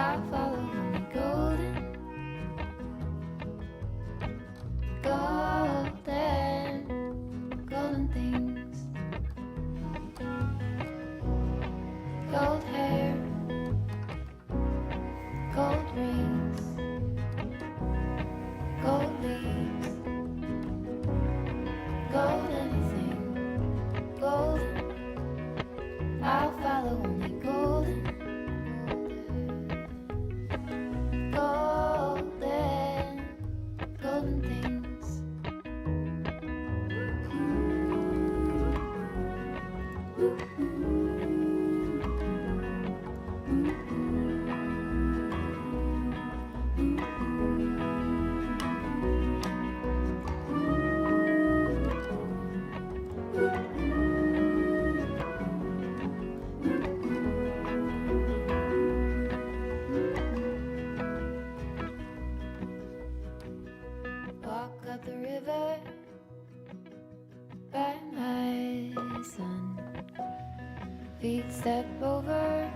I'll follow only golden, golden, golden things. Gold hair, gold rings, gold leaves, gold anything, golden. I'll follow only golden, golden, golden things. Walk up the river by my sun. Feet step over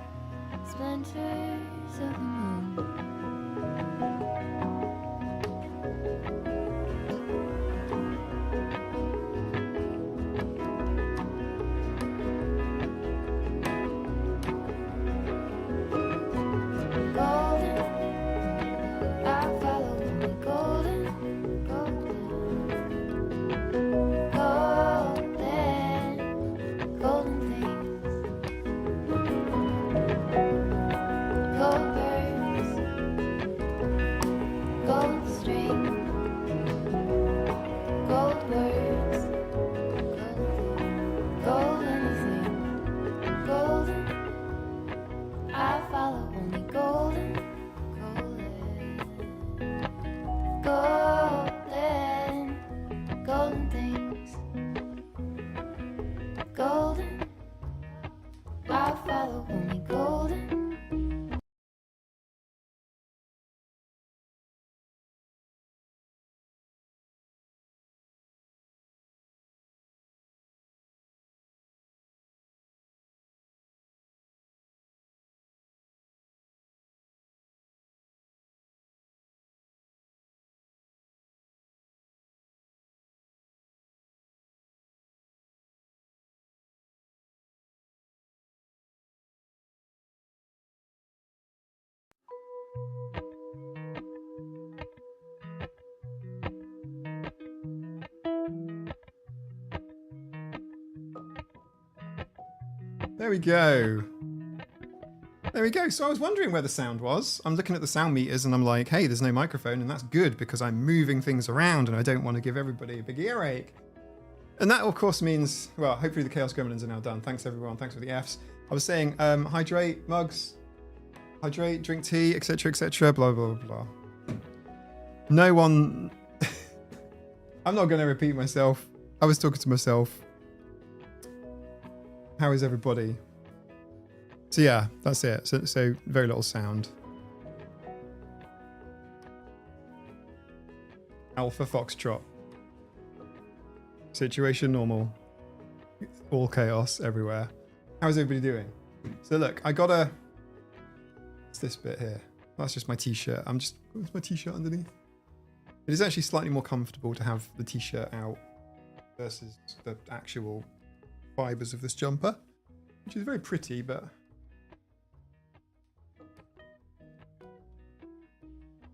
splinters of the moon. Golden, I'll follow only golden, golden, golden things. Gold birds, gold string, gold words, gold anything, golden. I follow only golden, golden, golden things. Golden, I follow only golden. There we go. There we go. So I was wondering where the sound was. I'm looking at the sound meters and I'm like, hey, there's no microphone, and that's good because I'm moving things around and I don't want to give everybody a big earache. And that, of course, means, well, hopefully the Chaos Gremlins are now done. Thanks, everyone. Thanks for the Fs. I was saying, hydrate, mugs, hydrate, drink tea, etc., blah, blah, blah. No one... I'm not going to repeat myself. I was talking to myself. How is everybody? So yeah, that's it. So very little sound. Alpha Foxtrot. Situation normal. All chaos everywhere. How's everybody doing? So look, I got a... What's this bit here? That's just my t-shirt. What's my t-shirt underneath? It is actually slightly more comfortable to have the t-shirt out versus the actual fibers of this jumper, which is very pretty, but...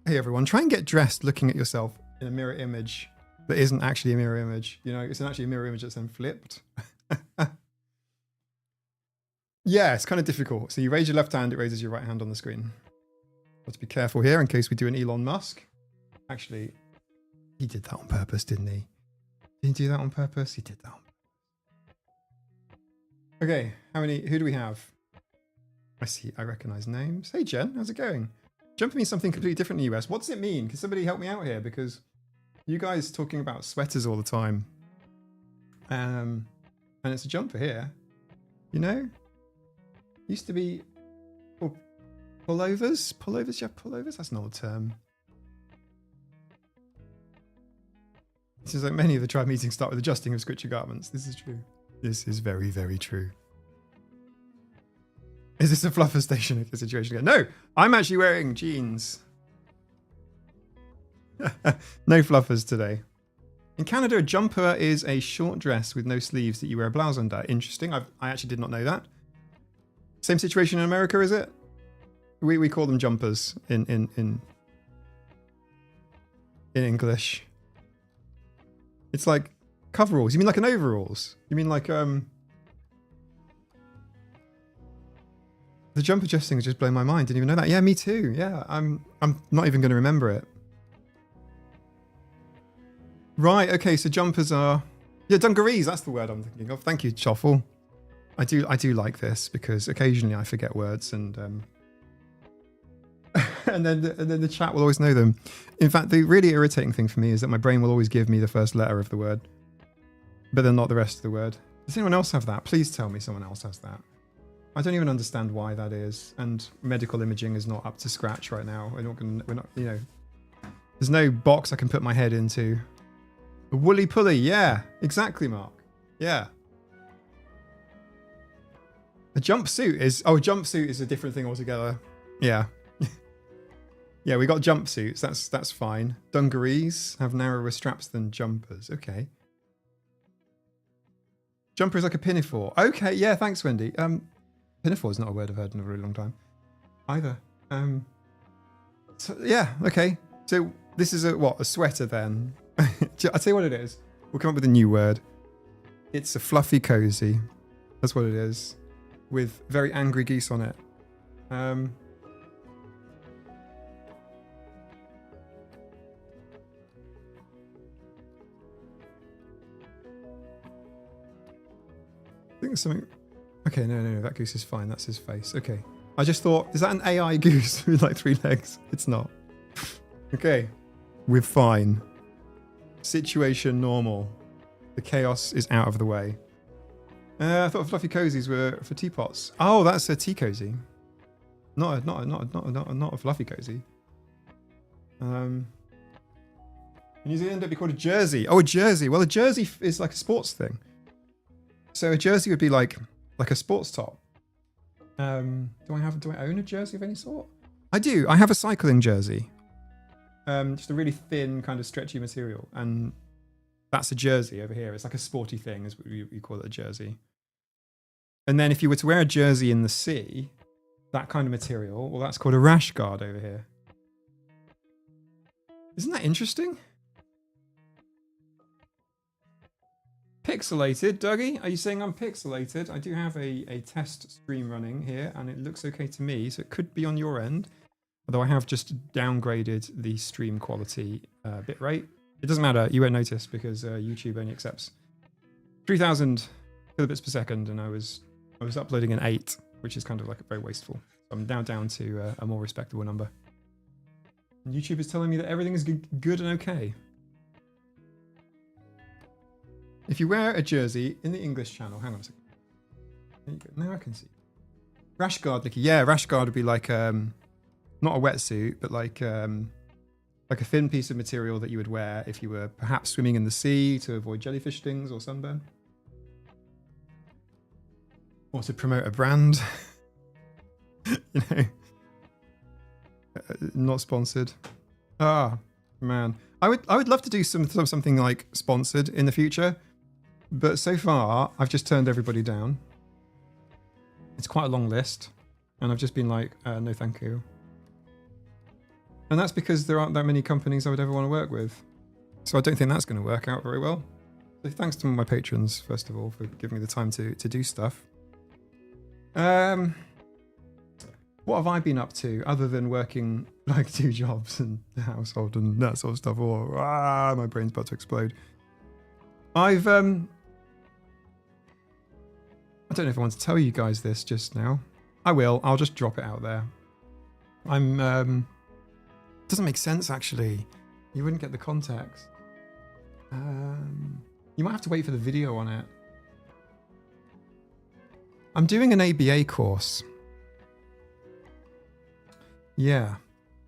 Hey everyone, try and get dressed looking at yourself in a mirror image that isn't actually a mirror image. You know, it's actually a mirror image that's then flipped. Yeah, it's kind of difficult. So you raise your left hand, it raises your right hand on the screen. Got to be careful here in case we do an Elon Musk. Actually, he did that on purpose, didn't he? Didn't he do that on purpose? He did that on purpose. Okay, who do we have? I see, I recognize names. Hey Jen, how's it going? Jumping means something completely different in the US. What does it mean? Can somebody help me out here? Because you guys talking about sweaters all the time. And it's a jumper here. You know? Used to be pullovers? Pullovers? You have pullovers? That's an old term. It seems like many of the tribe meetings start with adjusting of squishy garments. This is true. This is very, very true. Is this a fluffer station situation again? No, I'm actually wearing jeans. No fluffers today. In Canada, a jumper is a short dress with no sleeves that you wear a blouse under. Interesting. I actually did not know that. Same situation in America, is it? We call them jumpers in English. It's like coveralls. You mean like an overalls? You mean like the jumper dress thing is just blowing my mind. Didn't even know that. Yeah, me too. Yeah, I'm not even going to remember it. Right. Okay. So jumpers are dungarees. That's the word I'm thinking of. Thank you, Choffle. I do like this because occasionally I forget words and and then the chat will always know them. In fact, the really irritating thing for me is that my brain will always give me the first letter of the word, but then not the rest of the word. Does anyone else have that? Please tell me someone else has that. I don't even understand why that is. And medical imaging is not up to scratch right now. We're not, you know, there's no box I can put my head into. A woolly pulley. Yeah, exactly, Mark. Yeah. A jumpsuit is a different thing altogether. Yeah. Yeah, we got jumpsuits. That's fine. Dungarees have narrower straps than jumpers. Okay. Jumper is like a pinafore. Okay, yeah, thanks, Wendy. Pinafore is not a word I've heard in a really long time either. So, yeah, okay. So this is a sweater then. I'll tell you what it is. We'll come up with a new word. It's a fluffy cozy. That's what it is. With very angry geese on it. I think there's something... Okay, no, that goose is fine. That's his face. Okay. I just thought, is that an AI goose with like 3 legs? It's not. Okay. We're fine. Situation normal. The chaos is out of the way. I thought fluffy cozies were for teapots. Oh, that's a tea cozy. Not a fluffy cozy. In New Zealand, it'd be called a jersey. Oh, a jersey. Well, a jersey is like a sports thing. So a jersey would be like a sports top. Do I own a jersey of any sort? I do. I have a cycling jersey. Just a really thin kind of stretchy material, and that's a jersey over here. It's like a sporty thing, is what you call it, a jersey. And then if you were to wear a jersey in the sea, that kind of material, well, that's called a rash guard over here. Isn't that interesting? Pixelated, Dougie? Are you saying I'm pixelated? I do have a test stream running here, and it looks okay to me, so it could be on your end. Although I have just downgraded the stream quality bitrate. It doesn't matter, you won't notice because YouTube only accepts 3,000 kilobits per second, and I was uploading an 8, which is kind of like very wasteful. So I'm now down to a more respectable number. And YouTube is telling me that everything is good and okay. If you wear a jersey in the English channel, hang on a second. There you go. Now I can see. Rash guard, Nicky. Yeah, rash guard would be like not a wetsuit, but like a thin piece of material that you would wear if you were perhaps swimming in the sea to avoid jellyfish stings or sunburn. Or to promote a brand. You know. Not sponsored. Ah, man. I would love to do something like sponsored in the future, but so far I've just turned everybody down. It's quite a long list, and I've just been like, no thank you. And that's because there aren't that many companies I would ever want to work with. So I don't think that's going to work out very well. So thanks to my patrons, first of all, for giving me the time to do stuff. What have I been up to other than working like 2 jobs and the household and that sort of stuff? Or my brain's about to explode. I don't know if I want to tell you guys this just now. I will. I'll just drop it out there. Doesn't make sense actually. You wouldn't get the context. You might have to wait for the video on it. I'm doing an ABA course. Yeah.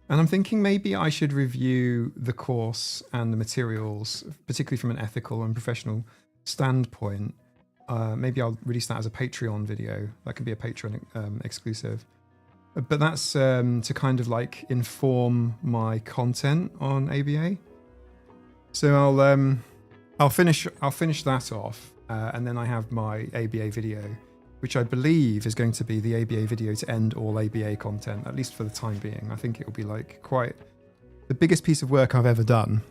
And I'm thinking maybe I should review the course and the materials, particularly from an ethical and professional standpoint. Maybe I'll release that as a Patreon video. That could be a Patreon exclusive. But that's to kind of like inform my content on ABA. So I'll finish that off, and then I have my ABA video, which I believe is going to be the ABA video to end all ABA content, at least for the time being. I think it will be like quite the biggest piece of work I've ever done.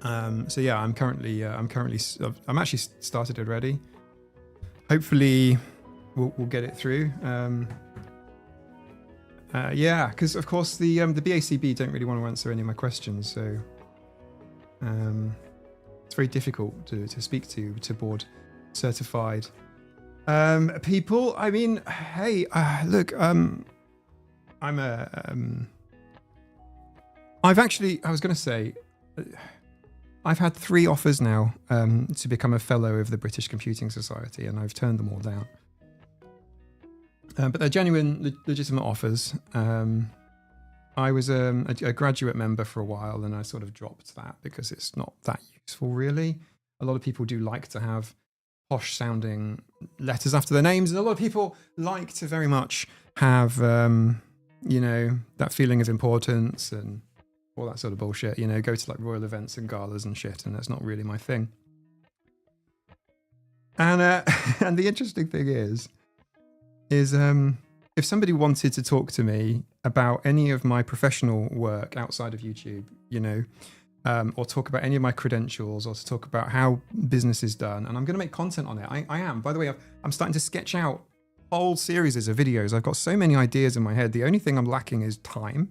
So yeah, I'm actually started already. Hopefully we'll get it through. Yeah, because of course the BACB don't really want to answer any of my questions, so it's very difficult to speak to board certified people. I mean, hey, look, I was going to say, I've had 3 offers now to become a fellow of the British Computing Society, and I've turned them all down. But they're genuine, legitimate offers. I was a graduate member for a while, and I sort of dropped that because it's not that useful, really. A lot of people do like to have posh-sounding letters after their names, and a lot of people like to very much have, that feeling of importance and all that sort of bullshit. Go to like royal events and galas and shit, and that's not really my thing. And and the interesting thing is if somebody wanted to talk to me about any of my professional work outside of YouTube, or talk about any of my credentials, or to talk about how business is done, and I'm going to make content on it. I am. By the way, I'm starting to sketch out whole series of videos. I've got so many ideas in my head. The only thing I'm lacking is time.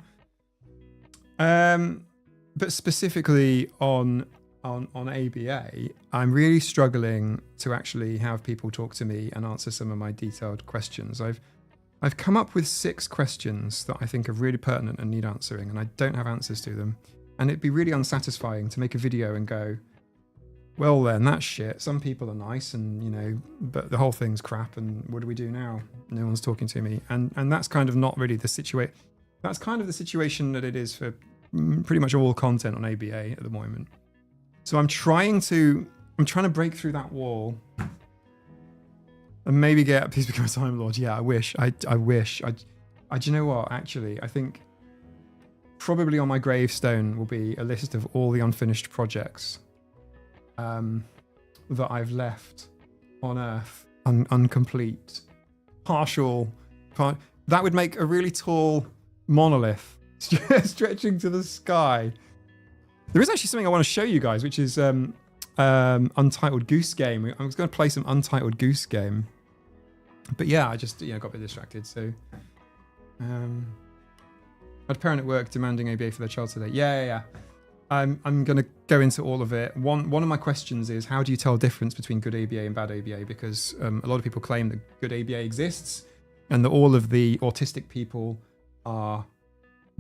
But specifically on ABA, I'm really struggling to actually have people talk to me and answer some of my detailed questions. I've come up with 6 questions that I think are really pertinent and need answering, and I don't have answers to them. And it'd be really unsatisfying to make a video and go, well then, that's shit. Some people are nice, and but the whole thing's crap, and what do we do now? No one's talking to me. And that's kind of not really the situation. That's kind of the situation that it is for pretty much all content on ABA at the moment. So I'm trying to break through that wall and maybe please become a Time Lord. Yeah, I wish. Do you know what? Actually, I think probably on my gravestone will be a list of all the unfinished projects that I've left on Earth, incomplete, partial. That would make a really tall monolith stretching to the sky. There is actually something I want to show you guys, which is Untitled Goose Game. I was going to play some Untitled Goose Game, but yeah, I just got a bit distracted. So, had a parent at work demanding ABA for their child today. Yeah. I'm going to go into all of it. One of my questions is, how do you tell the difference between good ABA and bad ABA? Because a lot of people claim that good ABA exists, and that all of the autistic people are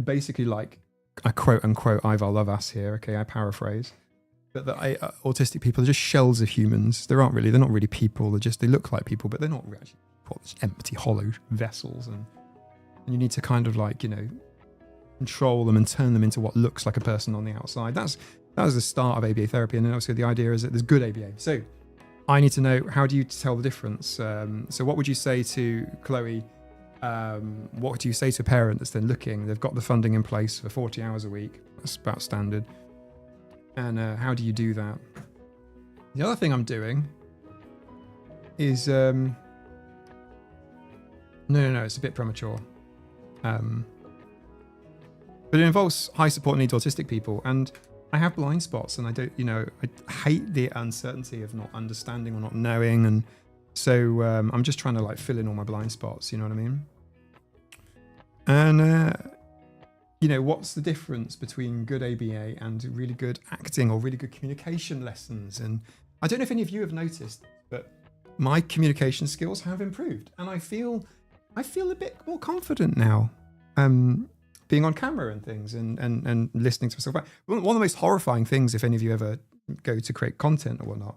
basically like a quote unquote Ivar Lovaas here. Okay, I paraphrase, but the autistic people are just shells of humans. They're not really people. They look like people, but they're not actually people. Just empty, hollow vessels, and you need to kind of like control them and turn them into what looks like a person on the outside. That was the start of ABA therapy, and then obviously the idea is that there's good ABA. So I need to know, how do you tell the difference? So what would you say to Chloe? What do you say to a parent that's then they've got the funding in place for 40 hours a week? That's about standard. And how do you do that? The other thing I'm doing is no, it's a bit premature. But it involves high support needs autistic people, and I have blind spots, and I don't, I hate the uncertainty of not understanding or not knowing, and so I'm just trying to like fill in all my blind spots, you know what I mean? And what's the difference between good ABA and really good acting or really good communication lessons? And I don't know if any of you have noticed, but my communication skills have improved, and I feel a bit more confident now. Being on camera and things, and listening to myself. One of the most horrifying things, if any of you ever go to create content or whatnot,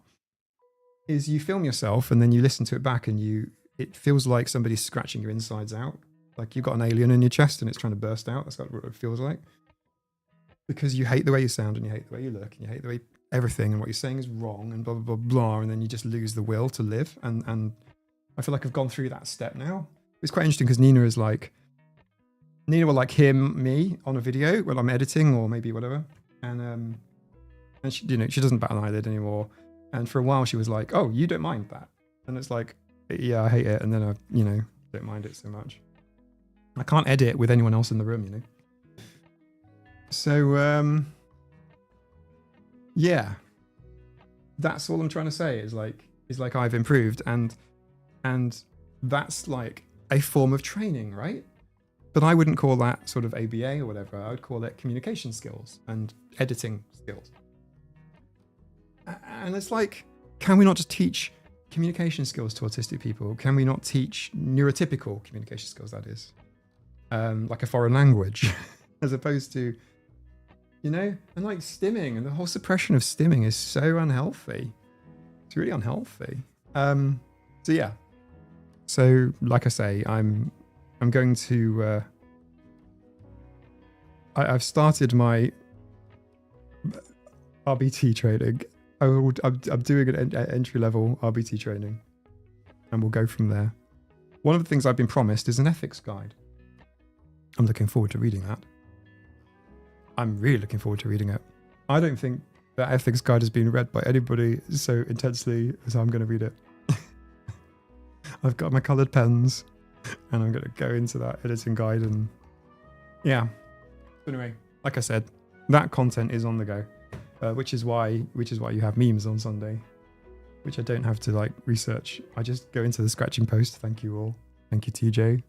is you film yourself and then you listen to it back, and it feels like somebody's scratching your insides out. Like you've got an alien in your chest and it's trying to burst out. That's what it feels like. Because you hate the way you sound, and you hate the way you look, and you hate the way everything and what you're saying is wrong and blah, blah, blah, blah. And then you just lose the will to live. And I feel like I've gone through that step now. It's quite interesting because Nina will like hear me on a video when I'm editing or maybe whatever. And she, she doesn't bat an eyelid anymore. And for a while she was like, oh, you don't mind that. And it's like, yeah, I hate it. And then I, don't mind it so much. I can't edit with anyone else in the room, So, yeah, that's all I'm trying to say is like I've improved and that's like a form of training, right? But I wouldn't call that sort of ABA or whatever. I would call it communication skills and editing skills. And it's like, can we not just teach communication skills to autistic people? Can we not teach neurotypical communication skills, that is? Like a foreign language, as opposed to, and like stimming and the whole suppression of stimming is so unhealthy. It's really unhealthy. So yeah. So like I say, I'm going to, I've started my RBT training. I'm doing an entry-level RBT training and we'll go from there. One of the things I've been promised is an ethics guide. I'm looking forward to reading that. I'm really looking forward to reading it. I don't think that ethics guide has been read by anybody so intensely as I'm going to read it. I've got my coloured pens and I'm going to go into that editing guide and yeah. Anyway, like I said, that content is on the go. Which is why you have memes on Sunday, which I don't have to like research. I just go into the scratching post. Thank you all. Thank you, TJ.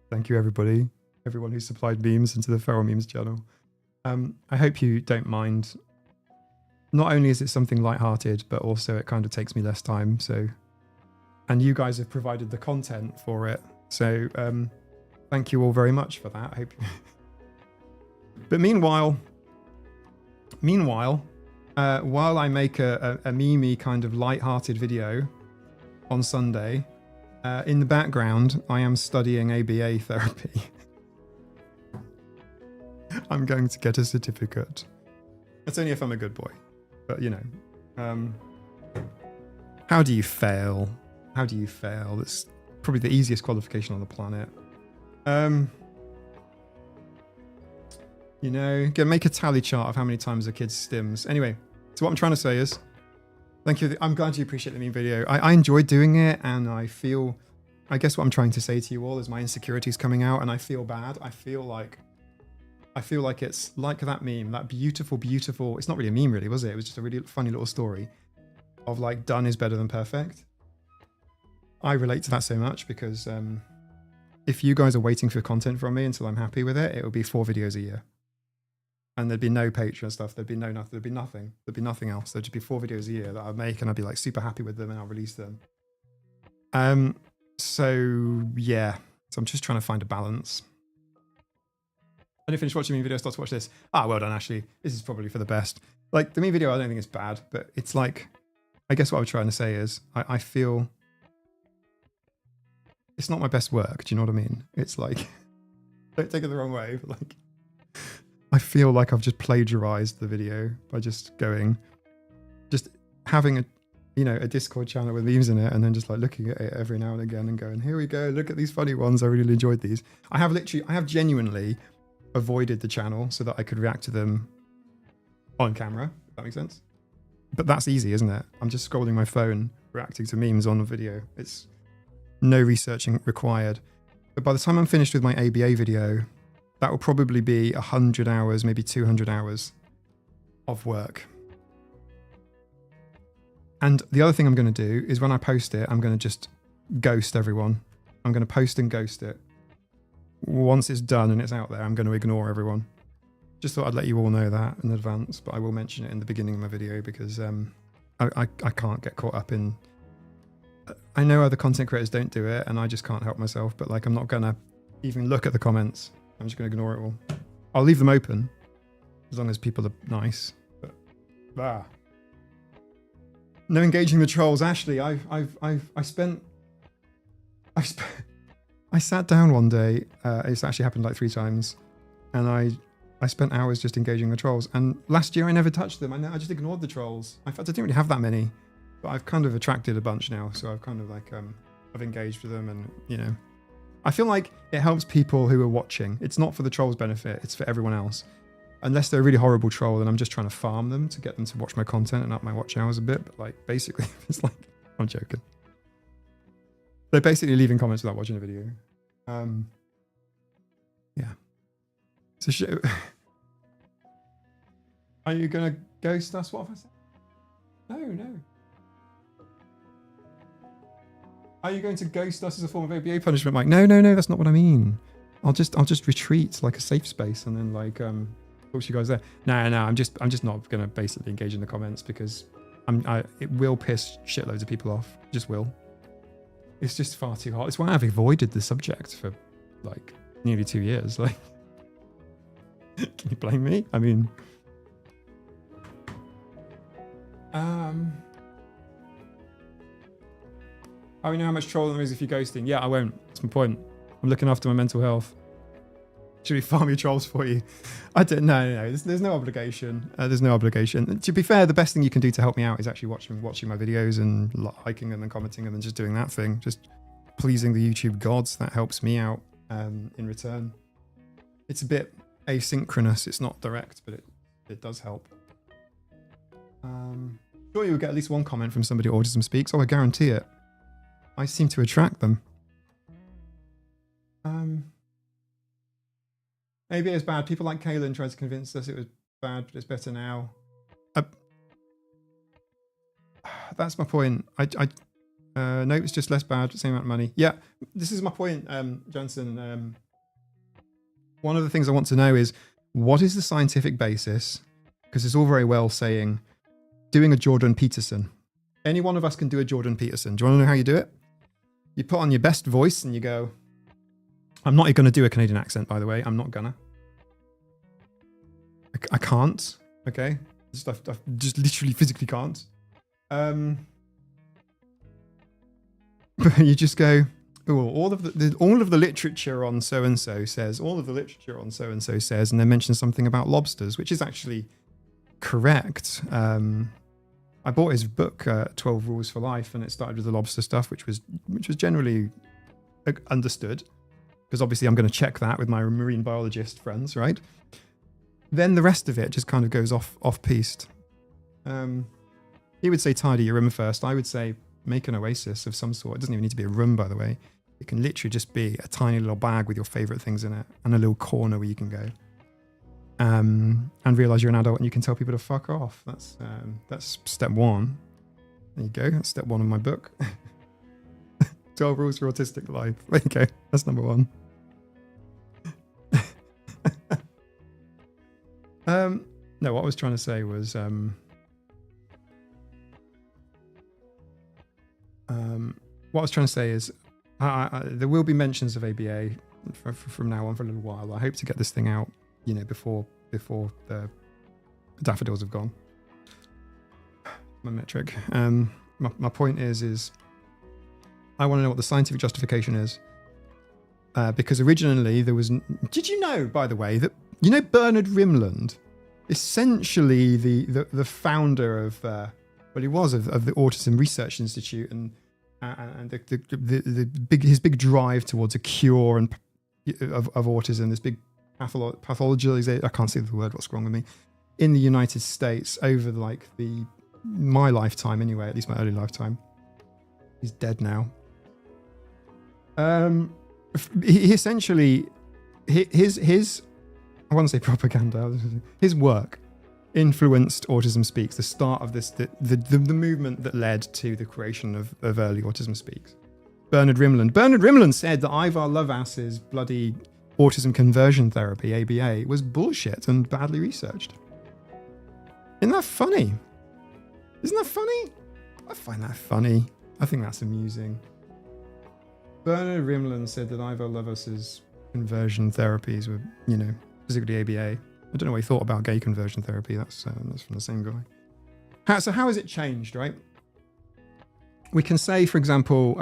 Thank you, everybody. Everyone who supplied memes into the Feral Memes channel. I hope you don't mind. Not only is it something lighthearted, but also it kind of takes me less time. So, and you guys have provided the content for it. So, thank you all very much for that. I hope. But meanwhile, while I make a meme-y kind of light-hearted video on Sunday, in the background, I am studying ABA therapy. I'm going to get a certificate. That's only if I'm a good boy. But, how do you fail? How do you fail? That's probably the easiest qualification on the planet. Make a tally chart of how many times a kid stims. Anyway, so what I'm trying to say is, thank you. I'm glad you appreciate the meme video. I enjoyed doing it, and I guess what I'm trying to say to you all is my insecurities coming out, and I feel bad. I feel like it's like that meme, that beautiful, it's not really a meme really, was it? It was just a really funny little story of like done is better than perfect. I relate to that so much because if you guys are waiting for content from me until I'm happy with it, it will be 4 videos a year. And there'd be no Patreon stuff. There'd be nothing. There'd be nothing else. There'd just be 4 videos a year that I'd make and I'd be like super happy with them and I'll release them. So yeah. So I'm just trying to find a balance. I didn't finish watching the video, start to watch this. Well done, Ashley. This is probably for the best. Like the meme video, I don't think it's bad, but it's like, I guess what I'm trying to say is I feel it's not my best work. Do you know what I mean? It's like, don't take it the wrong way, but like, I feel like I've just plagiarized the video by just having a Discord channel with memes in it and then just like looking at it every now and again and going, here we go, look at these funny ones. I really enjoyed these. I have genuinely avoided the channel so that I could react to them on camera. If that makes sense. But that's easy, isn't it? I'm just scrolling my phone, reacting to memes on a video. It's no researching required. But by the time I'm finished with my ABA video, that will probably be 100 hours, maybe 200 hours of work. And the other thing I'm going to do is when I post it, I'm going to just ghost everyone. I'm going to post and ghost it. Once it's done and it's out there, I'm going to ignore everyone. Just thought I'd let you all know that in advance, but I will mention it in the beginning of my video because I can't get caught up in... I know other content creators don't do it and I just can't help myself, but like I'm not going to even look at the comments. I'm just going to ignore it all. I'll leave them open as long as people are nice. But no engaging the trolls. Ashley, I sat down one day. It's actually happened like 3 times, and I I spent hours just engaging the trolls. And last year I never touched them. I just ignored the trolls. In fact, I didn't really have that many. But I've kind of attracted a bunch now. So I've kind of like, I've engaged with them and, you know. I feel like it helps people who are watching. It's not for the trolls' benefit. It's for everyone else. Unless they're a really horrible troll and I'm just trying to farm them to get them to watch my content and up my watch hours a bit. But like, basically, it's like, I'm joking. They're basically leaving comments without watching a video. Yeah. So are you going to ghost us? What have I said? No. Are you going to ghost us as a form of ABA punishment, Mike? No, that's not what I mean. I'll just retreat like a safe space and then like talk to you guys there. No, I'm just not gonna basically engage in the comments because it will piss shitloads of people off. It just will. It's just far too hot. It's why I've avoided the subject for like nearly 2 years. Like, can you blame me? I mean, oh, you know how much trolling there is if you're ghosting? Yeah, I won't. That's my point. I'm looking after my mental health. Should we farm your trolls for you? I don't. No. There's no obligation. There's no obligation. To be fair, the best thing you can do to help me out is actually watching my videos and liking them and commenting them and just doing that thing. Just pleasing the YouTube gods. That helps me out in return. It's a bit asynchronous. It's not direct, but it does help. Sure, you'll get at least one comment from somebody at Autism Speaks. Oh, I guarantee it. I seem to attract them. Maybe it's bad. People like Kaylin tried to convince us it was bad, but it's better now. That's my point. No, it's just less bad, same amount of money. Yeah, this is my point, Johnson. One of the things I want to know is, what is the scientific basis? Because it's all very well saying, doing a Jordan Peterson. Any one of us can do a Jordan Peterson. Do you want to know how you do it? You put on your best voice and you go, I'm not going to do a Canadian accent, by the way. I'm not gonna. I can't. Okay. I just literally physically can't. But you just go, oh, all of the literature on so-and-so says, and then mention something about lobsters, which is actually correct. I bought his book, 12 Rules for Life, and it started with the lobster stuff, which was generally understood. Because obviously I'm going to check that with my marine biologist friends, right? Then the rest of it just kind of goes off-piste. He would say tidy your room first. I would say make an oasis of some sort. It doesn't even need to be a room, by the way. It can literally just be a tiny little bag with your favorite things in it and a little corner where you can go. And realize you're an adult and you can tell people to fuck off. That's step one. There you go. That's step one of my book. 12 Rules for Autistic Life. There you go. That's number one. No, what I was trying to say was there will be mentions of ABA from now on for a little while. I hope to get this thing out, before the daffodils have gone. My metric. My point is I want to know what the scientific justification is. Because originally there was... Did you know, by the way, that... Bernard Rimland, essentially the founder of... he was of the Autism Research Institute and his big drive towards a cure of autism, this big pathologization, I can't say the word, what's wrong with me, in the United States over my lifetime anyway, at least my early lifetime. He's dead now. He essentially, his I want to say propaganda, his work influenced Autism Speaks, the start of this, the movement that led to the creation of early Autism Speaks. Bernard Rimland said that Ivar Lovaas's bloody autism conversion therapy, ABA, was bullshit and badly researched. Isn't that funny? I find that funny. I think that's amusing. Bernard Rimland said that Ivar Lovaas's conversion therapies were, specifically ABA. I don't know what he thought about gay conversion therapy. That's from the same guy. So how has it changed, right? We can say, for example,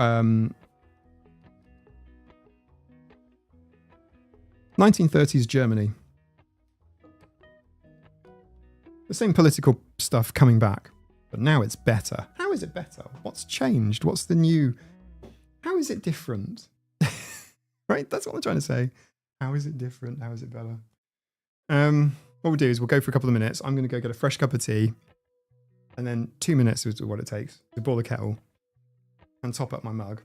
1930s Germany. The same political stuff coming back, but now it's better. How is it better? What's changed? What's the new? How is it different? Right? That's what I'm trying to say. How is it different? How is it better? What we'll do is we'll go for a couple of minutes. I'm going to go get a fresh cup of tea, and then 2 minutes is what it takes to boil the kettle and top up my mug,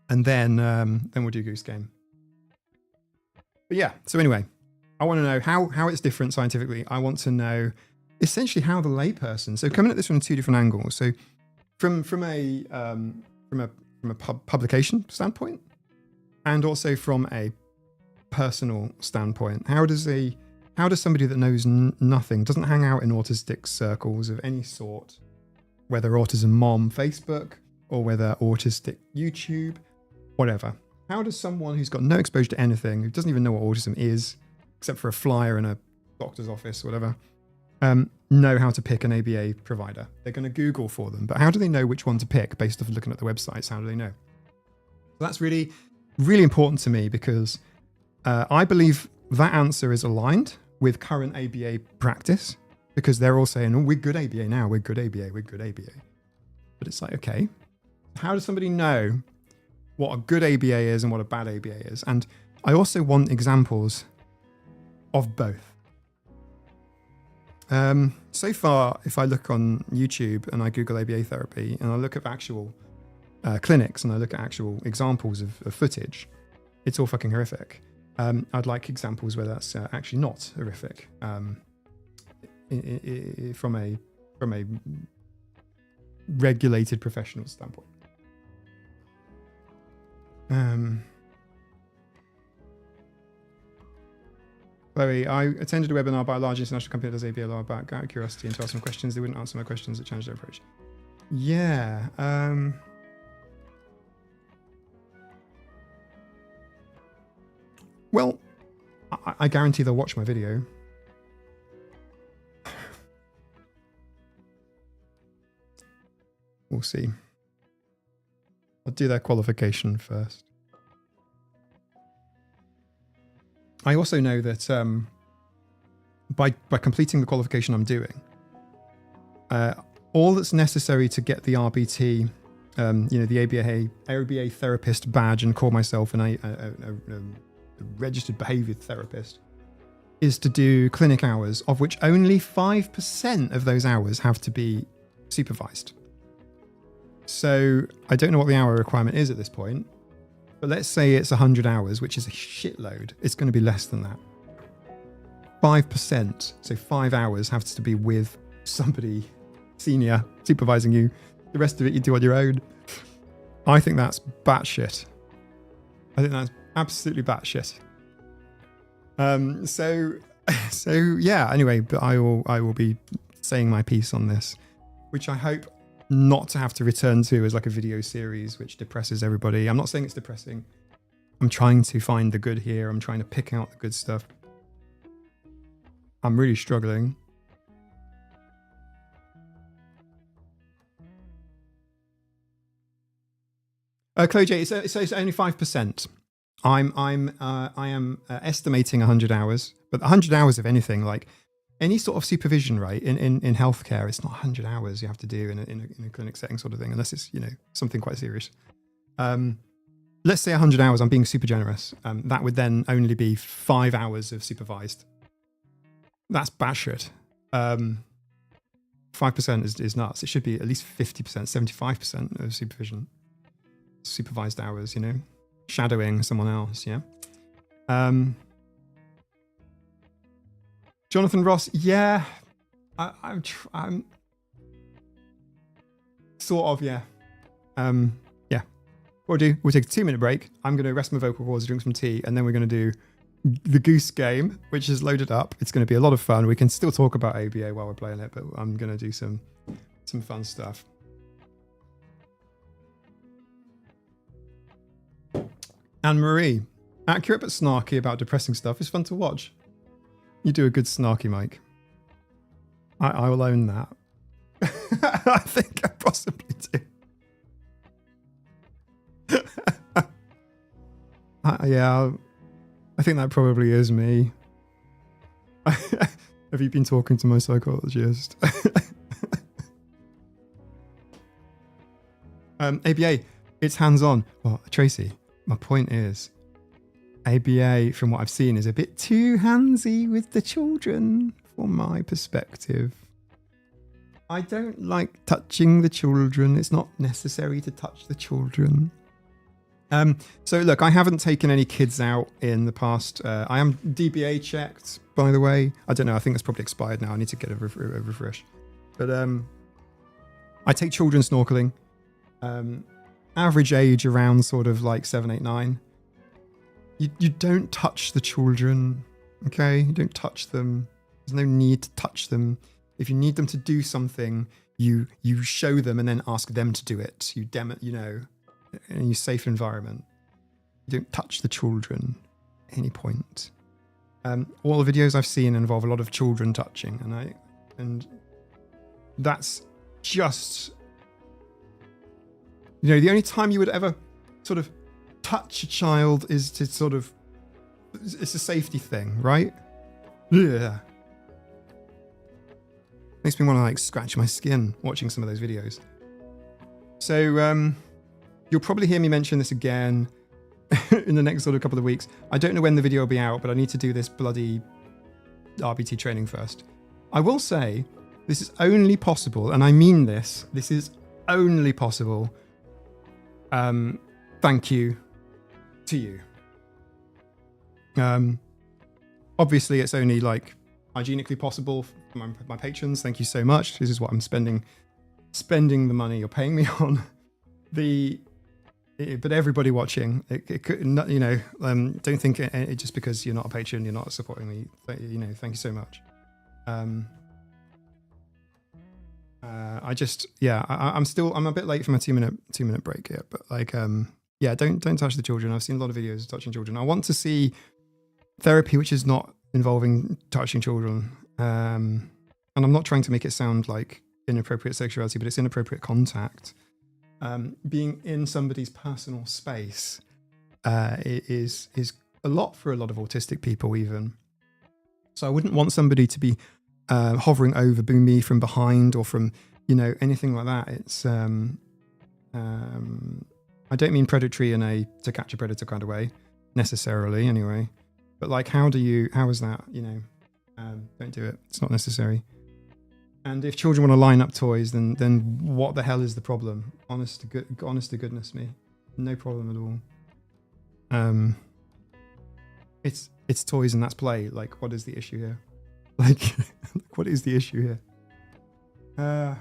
and then we'll do Goose Game. But yeah, so anyway, I want to know how it's different scientifically. I want to know essentially how the layperson. So coming at this from two different angles. So from a publication standpoint, and also from a personal standpoint. How does somebody that knows nothing, doesn't hang out in autistic circles of any sort, whether Autism Mom Facebook or whether autistic YouTube, whatever. How does someone who's got no exposure to anything, who doesn't even know what autism is, except for a flyer in a doctor's office or whatever, know how to pick an ABA provider? They're going to Google for them, but how do they know which one to pick based off looking at the websites? How do they know? So that's really, really important to me because I believe that answer is aligned with current ABA practice, because they're all saying, oh, we're good ABA now, we're good ABA, we're good ABA. But it's like, okay, how does somebody know what a good ABA is and what a bad ABA is? And I also want examples of both. So far, if I look on YouTube and I Google ABA therapy and I look at actual clinics and I look at actual examples of footage, it's all fucking horrific. I'd like examples where that's actually not horrific from a regulated professional standpoint. Chloe, I attended a webinar by a large international company that does ABA law about out of curiosity and to ask some questions. They wouldn't answer my questions. It changed their approach. Yeah. Well, I guarantee they'll watch my video. We'll see. I'll do their qualification first. I also know that by completing the qualification I'm doing, all that's necessary to get the RBT, the ABA therapist badge and call myself a registered behaviour therapist, is to do clinic hours, of which only 5% of those hours have to be supervised. So I don't know what the hour requirement is at this point, but let's say it's 100 hours, which is a shitload. It's going to be less than that. 5%, so 5 hours has to be with somebody senior supervising you. The rest of it you do on your own. I think that's batshit. I think that's absolutely batshit. So yeah. Anyway, but I will be saying my piece on this, which I hope not to have to return to as like a video series, which depresses everybody. I'm not saying it's depressing. I'm trying to find the good here. I'm trying to pick out the good stuff. I'm really struggling. Chloe J, it's only 5%. I am estimating 100 hours, but 100 hours of anything, like any sort of supervision, right? In healthcare, it's not 100 hours you have to do in a clinic setting sort of thing, unless it's, something quite serious. Let's say 100 hours, I'm being super generous. That would then only be 5 hours of supervised. That's batshit. 5% is nuts. It should be at least 50%, 75% of supervised hours, shadowing someone else, yeah. Jonathan Ross, yeah, I'm sort of, yeah. Yeah. What we'll take a 2-minute break. I'm going to rest my vocal cords, drink some tea, and then we're going to do the Goose Game, which is loaded up. It's going to be a lot of fun. We can still talk about ABA while we're playing it, but I'm going to do some fun stuff. Anne-Marie, accurate but snarky about depressing stuff is fun to watch. You do a good snarky, Mike. I will own that. I think I possibly do. Yeah, I think that probably is me. Have you been talking to my psychologist? ABA, it's hands-on. Well, Tracy, my point is, ABA, from what I've seen, is a bit too handsy with the children, from my perspective. I don't like touching the children. It's not necessary to touch the children. So look, I haven't taken any kids out in the past. I am DBA checked, by the way. I don't know. I think it's probably expired now. I need to get a refresh. But I take children snorkeling. Average age around sort of like 7, 8, 9. You don't touch the children, okay? You don't touch them. There's no need to touch them. If you need them to do something, you show them and then ask them to do it. You know, in a safe environment. You don't touch the children at any point. All the videos I've seen involve a lot of children touching, and that's just, you know, the only time you would ever sort of touch a child is to sort of, it's a safety thing, right? Yeah. Makes me want to like scratch my skin watching some of those videos. So you'll probably hear me mention this again in the next sort of couple of weeks. I don't know when the video will be out, but I need to do this bloody RBT training first. I will say this is only possible, and I mean this is only possible. Thank you to you. Obviously it's only like hygienically possible for my patrons. Thank you so much. This is what I'm spending the money you're paying me on. But everybody watching, it could, you know, don't think it just because you're not a patron, you're not supporting me. You know, thank you so much. I'm a bit late for my two minute break here, but like, yeah, don't touch the children. I've seen a lot of videos of touching children. I want to see therapy which is not involving touching children. And I'm not trying to make it sound like inappropriate sexuality, but it's inappropriate contact. Being in somebody's personal space is a lot for a lot of autistic people even. So I wouldn't want somebody to be hovering over me from behind or from, you know, anything like that. It's I don't mean predatory in a to catch a predator kind of way necessarily anyway, but like how is that, you know, don't do it. It's not necessary. And if children want to line up toys, then what the hell is the problem? Honest to goodness me, no problem at all. It's toys and that's play. Like, what is the issue here? Like, what is the issue here? I'm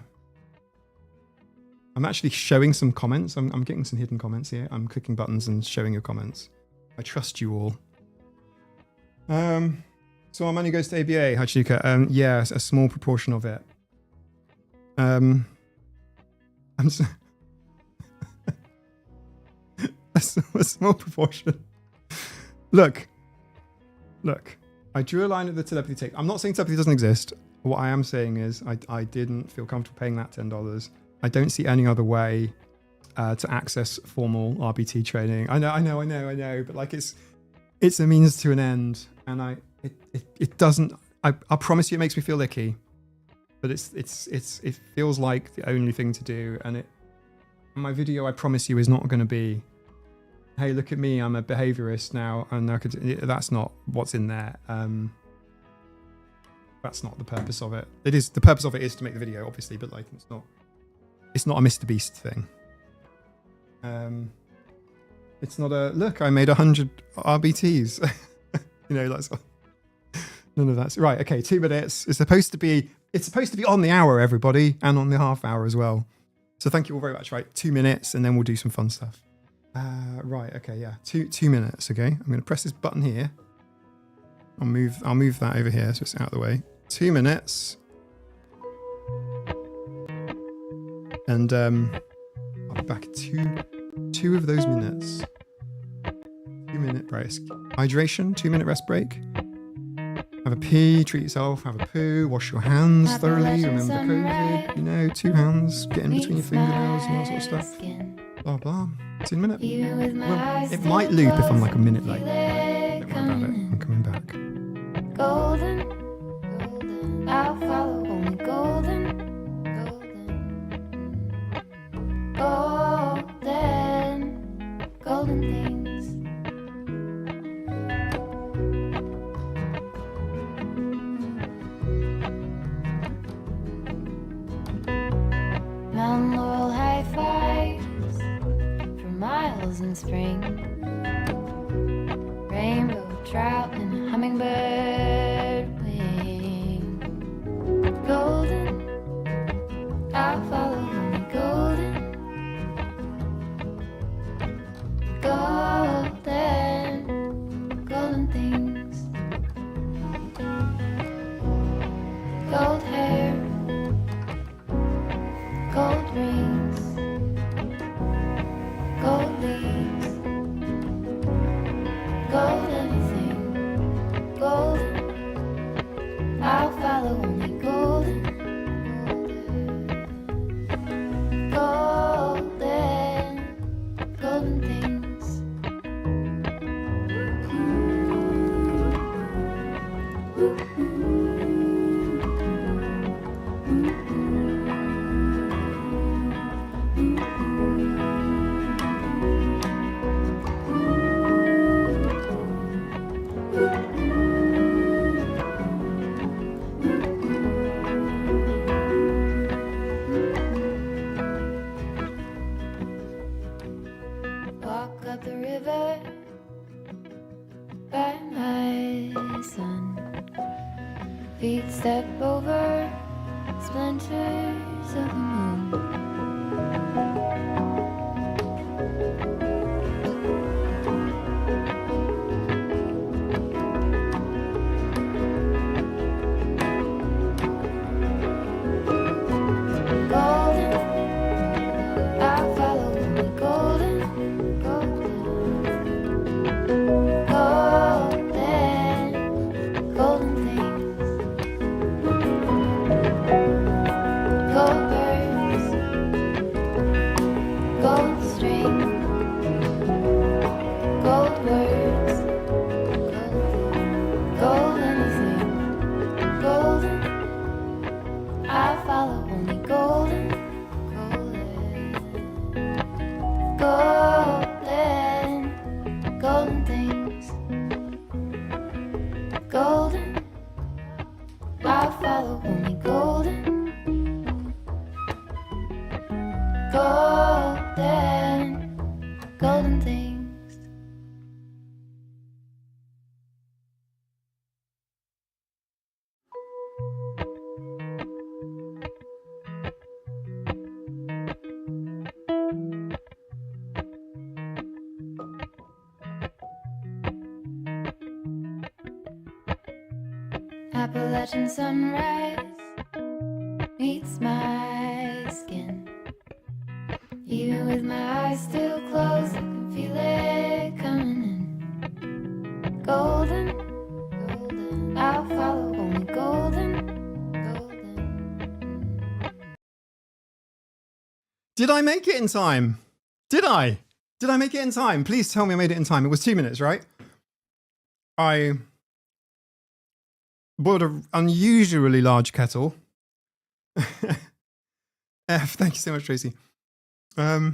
actually showing some comments. I'm getting some hidden comments here. I'm clicking buttons and showing your comments. I trust you all. So our money goes to ABA, Hachuka. Yeah, a small proportion of it. I'm so a small proportion. Look. I drew a line at the telepathy tape. I'm not saying telepathy doesn't exist. What I am saying is I didn't feel comfortable paying that $10. I don't see any other way to access formal RBT training. I know, but like it's a means to an end, and it doesn't. I promise you, it makes me feel icky, but it feels like the only thing to do. And my video, I promise you, is not going to be, hey, look at me, I'm a behaviorist now, and that's not what's in there. That's not the purpose of it. The purpose of it is to make the video, obviously, but like it's not a Mr. Beast thing. It's not a look, I made 100 RBTs. You know, that's none of that's right. Okay, 2 minutes. It's supposed to be on the hour, everybody, and on the half hour as well. So thank you all very much. Right, 2 minutes, and then we'll do some fun stuff. Right, okay, yeah, 2 minutes. Okay, I'm going to press this button here. I'll move that over here so it's out of the way. 2 minutes, and I'll be back two of those minutes. 2 minute break. Hydration. 2 minute rest break. Have a pee, treat yourself, have a poo, wash your hands thoroughly, remember COVID, you know, 2 hands, get in between your fingernails and all that sort of stuff. Blah, blah. 2 minutes. Well, it might loop if I'm like a minute late. Don't worry about it. I'm coming back. Golden, bells in spring, rainbow trout and a hummingbird wing. Golden, I'll follow only golden. Golden, golden things. Gold hair, gold rings, gold leaves, gold anything, golden. I'll follow only golden, golden, golden things. Walk up the river by my son. Feet step over splinters of the moon. Golden, I'll follow only golden, golden, golden things. Gold birds, gold string, gold words, gold anything, golden. I follow only golden, golden, golden things. Golden, I follow only golden, golden, golden things. Appalachian sunrise meets my skin. Even with my eyes still closed, I can feel it coming in. Golden, golden, I'll follow only golden, golden. Did I make it in time? Did I? Did I make it in time? Please tell me I made it in time. It was 2 minutes, right? I boiled an unusually large kettle. Thank you so much, Tracy. That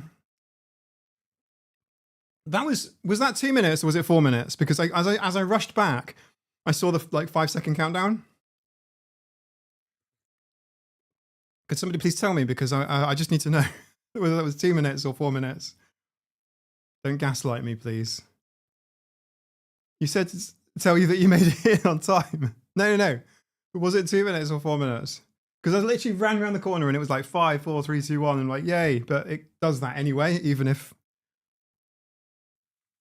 was that 2 minutes or was it 4 minutes? Because as I rushed back, I saw the 5-second countdown. Could somebody please tell me? Because I just need to know whether that was 2 minutes or 4 minutes. Don't gaslight me, please. You said to tell you that you made it on time. No. Was it 2 minutes or 4 minutes? Because I literally ran around the corner and it was like 5, 4, 3, 2, 1 and like, yay. But it does that anyway, even if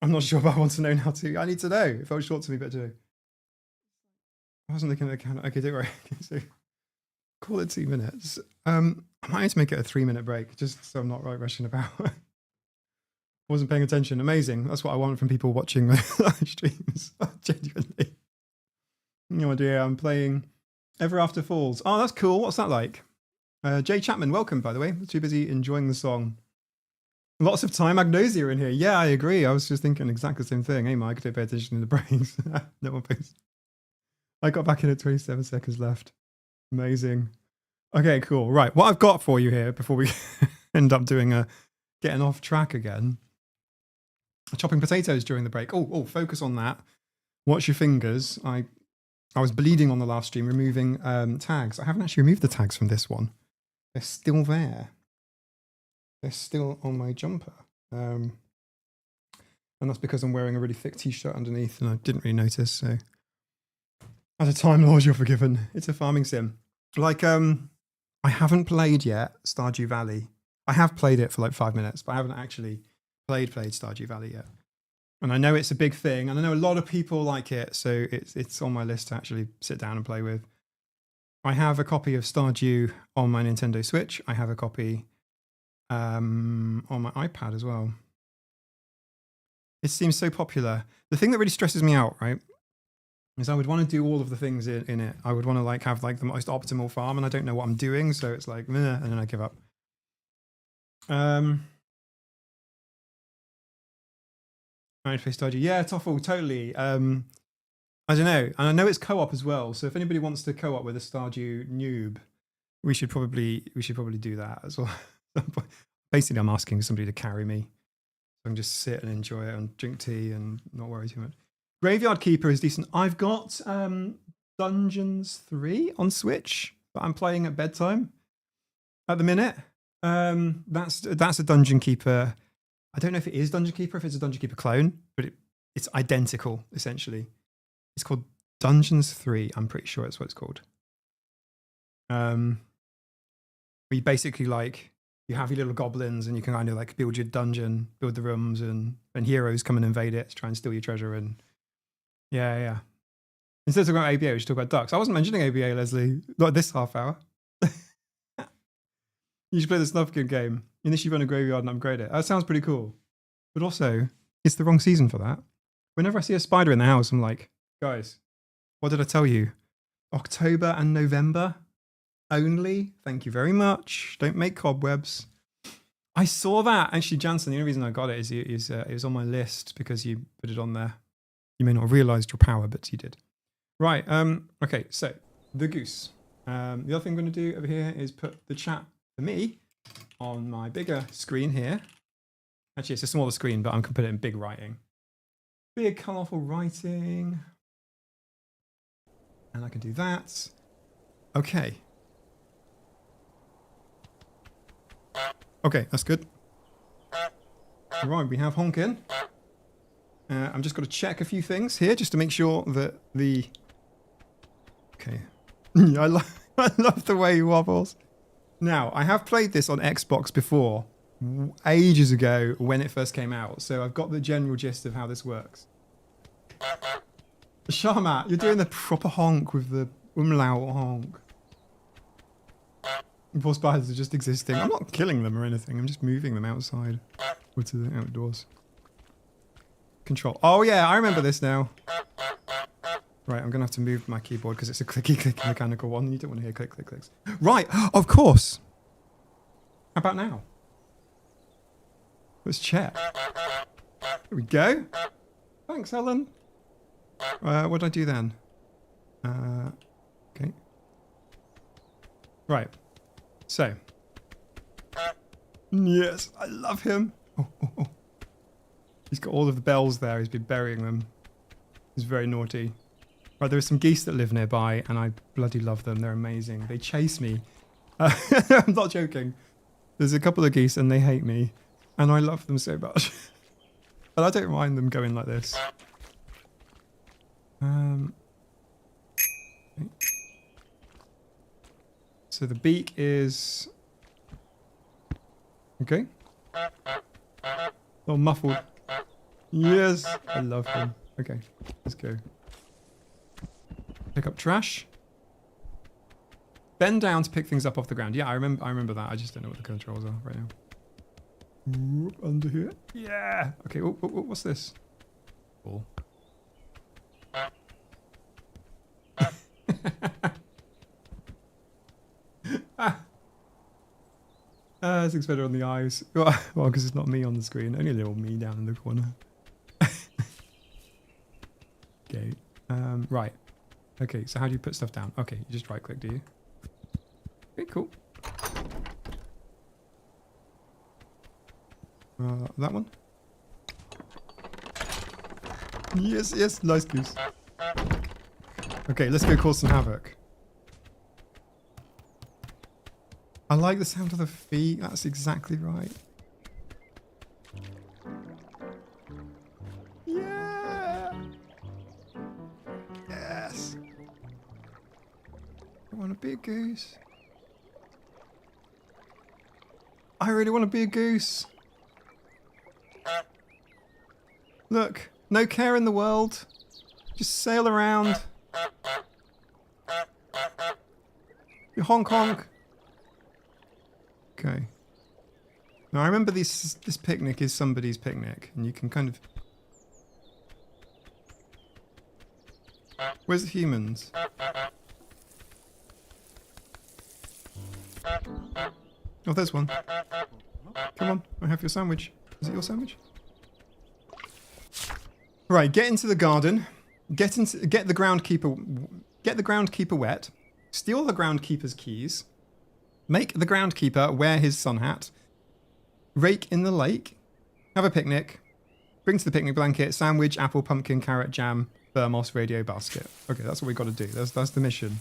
I'm not sure if I want to know now too. I need to know. It felt short to me, but to I wasn't looking at the count. Okay, don't worry. So call it 2 minutes. I might need to make it a 3-minute break just so I'm not rushing about. Wasn't paying attention. Amazing. That's what I want from people watching the live streams. Genuinely. No idea. I'm playing Ever After Falls. Oh, that's cool. What's that like? Jay Chapman, welcome, by the way. Too busy enjoying the song. Lots of time Agnosia in here. Yeah, I agree. I was just thinking exactly the same thing. Hey, Mike, don't pay attention in the breaks. No one pays. I got back in at 27 seconds left. Amazing. Okay, cool. Right. What I've got for you here before we end up doing getting off track again. Chopping potatoes during the break. Oh, focus on that. Watch your fingers. I was bleeding on the last stream, removing tags. I haven't actually removed the tags from this one. They're still there. They're still on my jumper. And that's because I'm wearing a really thick t-shirt underneath and I didn't really notice. So at a Time Lord, you're forgiven. It's a farming sim. Like, I haven't played yet Stardew Valley. I have played it for like 5 minutes, but I haven't actually played Stardew Valley yet. And I know it's a big thing, and I know a lot of people like it, so it's on my list to actually sit down and play with. I have a copy of Stardew on my Nintendo Switch. I have a copy on my iPad as well. It seems so popular. The thing that really stresses me out, right, is I would want to do all of the things in it. I would want to like have like the most optimal farm, and I don't know what I'm doing, so it's like, meh, and then I give up. I play Stardew. Yeah, Toffle, totally. I don't know, and I know it's co-op as well. So if anybody wants to co-op with a Stardew noob, we should probably do that as well. Basically, I'm asking somebody to carry me, so I can just sit and enjoy it and drink tea and not worry too much. Graveyard Keeper is decent. I've got Dungeons 3 on Switch, but I'm playing at bedtime at the minute. That's a Dungeon Keeper. I don't know if it is Dungeon Keeper, if it's a Dungeon Keeper clone, but it's identical, essentially. It's called Dungeons 3. I'm pretty sure that's what it's called. Where you basically like, you have your little goblins and you can kind of like build your dungeon, build the rooms, and heroes come and invade it to try and steal your treasure. And yeah. Instead of talking about ABA, we should talk about ducks. I wasn't mentioning ABA, Leslie. Not this half hour. You should play the Snufkin game. Initially run a graveyard and upgrade it. That sounds pretty cool. But also, it's the wrong season for that. Whenever I see a spider in the house, I'm like, guys, what did I tell you? October and November only? Thank you very much. Don't make cobwebs. I saw that. Actually, Jansen, the only reason I got it is it was on my list because you put it on there. You may not have realised your power, but you did. Right. Okay, so the goose. The other thing I'm going to do over here is put the chat for me on my bigger screen here. Actually, it's a smaller screen, but I'm going to put it in big writing. Big, colourful writing. And I can do that. Okay. Okay, that's good. Right, we have honking. I'm just got to check a few things here just to make sure that the... Okay. I love the way he wobbles. Now, I have played this on Xbox before, ages ago when it first came out, so I've got the general gist of how this works. Sharmat, you're doing the proper honk with the umlaut honk. Poor spiders are just existing. I'm not killing them or anything, I'm just moving them outside. Or to the outdoors. Control. Oh yeah, I remember this now. Right, I'm going to have to move my keyboard because it's a clicky mechanical one. You don't want to hear click, click, clicks. Right, of course. How about now? Let's check. Here we go. Thanks, Helen. What did I do then? Okay. Right. So. Yes, I love him. Oh. He's got all of the bells there. He's been burying them. He's very naughty. Right, there are some geese that live nearby, and I bloody love them. They're amazing. They chase me. I'm not joking. There's a couple of geese, and they hate me, and I love them so much. But I don't mind them going like this. Okay. So the beak is... Okay. Oh, muffled. Yes, I love him. Okay, let's go. Pick up trash. Bend down to pick things up off the ground. Yeah, I remember that. I just don't know what the controls are right now. Ooh, under here. Yeah. Okay. What's this? Ball. This looks better on the eyes. Well, because it's not me on the screen. Only a little me down in the corner. Okay. Right. Okay, so how do you put stuff down? Okay, you just right click, do you? Okay, cool. That one? Yes, nice goose. Okay, let's go cause some havoc. I like the sound of the feet, that's exactly right. I want to be a goose. I really want to be a goose. Look, no care in the world. Just sail around. You honk honk. Okay. Now I remember this picnic is somebody's picnic, and you can kind of... Where's the humans? Oh, there's one. Come on, I have your sandwich. Is it your sandwich? Right, get into the garden. Get the groundkeeper wet. Steal the groundkeeper's keys. Make the groundkeeper wear his sun hat. Rake in the lake. Have a picnic. Bring to the picnic blanket, sandwich, apple, pumpkin, carrot, jam, thermos, radio, basket. Okay, that's what we got to do. That's the mission.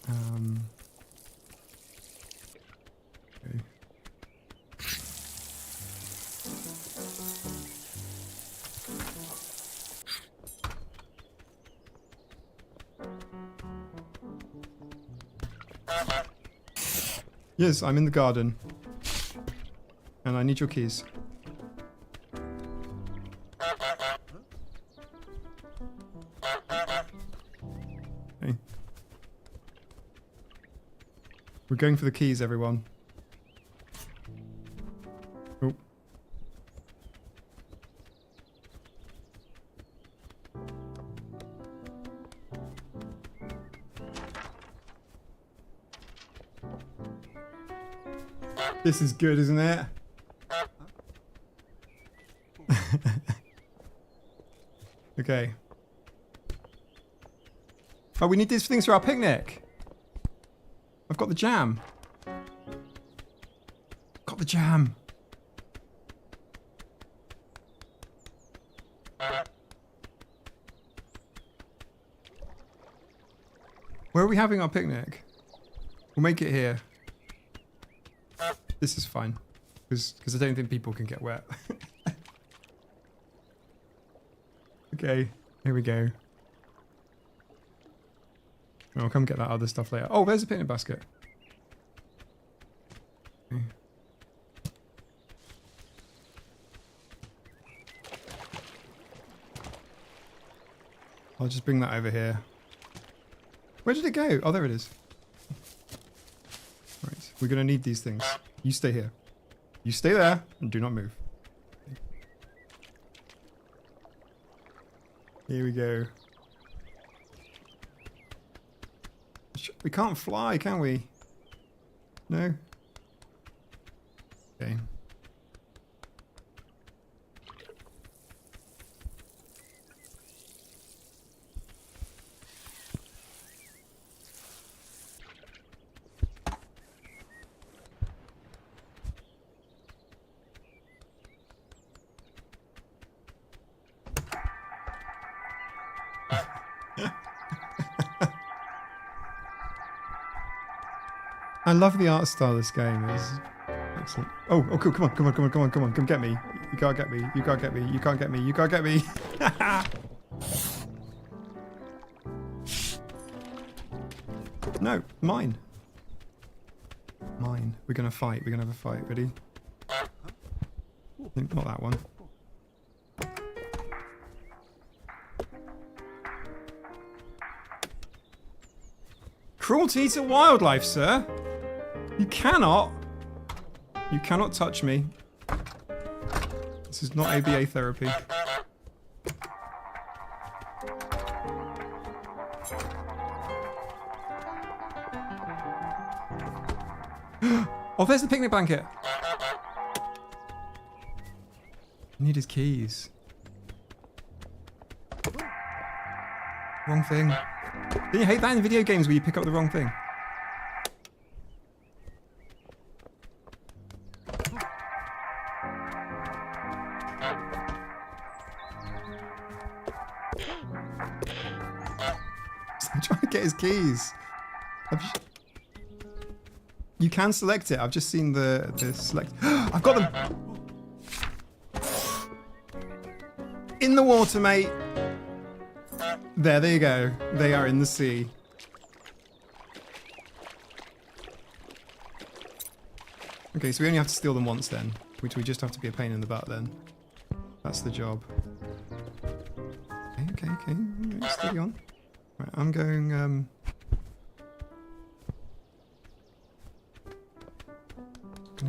Okay. Yes, I'm in the garden. And I need your keys. Okay. We're going for the keys, everyone. Oh. This is good, isn't it? Okay. Oh, we need these things for our picnic. I've got the jam. Got the jam. Where are we having our picnic? We'll make it here. This is fine. Because I don't think people can get wet. Okay, here we go. I'll come get that other stuff later. Oh, there's a picnic basket. Okay. I'll just bring that over here. Where did it go? Oh, there it is. Right, we're going to need these things. You stay here. You stay there and do not move. Here we go. We can't fly, can we? No? Okay. I love the art style of this game. It's excellent. Oh, cool. Come on. Come get me. You can't get me. You can't get me. You can't get me. You can't get me. No, mine. Mine. We're gonna fight. We're gonna have a fight. Ready? Not that one. Cruelty to wildlife, sir. You cannot touch me. This is not ABA therapy. Oh, there's the picnic blanket. I need his keys. Wrong thing. Don't you hate that in video games where you pick up the wrong thing? I'm trying to get his keys. You can select it. I've just seen the select. I've got them. In the water, mate. There you go. They are in the sea. Okay, so we only have to steal them once then. Which we just have to be a pain in the butt then. That's the job. Okay. Steady on. Right, I'm going, gonna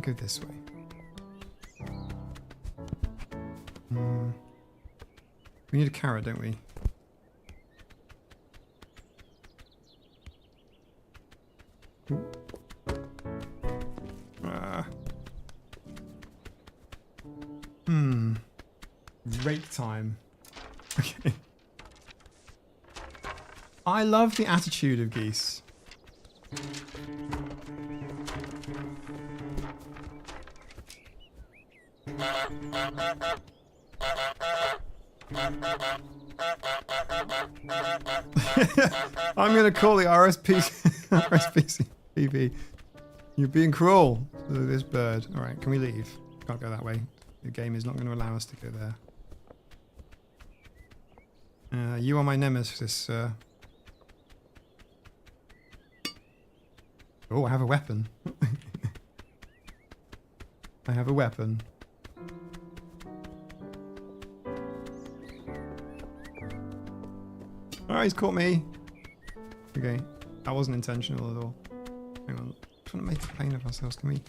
go this way. We need a carrot, don't we? Ooh. Rake time. Okay. I love the attitude of geese. I'm going to call the RSPCB. You're being cruel to this bird. All right, can we leave? Can't go that way. The game is not going to allow us to go there. You are my nemesis, sir. Oh, I have a weapon. I have a weapon. Alright, he's caught me. Okay, that wasn't intentional at all. Hang on, I'm trying to make a pain of ourselves, can we?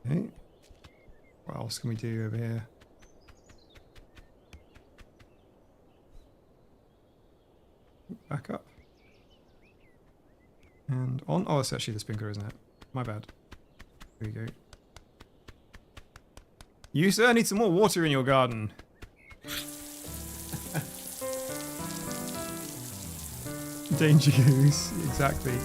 Okay. What else can we do over here? Back up. And on. Oh, it's actually the spinker, isn't it? My bad. There we go. You, sir, need some more water in your garden. Danger goose, exactly.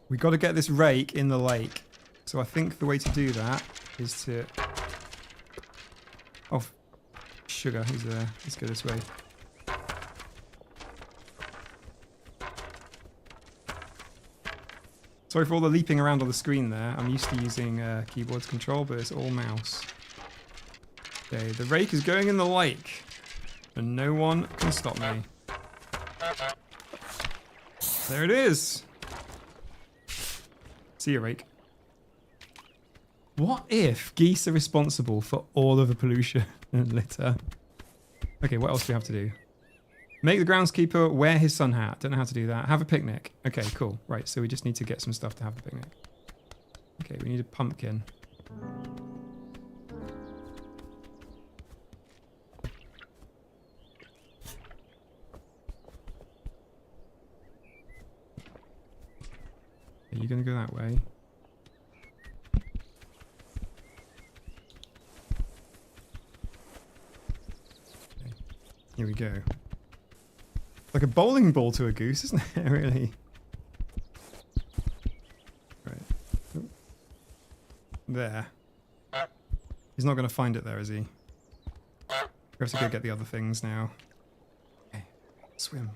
We got to get this rake in the lake. So I think the way to do that is to... Oh, sugar, he's there. Let's go this way. Sorry for all the leaping around on the screen there. I'm used to using keyboard control, but it's all mouse. Okay, the rake is going in the lake. And no one can stop me. There it is. See you, rake. What if geese are responsible for all of the pollution and litter? Okay, what else do we have to do? Make the groundskeeper wear his sun hat. Don't know how to do that. Have a picnic. Okay, cool. Right, so we just need to get some stuff to have the picnic. Okay, we need a pumpkin. Are you going to go that way? Okay. Here we go. Like a bowling ball to a goose, isn't it? Really? Right. Ooh. There. He's not going to find it there, is he? We have to go get the other things now. Okay. Swim.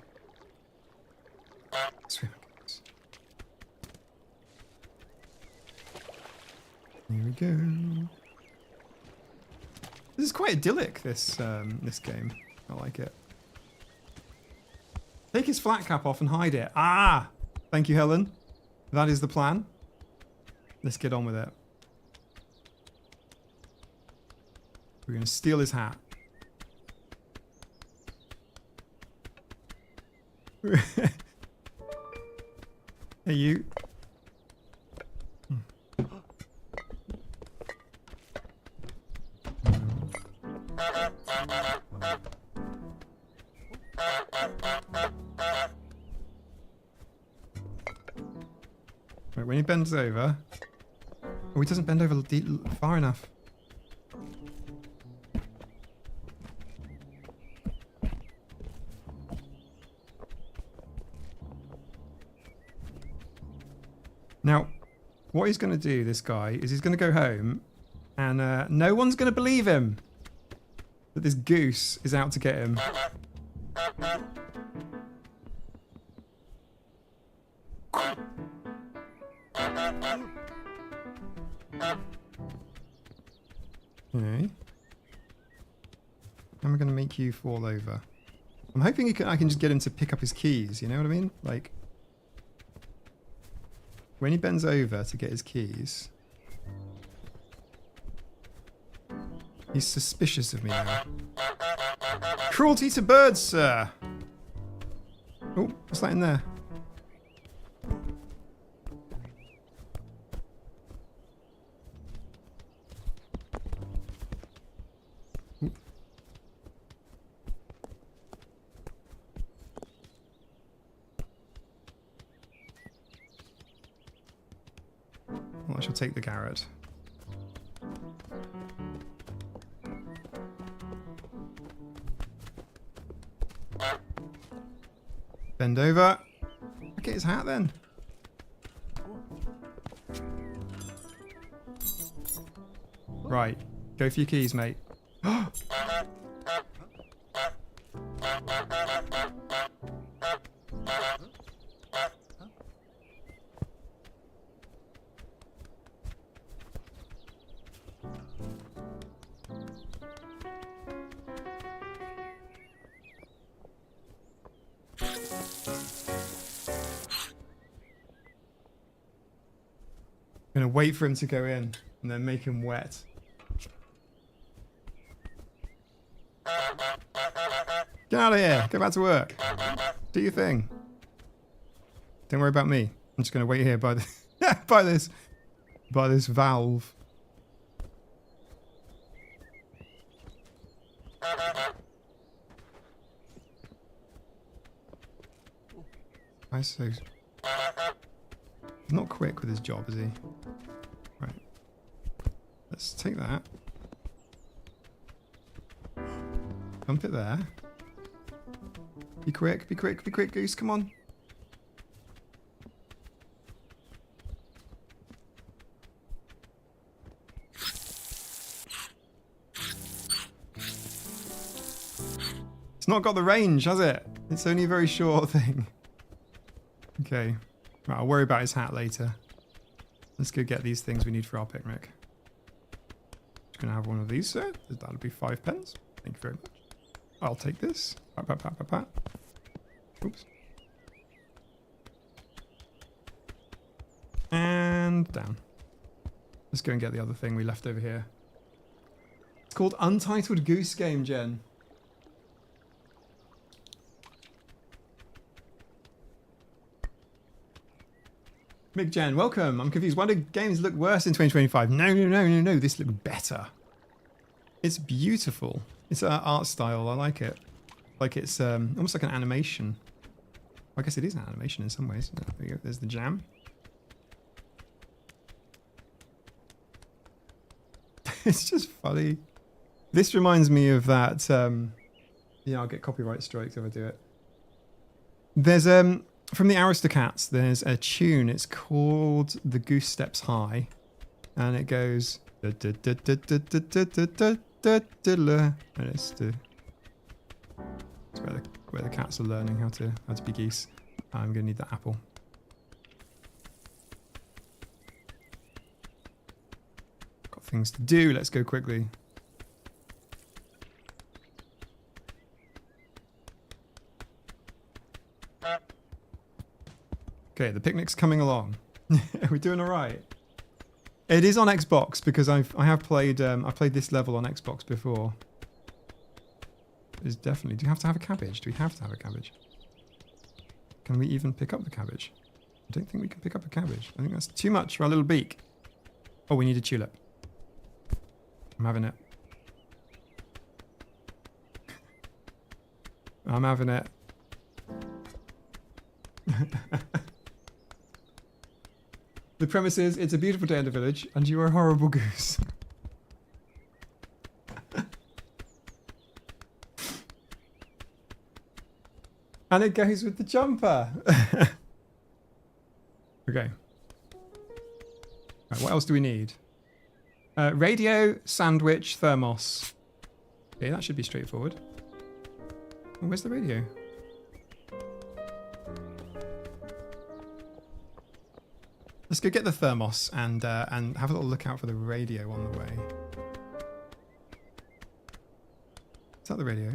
Swim. Here we go. This is quite idyllic, this game. I like it. Take his flat cap off and hide it. Ah! Thank you, Helen. That is the plan. Let's get on with it. We're going to steal his hat. Hey, you. Right, when he bends over... Oh, he doesn't bend over far enough. Now, what he's going to do, this guy, is he's going to go home and no one's going to believe him that this goose is out to get him. Okay. How am I going to make you fall over? I'm hoping I can just get him to pick up his keys, you know what I mean? Like, when he bends over to get his keys, he's suspicious of me now. Cruelty to birds, sir! Oh, what's that in there? Well, I shall take the carrot. Bend over. Look at his hat then. Right. Go for your keys, mate. Gonna wait for him to go in and then make him wet. Get out of here. Go back to work. Do your thing. Don't worry about me. I'm just gonna wait here by the by this valve. I suppose. He's not quick with his job, is he? Right. Let's take that. Dump it there. Be quick, be quick, be quick, Goose, come on. It's not got the range, has it? It's only a very short thing. Okay. Right, I'll worry about his hat later. Let's go get these things we need for our picnic. Just gonna have one of these, sir. That'll be 5 pence. Thank you very much. I'll take this. Pat, pat, pat, pat, pat. Oops. And down. Let's go and get the other thing we left over here. It's called Untitled Goose Game, Jen. Mick Jen, welcome. I'm confused. Why do games look worse in 2025? No, no, no, no, no. This looks better. It's beautiful. It's an art style. I like it. Like it's almost like an animation. I guess it is an animation in some ways. There we go. There's the jam. It's just funny. This reminds me of that. Yeah, I'll get copyright strikes if I do it. There's from the Aristocats, there's a tune. It's called "The Goose Steps High," and it goes. And it's where the cats are learning how to be geese. I'm gonna need that apple. Got things to do. Let's go quickly. Okay, the picnic's coming along. We're doing all right. It is on Xbox because I have played I played this level on Xbox before. It's definitely. Do you have to have a cabbage? Do we have to have a cabbage? Can we even pick up the cabbage? I don't think we can pick up a cabbage. I think that's too much for our little beak. Oh, we need a tulip. I'm having it. I'm having it. The premise is, it's a beautiful day in the village, and you are a horrible goose. And it goes with the jumper. Okay. Right, what else do we need? Radio, sandwich, thermos. Okay, that should be straightforward. Oh, where's the radio? Let's go get the thermos and have a little look out for the radio on the way. Is that the radio?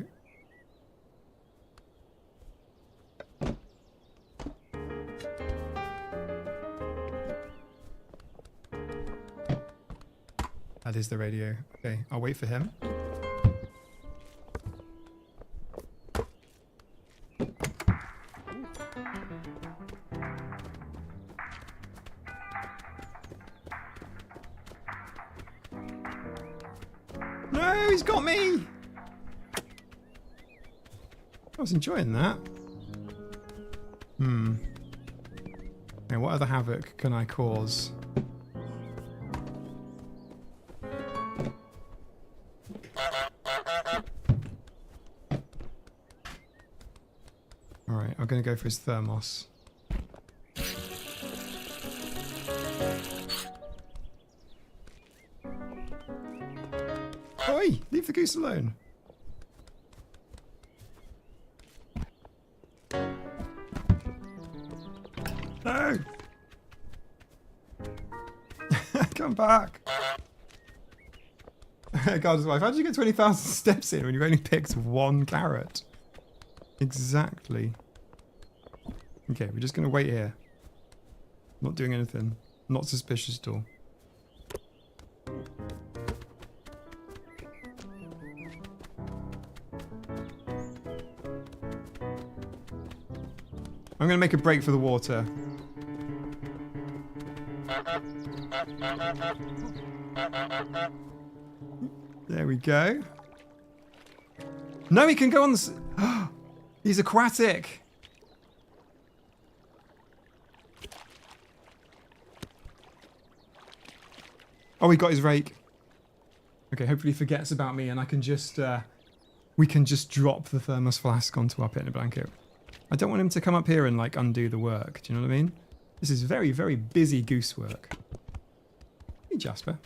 That is the radio. Okay, I'll wait for him. No, he's got me! I was enjoying that. Okay, what other havoc can I cause? Alright, I'm going to go for his thermos. Oi! Leave the goose alone. No! Come back! God's wife, how did you get 20,000 steps in when you've only picked one carrot? Exactly. Okay, we're just going to wait here. Not doing anything. Not suspicious at all. I'm going to make a break for the water. There we go. No, he can go on the... He's aquatic. Oh, he got his rake. Okay, hopefully he forgets about me and I can just... we can just drop the thermos flask onto our pit in a blanket. I don't want him to come up here and, like, undo the work. Do you know what I mean? This is very, very busy goose work. Hey, Jasper.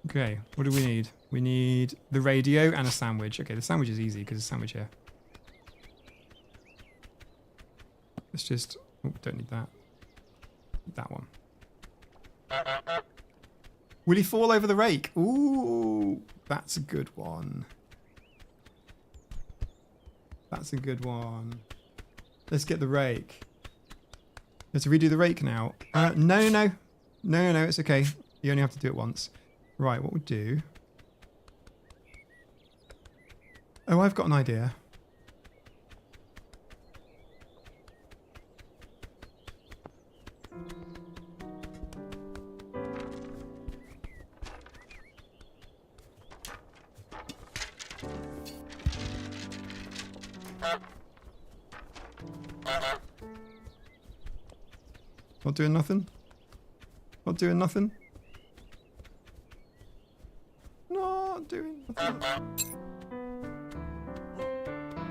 Okay, what do we need? We need the radio and a sandwich. Okay, the sandwich is easy because there's a sandwich here. Let's just... Oh, don't need that. That one. Will he fall over the rake? Ooh, that's a good one. That's a good one. Let's get the rake. Let's redo the rake now. No, it's okay. You only have to do it once. Right, what we'll do... Oh, I've got an idea. Not doing nothing? Not doing nothing? Not doing nothing.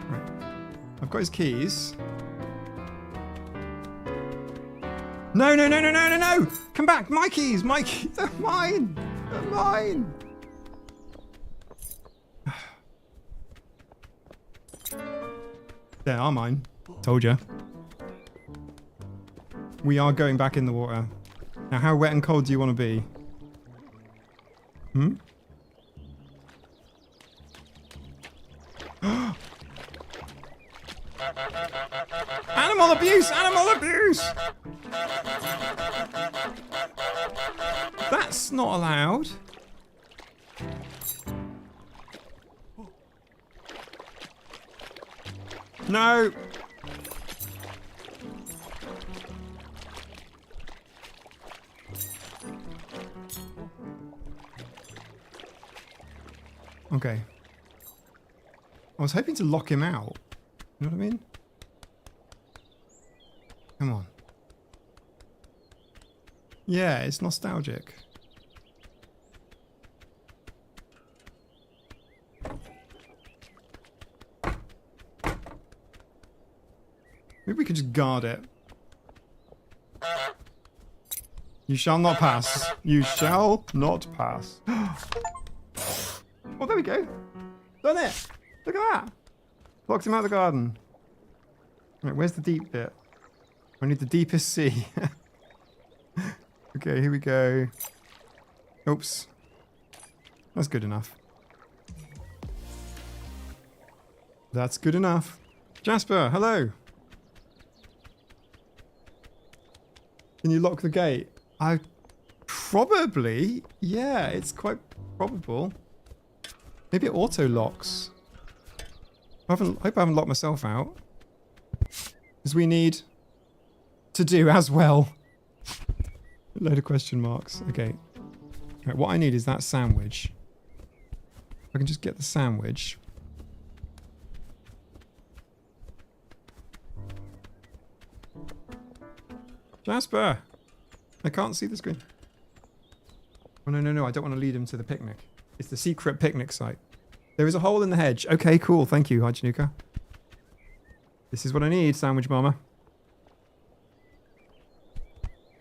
Right. I've got his keys. No! Come back! My keys! My keys! They're mine! They're mine! They are mine. Told ya. We are going back in the water. Now, how wet and cold do you want to be? Hmm? Animal abuse! Animal abuse! That's not allowed. No! Okay. I was hoping to lock him out. You know what I mean? Come on. Yeah, it's nostalgic. Maybe we could just guard it. You shall not pass. You shall not pass. Oh, there we go. Done it. Look at that. Locked him out of the garden. Right, where's the deep bit? I need the deepest sea. Okay, here we go. Oops. That's good enough. That's good enough. Jasper, hello. Can you lock the gate? I probably, yeah, it's quite probable. Maybe it auto locks. I hope I haven't locked myself out. Because we need to do as well. A load of question marks. Okay. Right, what I need is that sandwich. If I can just get the sandwich. Jasper! I can't see the screen. Oh, no, no, no. I don't want to lead him to the picnic. It's the secret picnic site. There is a hole in the hedge. Okay, cool. Thank you, Hajanuka. This is what I need, sandwich mama.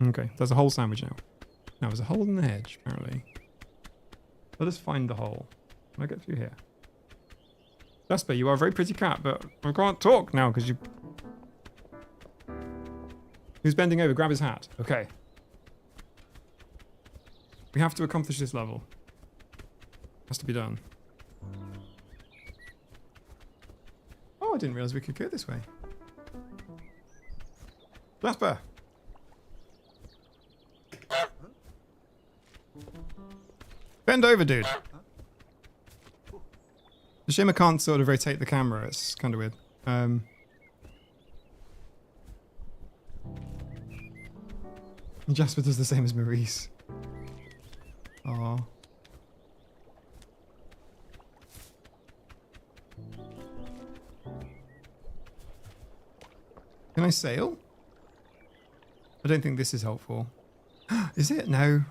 Okay, there's a hole sandwich now. Now, there's a hole in the hedge, apparently. Let us find the hole. Can I get through here? Jasper, you are a very pretty cat, but I can't talk now because you... Who's bending over? Grab his hat. Okay. We have to accomplish this level. Has to be done. Oh, I didn't realize we could go this way. Jasper! Bend over, dude. The shame I can't sort of rotate the camera. It's kind of weird. Jasper does the same as Maurice. Aww. Can I sail? I don't think this is helpful. Is it? No.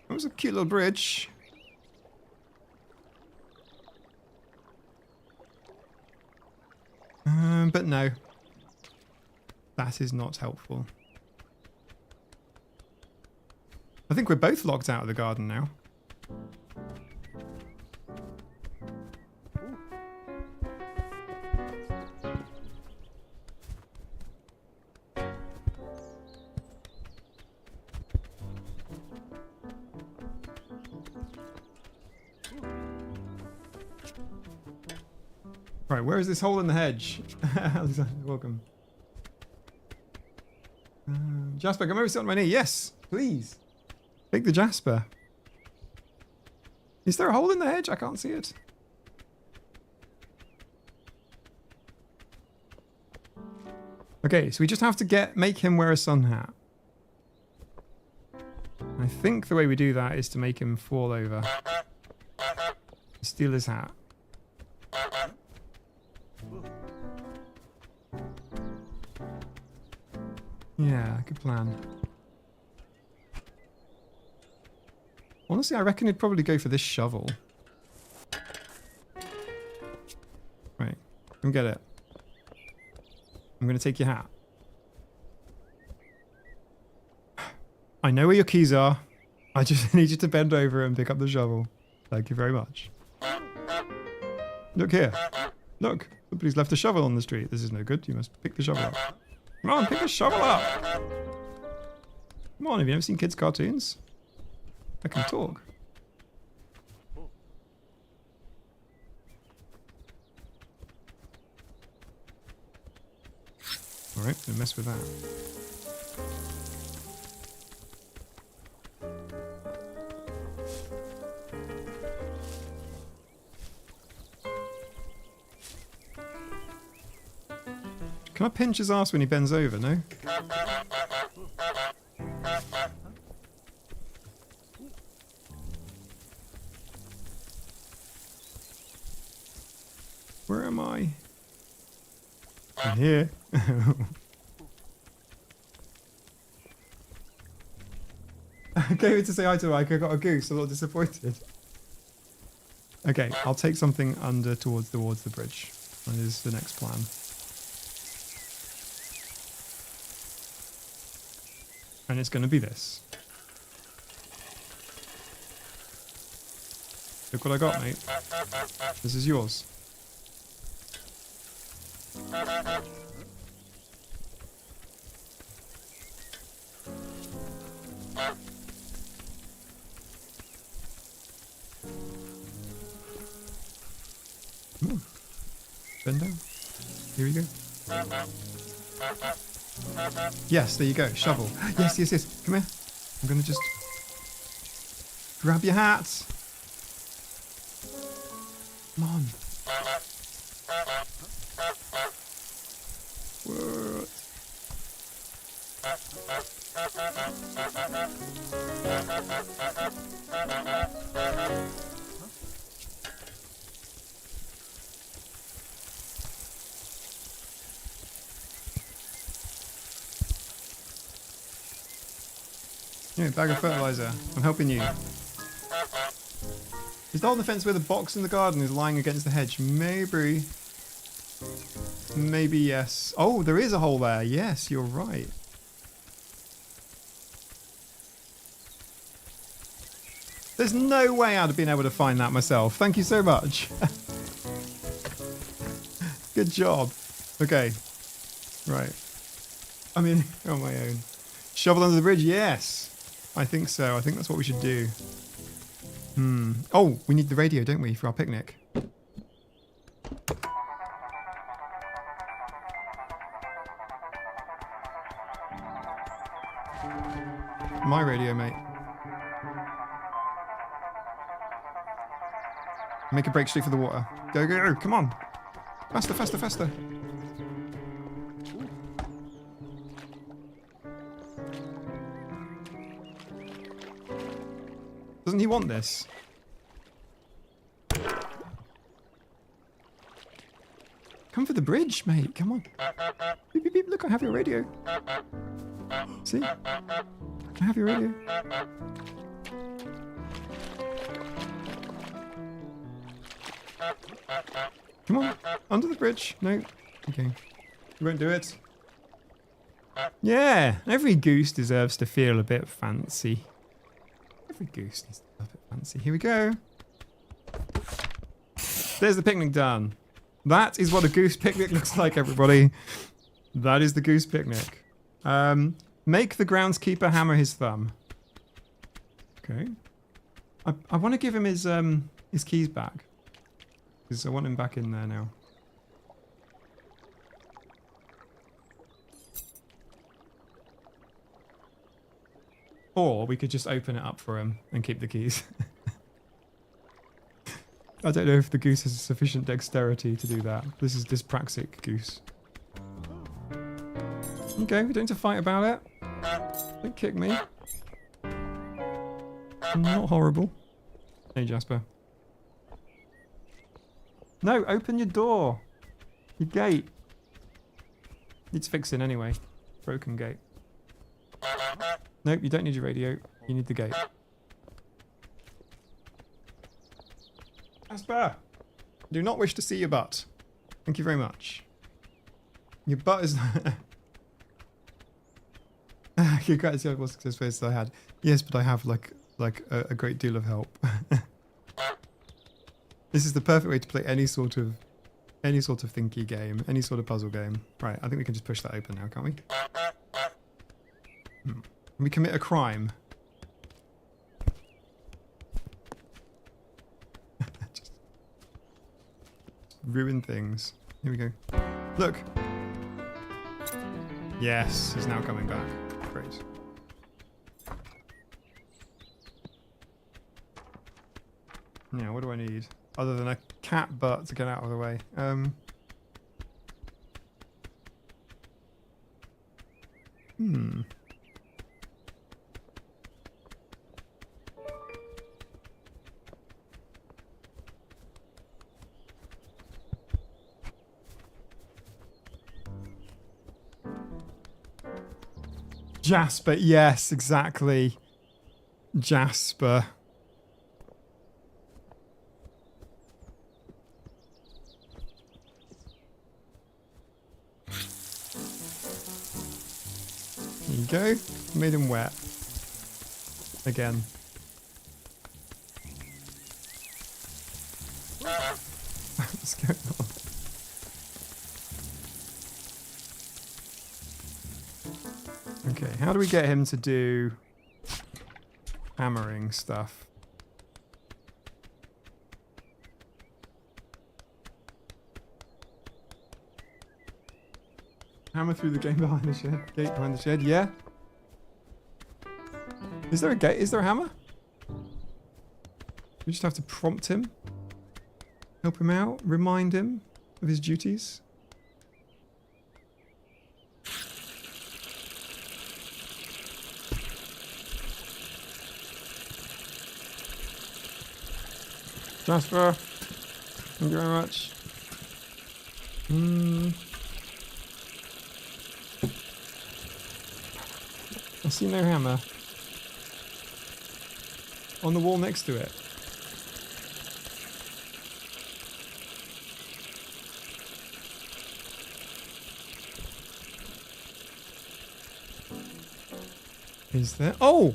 That was a cute little bridge. But no. That is not helpful. I think we're both locked out of the garden now. Right, where is this hole in the hedge? Alexander, welcome. Jasper, come over, sit on my knee. Yes, please. Take the Jasper. Is there a hole in the hedge? I can't see it. Okay, so we just have to make him wear a sun hat. I think the way we do that is to make him fall over. Steal his hat. Yeah, good plan. Honestly, I reckon he'd probably go for this shovel. Right, come get it. I'm going to take your hat. I know where your keys are. I just need you to bend over and pick up the shovel. Thank you very much. Look here. Look, somebody's left a shovel on the street. This is no good. You must pick the shovel up. Come on, pick a shovel up. Come on, have you ever seen kids' cartoons? I can talk. Alright, don't mess with that. Can I pinch his ass when he bends over, no? Where am I? I'm here. I came in to say hi to Mike. I got a goose. I'm a little disappointed. Okay, I'll take something under towards the bridge. That is the next plan. And it's going to be this. Look what I got, mate. This is yours. Bend down. Here we go. Yes, there you go. Shovel. Yes, yes, yes. Come here. I'm going to just grab your hat. Come on. What? Yeah, bag of fertilizer. I'm helping you. Is the hole in the fence where the box in the garden is lying against the hedge? Maybe. Maybe yes. Oh, there is a hole there. Yes, you're right. There's no way I'd have been able to find that myself. Thank you so much. Good job. Okay. Right. I'm in on my own. Shovel under the bridge? Yes. I think so. I think that's what we should do. Oh, we need the radio, don't we, for our picnic? My radio, mate. Make a break straight for the water. Go, go, go. Come on. Faster, faster, faster. Doesn't he want this? Come for the bridge, mate. Come on. Beep, beep, beep. Look, I have your radio. See? I have your radio. Come on. Under the bridge. No. Okay. You won't do it. Yeah. Every goose deserves to feel a bit fancy. Every goose needs to feel a bit fancy. Here we go. There's the picnic done. That is what a goose picnic looks like, everybody. That is the goose picnic. Make the groundskeeper hammer his thumb. Okay. I want to give him his keys back. Because I want him back in there now. Or we could just open it up for him and keep the keys. I don't know if the goose has sufficient dexterity to do that. This is dyspraxic goose. Okay, we don't need to fight about it. Don't kick me. I'm not horrible. Hey, Jasper. No, open your door. Your gate. Needs fixing anyway. Broken gate. Nope, you don't need your radio. You need the gate. Jasper! Do not wish to see your butt. Thank you very much. Your butt is... Congratulations, what success rates I had. Yes, but I have like a great deal of help. This is the perfect way to play any sort of thinky game, any sort of puzzle game. Right, I think we can just push that open now, can't we? Can we commit a crime? Just ruin things. Here we go. Look. Yes, he's now coming back. Great. Now, what do I need? Other than a cat butt to get out of the way. Jasper, yes, exactly. Jasper. There you go. Made him wet. Again. What's going on? Okay, how do we get him to do... hammering stuff. Hammer through the gate behind the shed. Gate behind the shed, yeah. Is there a gate? Is there a hammer? We just have to prompt him. Help him out. Remind him of his duties. Jasper. Thank you very much. I see no hammer. On the wall next to it. Is there? Oh!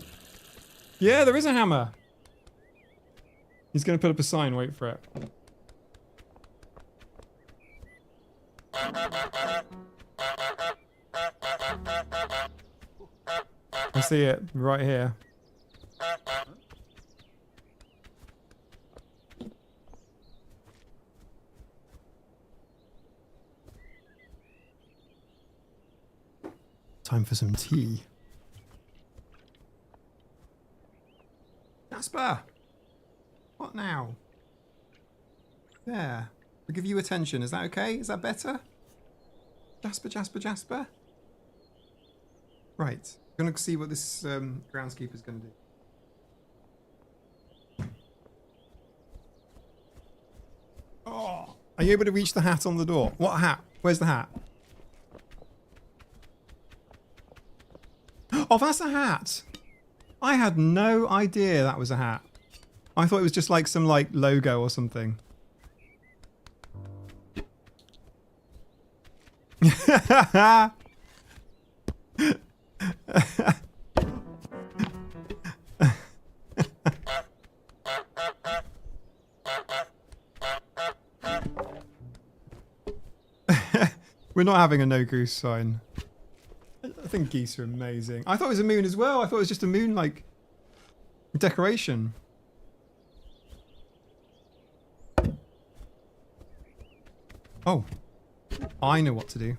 Yeah, there is a hammer. He's going to put up a sign. Wait for it. I see it right here. Time for some tea. Jasper! What now? There. I'll give you attention. Is that okay? Is that better? Jasper, Jasper, Jasper? Right. I'm going to see what this groundskeeper's going to do. Oh! Are you able to reach the hat on the door? What hat? Where's the hat? Oh, that's a hat! I had no idea that was a hat. I thought it was just like some like logo or something. We're not having a no goose sign. I think geese are amazing. I thought it was a moon as well. I thought it was just a moon like decoration. Oh, I know what to do.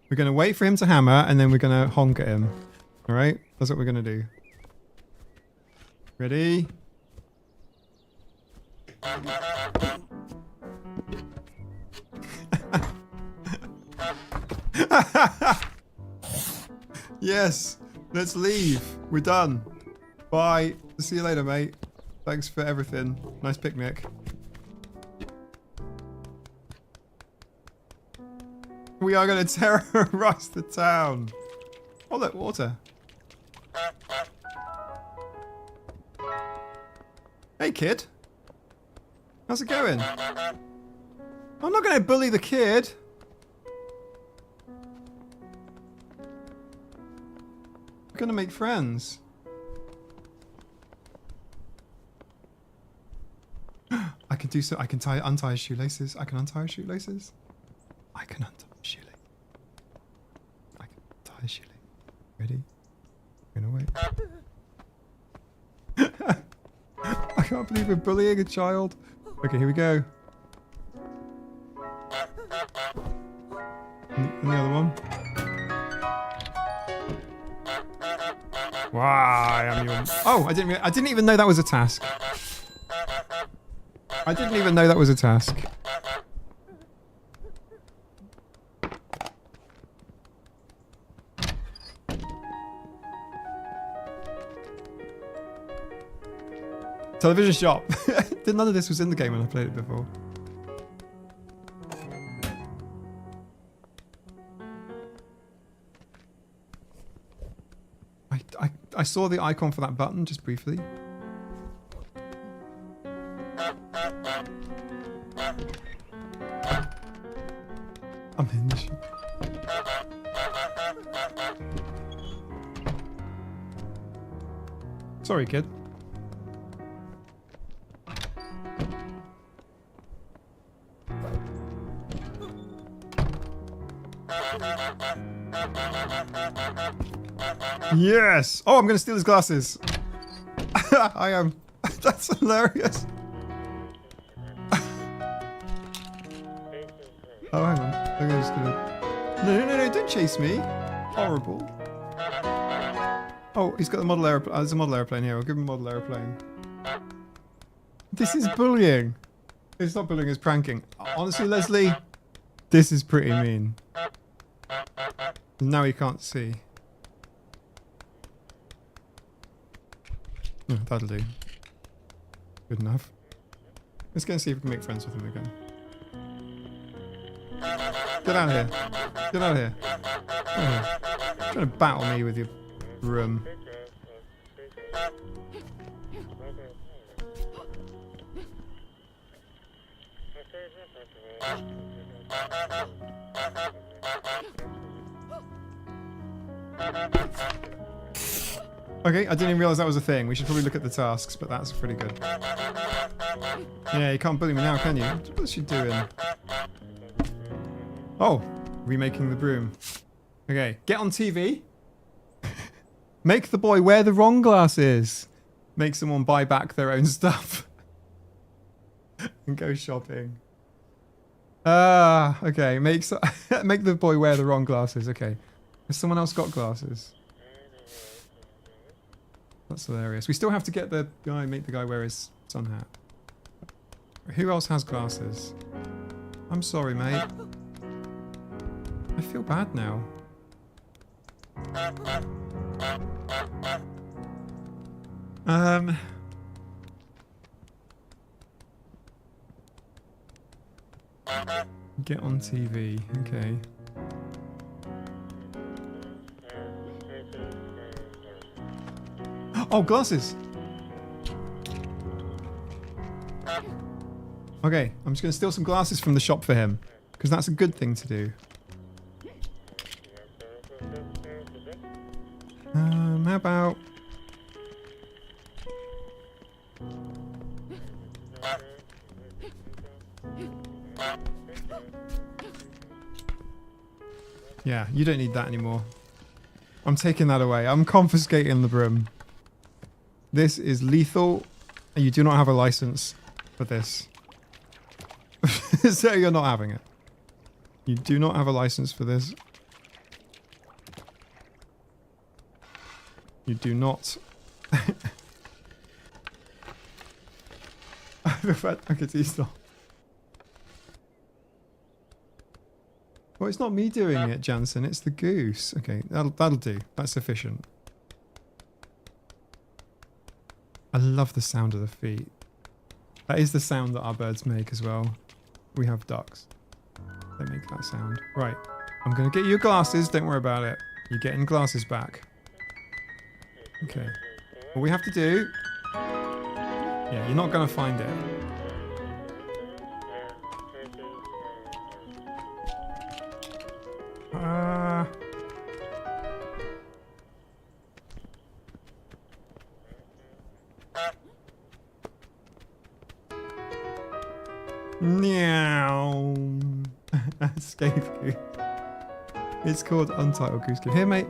We're going to wait for him to hammer and then we're going to honk at him. All right? That's what we're going to do. Ready? Yes, let's leave. We're done. Bye. See you later, mate. Thanks for everything. Nice picnic. We are going to terrorize the town. Oh, look, water. Hey, kid. How's it going? I'm not going to bully the kid. We're going to make friends. I can do so. I can untie his shoelaces. I can untie his shoelaces. I can untie his shoelaces. I can untie his shoelaces. Ready? I'm gonna wait. I can't believe we're bullying a child. Okay, here we go. And the other one. Why am you? Oh, I didn't even know that was a task. I didn't even know that was a task. Television shop. None of this was in the game when I played it before. I saw the icon for that button just briefly. I'm in the shop. Sorry, kid. Yes! Oh, I'm going to steal his glasses. I am. That's hilarious. Oh, hang on. I'm just gonna... No, don't chase me. Horrible. Oh, he's got the model aeroplane. There's a model aeroplane here. I'll give him a model aeroplane. This is bullying. It's not bullying, it's pranking. Honestly, Leslie, this is pretty mean. Now he can't see. Oh, that'll do. Good enough. Let's go and see if we can make friends with him again. Get out of here. Get out of here. You're trying to battle me with your broom. Okay, I didn't even realise that was a thing. We should probably look at the tasks, but that's pretty good. Yeah, you can't bully me now, can you? What's she doing? Oh, remaking the broom. Okay, get on TV. Make the boy wear the wrong glasses. Make someone buy back their own stuff. And go shopping. Okay. Make the boy wear the wrong glasses. Okay. Has someone else got glasses? That's hilarious. We still have to get the guy, make the guy wear his sun hat. Who else has glasses? I'm sorry, mate. I feel bad now. Get on TV. Okay. Oh, glasses! Okay, I'm just going to steal some glasses from the shop for him. Because that's a good thing to do. How about... Yeah, you don't need that anymore. I'm taking that away. I'm confiscating the broom. This is lethal, and you do not have a license for this. So you're not having it. You do not have a license for this. You do not. Okay, stop. Well, it's not me doing it, Jansen. It's the goose. Okay, that'll do. That's sufficient. I love the sound of the feet. That is the sound that our birds make as well. We have ducks. They make that sound. Right. I'm going to get you your glasses. Don't worry about it. You're getting glasses back. Okay. What we have to do... Yeah, you're not going to find it. Meow. Scapegoat. It's called Untitled Goose Game. Here, mate.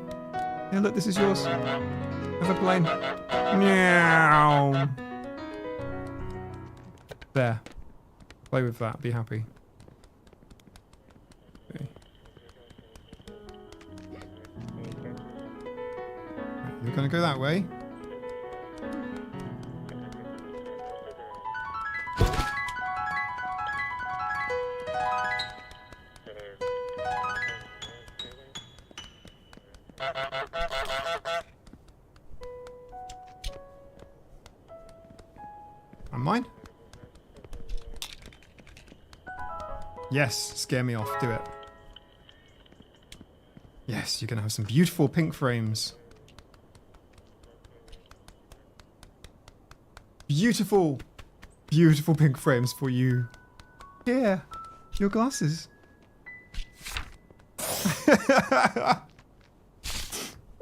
Here, look, this is yours. Have a plane. Meow. There. Play with that. Be happy. Okay. You're gonna go that way. And mine? Yes, scare me off. Do it. Yes, you're going to have some beautiful pink frames. Beautiful, beautiful pink frames for you. Yeah, your glasses.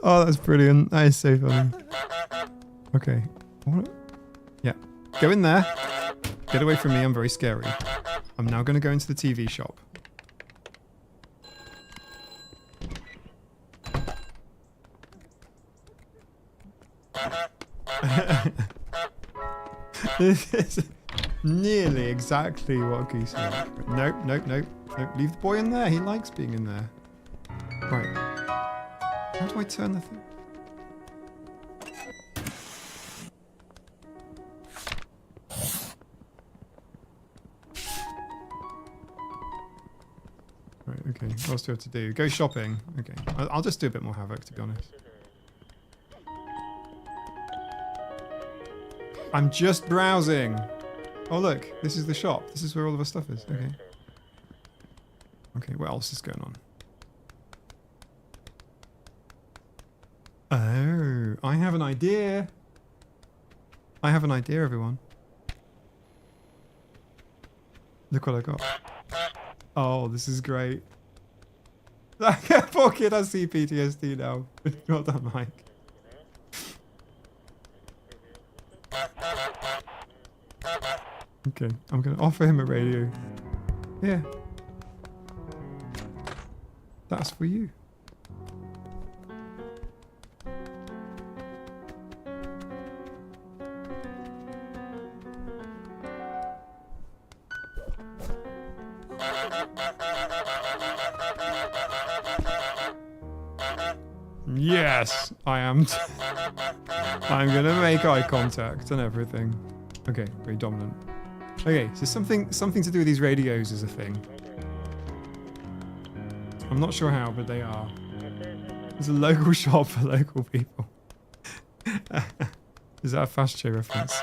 Oh, that's brilliant. That is so funny. Okay. What? Yeah. Go in there. Get away from me. I'm very scary. I'm now going to go into the TV shop. This is nearly exactly what geese are like. Nope, nope, nope, nope. Leave the boy in there. He likes being in there. Right. How do I turn the thing? Right, okay. What else do I have to do? Go shopping. Okay. I'll just do a bit more havoc, to be honest. I'm just browsing. Oh, look. This is the shop. This is where all of our stuff is. Okay. Okay, what else is going on? Oh, I have an idea. I have an idea, everyone. Look what I got. Oh, this is great. Poor kid has CPTSD now. Well done, Mike. Okay, I'm going to offer him a radio. Yeah. That's for you. Yes, I am. I'm gonna make eye contact and everything. Okay, very dominant. Okay, so something to do with these radios is a thing. I'm not sure how, but they are. There's a local shop for local people. Is that a Fast Show reference?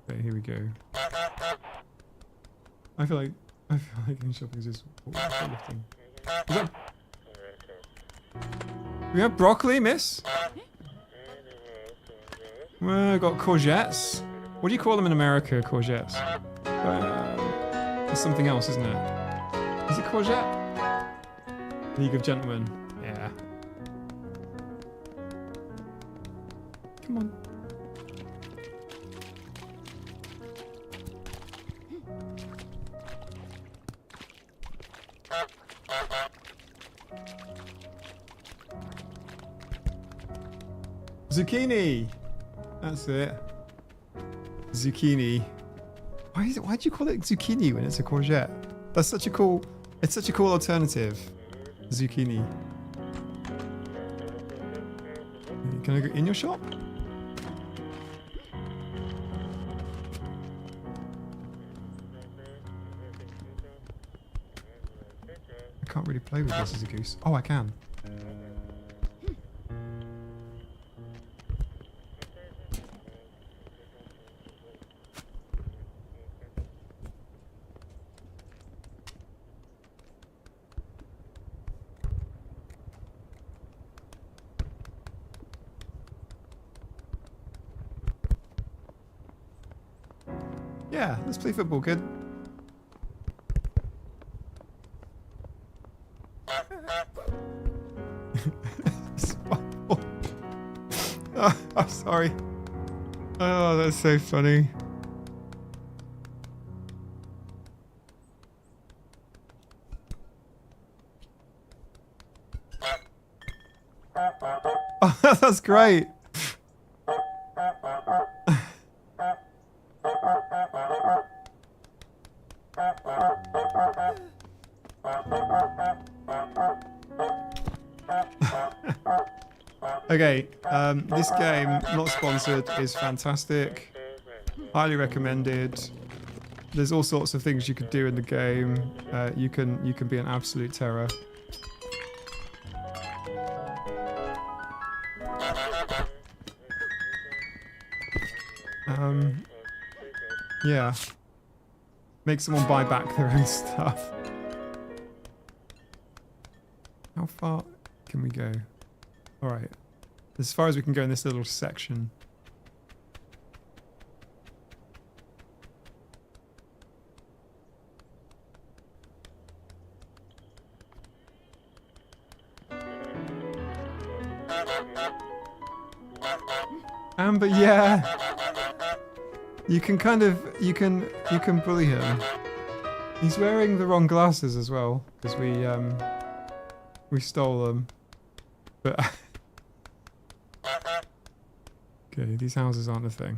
Okay, here we go. I feel like in shopping is just lifting. We have broccoli, miss? Got courgettes. What do you call them in America, courgettes? It's something else, isn't it? Is it courgette? League of Gentlemen. Yeah. Come on. Zucchini! That's it. Zucchini. Why'd you call it zucchini when it's a courgette? That's such a cool... It's such a cool alternative. Zucchini. Can I go in your shop? I can't really play with this as a goose. Oh, I can. Yeah, let's play football, kid. Oh, I'm sorry. Oh, that's so funny. Oh, that's great. Okay, this game, not sponsored, is fantastic. Highly recommended. There's all sorts of things you could do in the game. You can be an absolute terror. Yeah. Make someone buy back their own stuff. How far can we go? Alright. As far as we can go in this little section. Amber, yeah. You can kind of, you can bully him. He's wearing the wrong glasses as well, because we We stole them. But okay, these houses aren't a thing.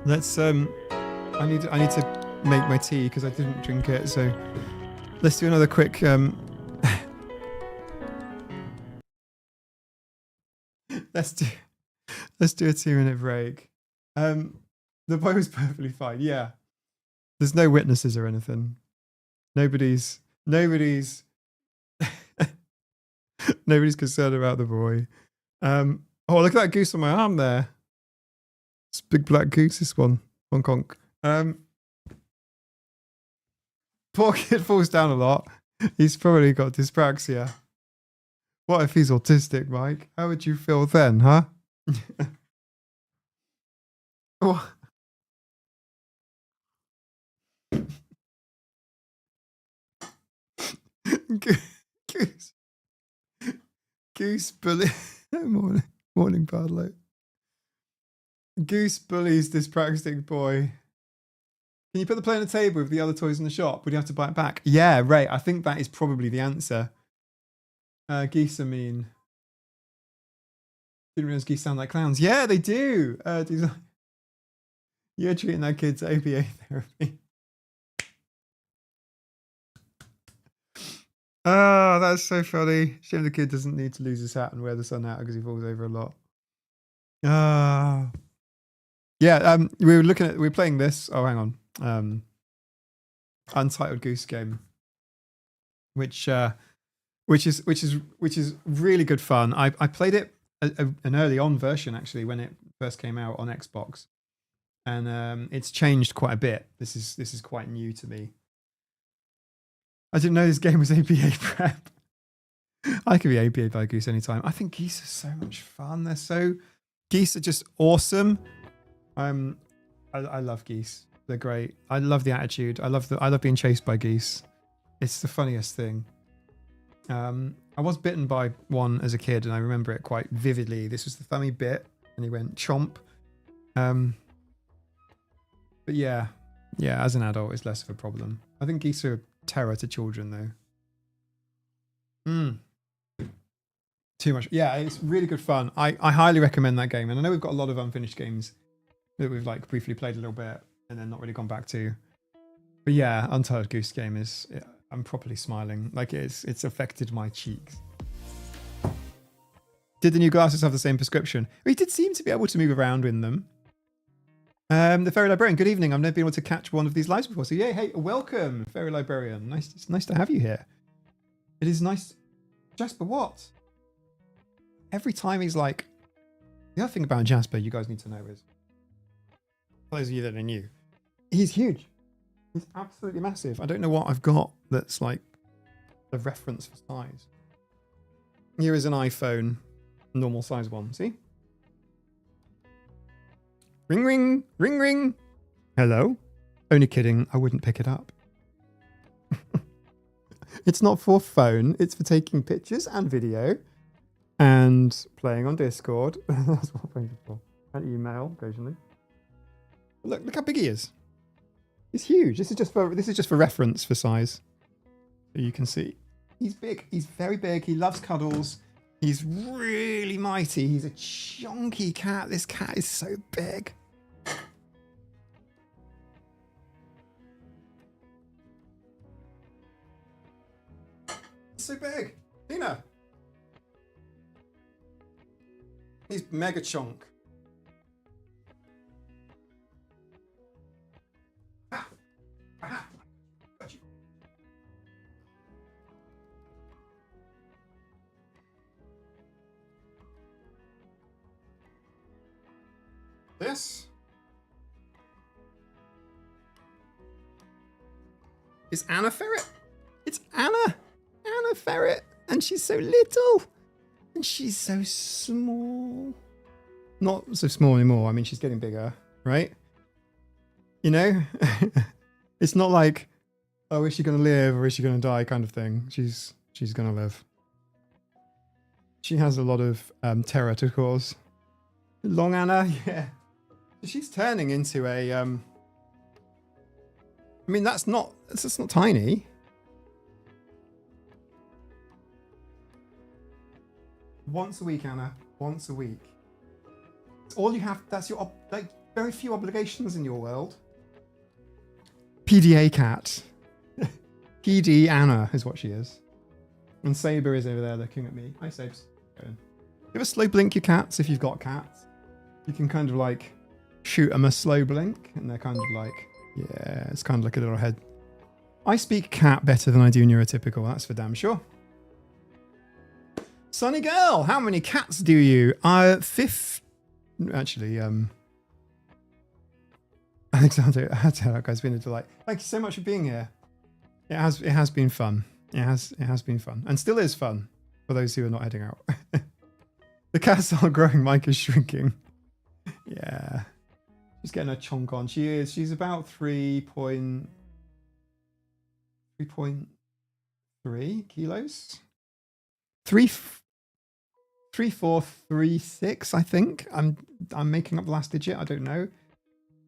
Let's I need to make my tea because I didn't drink it, so let's do another quick let's do a 2-minute break. The boy was perfectly fine. Yeah. There's no witnesses or anything. Nobody's nobody's concerned about the boy. Oh, look at that goose on my arm there. It's a big black goose, this one. Hong Kong. Poor kid falls down a lot. He's probably got dyspraxia. What if he's autistic, Mike? How would you feel then, huh? What? Goose bully. Morning, Padlo. Goose bullies dyspraxic boy. Can you put the play on the table with the other toys in the shop? Would you have to buy it back? Yeah, right. I think that is probably the answer. Geese are mean. Didn't realize geese sound like clowns. Yeah, they do. You're treating that kid to ABA therapy. Oh, that's so funny. Shame the kid doesn't need to lose his hat and wear the sun hat because he falls over a lot. Ah. Yeah, we were playing this. Oh, hang on. Untitled Goose Game, which is really good fun. I played it an early on version actually when it first came out on Xbox, and it's changed quite a bit. This is quite new to me. I didn't know this game was APA prep. I could be APA by Goose anytime. I think geese are so much fun. Geese are just awesome. I love geese. They're great. I love the attitude. I love being chased by geese. It's the funniest thing. I was bitten by one as a kid, and I remember it quite vividly. This was the thumb he bit, and he went chomp. But yeah, as an adult, it's less of a problem. I think geese are a terror to children, though. Too much. Yeah, it's really good fun. I highly recommend that game, and I know we've got a lot of unfinished games that we've like briefly played a little bit and then not really gone back to. But yeah, Untitled Goose Game is. I'm properly smiling. Like it's affected my cheeks. Did the new glasses have the same prescription? We did seem to be able to move around in them. The Fairy Librarian, good evening. I've never been able to catch one of these lives before. So yeah, hey, welcome, Fairy Librarian. It's nice to have you here. It is nice. Jasper, what? Every time he's like... The other thing about Jasper you guys need to know is, for those of you that are new, he's huge. He's absolutely massive. I don't know what I've got that's like a reference for size. Here is an iPhone, normal size one. See? Ring, ring, ring, ring. Hello? Only kidding. I wouldn't pick it up. It's not for phone. It's for taking pictures and video and playing on Discord. That's what phones are for. And email occasionally. Look how big he is. He's huge. This is just for reference for size. So you can see. He's big. He's very big. He loves cuddles. He's really mighty. He's a chunky cat. This cat is so big. He's so big. Tina. He's mega chunk. This is Anna Ferret. It's Anna Ferret, and she's so little, and she's so small. Not so small anymore. I mean, she's getting bigger, right? You know, it's not like, oh, is she going to live or is she going to die kind of thing. She's going to live. She has a lot of terror to cause. Long Anna, yeah. She's turning into a I mean, that's not tiny. Once a week, Anna. Once a week. It's all you have. That's your like very few obligations in your world. PDA cat. PD Anna is what she is. And Saber is over there looking at me. Hi, Sabes. You ever slow blink your cats if you've got cats? You can kind of like shoot them a slow blink and they're kind of like, yeah, it's kind of like a little head. I speak cat better than I do neurotypical, that's for damn sure. Sunny girl, how many cats do you? Actually, Alexander, I had to tell that guy's been a delight. Thank you so much for being here. It has been fun. It has been fun. And still is fun for those who are not heading out. The cats aren't growing, Mike is shrinking. Yeah. She's getting a chonk on. She's about 3.3 kilos. 3.436, I think. I'm making up the last digit. I don't know.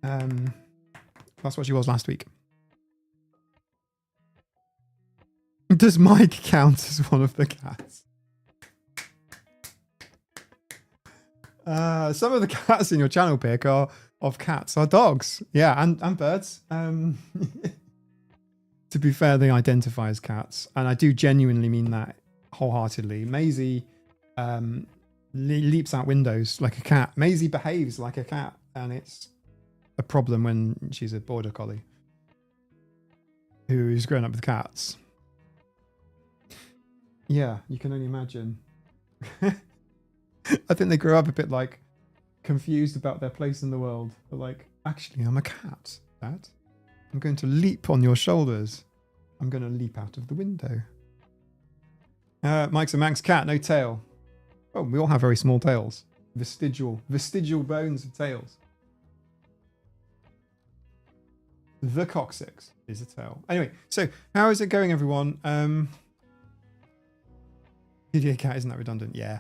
That's what she was last week. Does Mike count as one of the cats? Some of the cats in your channel pick are dogs. Yeah, and birds. To be fair, they identify as cats. And I do genuinely mean that wholeheartedly. Maisie leaps out windows like a cat. Maisie behaves like a cat. And it's a problem when she's a border collie who's grown up with cats. Yeah, you can only imagine. I think they grow up a bit like confused about their place in the world. They're like, actually, I'm a cat, Dad. I'm going to leap on your shoulders. I'm going to leap out of the window. Mike's a Manx cat, no tail. Oh, we all have very small tails. Vestigial bones of tails. The coccyx is a tail. Anyway, so how is it going, everyone? PDA cat, isn't that redundant? Yeah.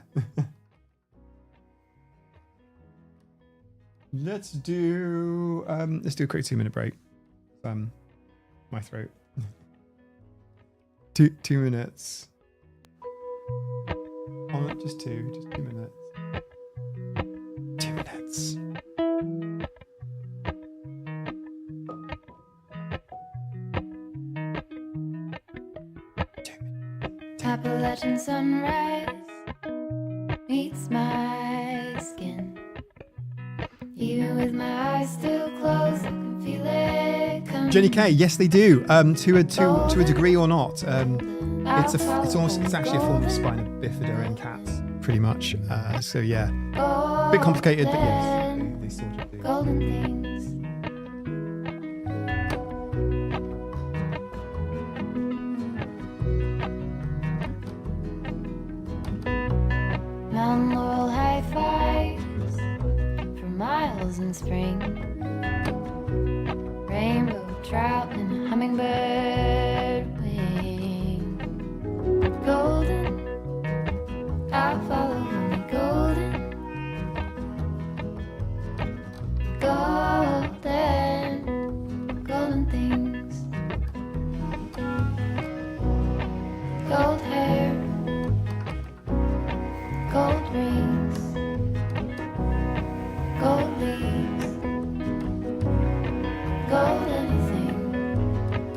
Let's do a quick 2-minute break. My throat. 2 minutes. Oh, just 2 minutes. 2 minutes. Appalachian sunrise meets my skin. Even with my eyes still closed, I can feel it coming. Jenny K, yes they do. To a degree or not. It's actually a form of spina bifida in cats, pretty much. So yeah, a bit complicated, but yes, they sort of do. Golden things. Mount Laurel high fives for miles in spring. Rainbow trout and a hummingbird wing. Golden, I'll follow only golden. Golden things. Gold hair, gold rings, gold leaves, gold anything,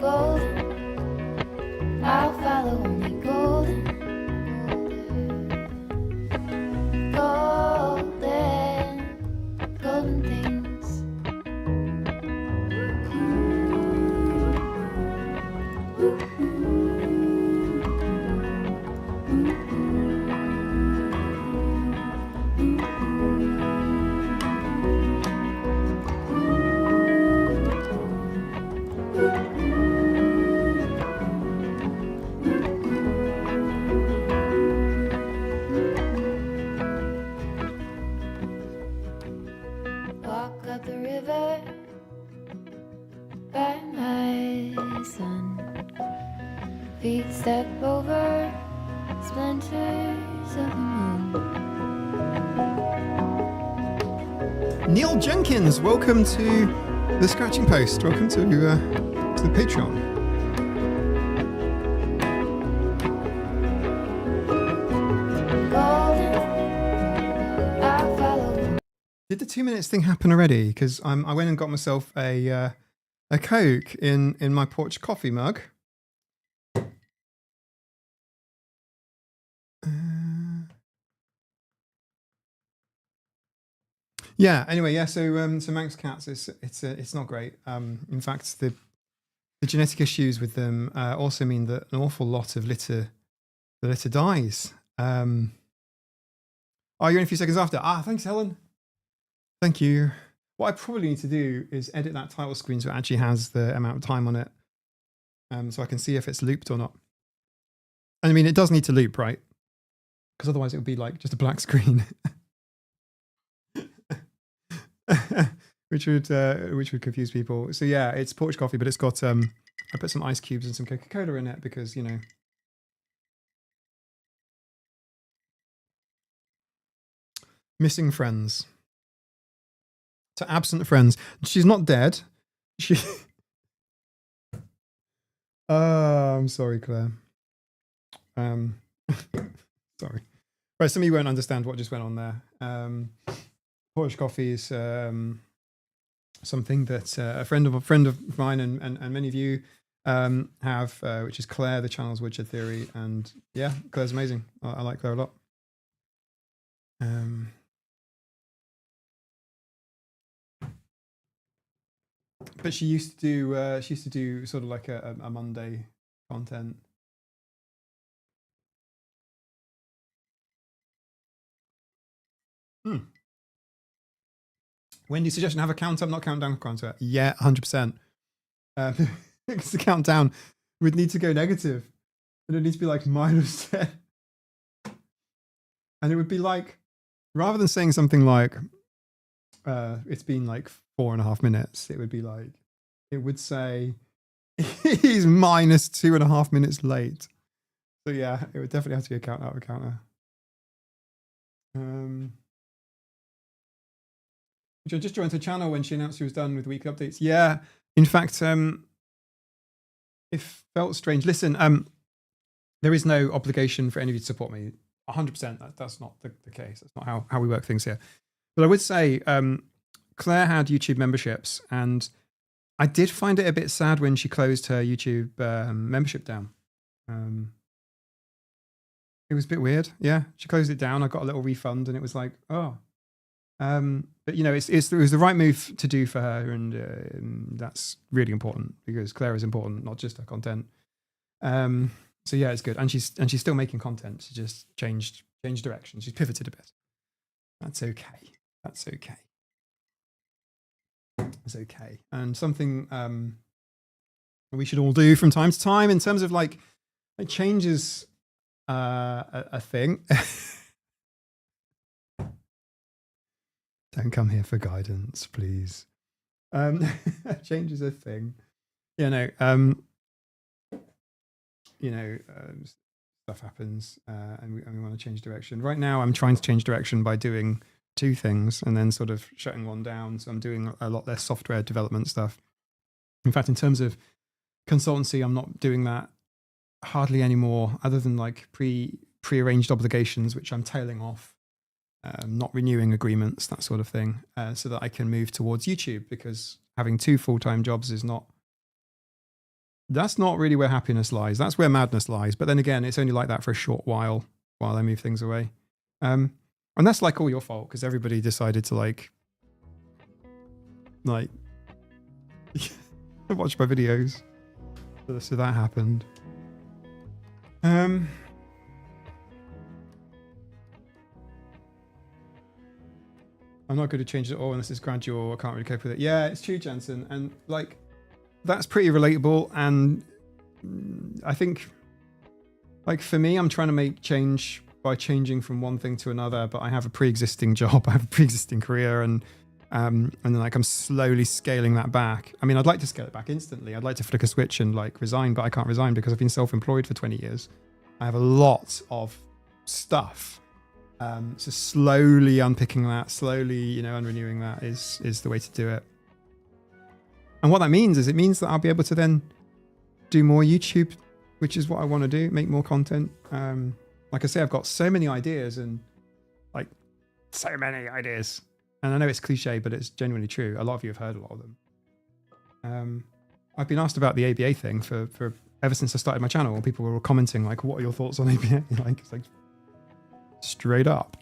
golden. I'll follow only golden, golden things. Walk up the river by my son. Feet step over splinters of the moon. Neil Jenkins, welcome to the Scratching Post. Welcome to to the Patreon. Did the 2 minutes thing happen already? Because I went and got myself a Coke in my porch coffee mug. Yeah. Anyway, yeah. So Manx cats, it's not great. In fact, the genetic issues with them also mean that an awful lot of the litter dies. Oh, you're in a few seconds after. Thanks, Helen. Thank you. What I probably need to do is edit that title screen so it actually has the amount of time on it, so I can see if it's looped or not. And I mean, it does need to loop, right? Because otherwise it would be like just a black screen. which would confuse people. So yeah, it's porch coffee, but it's got I put some ice cubes and some Coca-Cola in it because, you know, missing friends. To absent friends. She's not dead. She I'm sorry, Claire. Sorry. Right, some of you won't understand what just went on there. Porch coffee is something that a friend of mine and many of you have, which is Claire, the Charles Woodshire theory, and yeah, Claire's amazing. I like Claire a lot. But she used to do sort of like a Monday content. Wendy's suggestion: have a count up, not countdown counter. Yeah, 100%. Because the countdown would need to go negative. It would need to be like -10. And it would be like, rather than saying something like, it's been like 4.5 minutes, it would be like, it would say, he's -2.5 minutes late. So yeah, it would definitely have to be a count out of a counter. Which I just joined her channel when she announced she was done with weekly updates. Yeah, in fact, it felt strange. Listen, there is no obligation for any of you to support me. 100%. That's not the case. That's not how we work things here. But I would say Claire had YouTube memberships, and I did find it a bit sad when she closed her YouTube membership down. It was a bit weird. Yeah, she closed it down. I got a little refund, and it was like, oh. But you know, it was the right move to do for her, and that's really important because Claire is important, not just her content. So yeah, it's good, and she's still making content. She just changed direction. She's pivoted a bit. That's okay. That's okay. It's okay. And something we should all do from time to time in terms of like it changes a thing. Don't come here for guidance, please. Changes a thing. Stuff happens, and we want to change direction. Right now, I'm trying to change direction by doing 2 things and then sort of shutting one down. So I'm doing a lot less software development stuff. In fact, in terms of consultancy, I'm not doing that hardly anymore, other than like pre-arranged obligations, which I'm tailing off. Not renewing agreements, that sort of thing, so that I can move towards YouTube, because having 2 full-time jobs that's not really where happiness lies. That's where madness lies. But then again, it's only like that for a short while I move things away. And that's like all your fault, because everybody decided to like watch my videos. So that happened. I'm not going to change it at all unless it's gradual. I can't really cope with it. Yeah, it's true, Jensen. And like, that's pretty relatable. And I think, like, for me, I'm trying to make change by changing from one thing to another. But I have a pre-existing job. I have a pre-existing career. And then like, I'm slowly scaling that back. I mean, I'd like to scale it back instantly. I'd like to flick a switch and like resign, but I can't resign because I've been self-employed for 20 years. I have a lot of stuff. So slowly unpicking that, slowly, unrenewing that is the way to do it. And what that means is it means that I'll be able to then do more YouTube, which is what I want to do, make more content. Like I say, I've got so many ideas and like so many ideas. And I know it's cliche, but it's genuinely true. A lot of you have heard a lot of them. I've been asked about the ABA thing for ever since I started my channel. People were commenting like, what are your thoughts on ABA? Like, it's like straight up.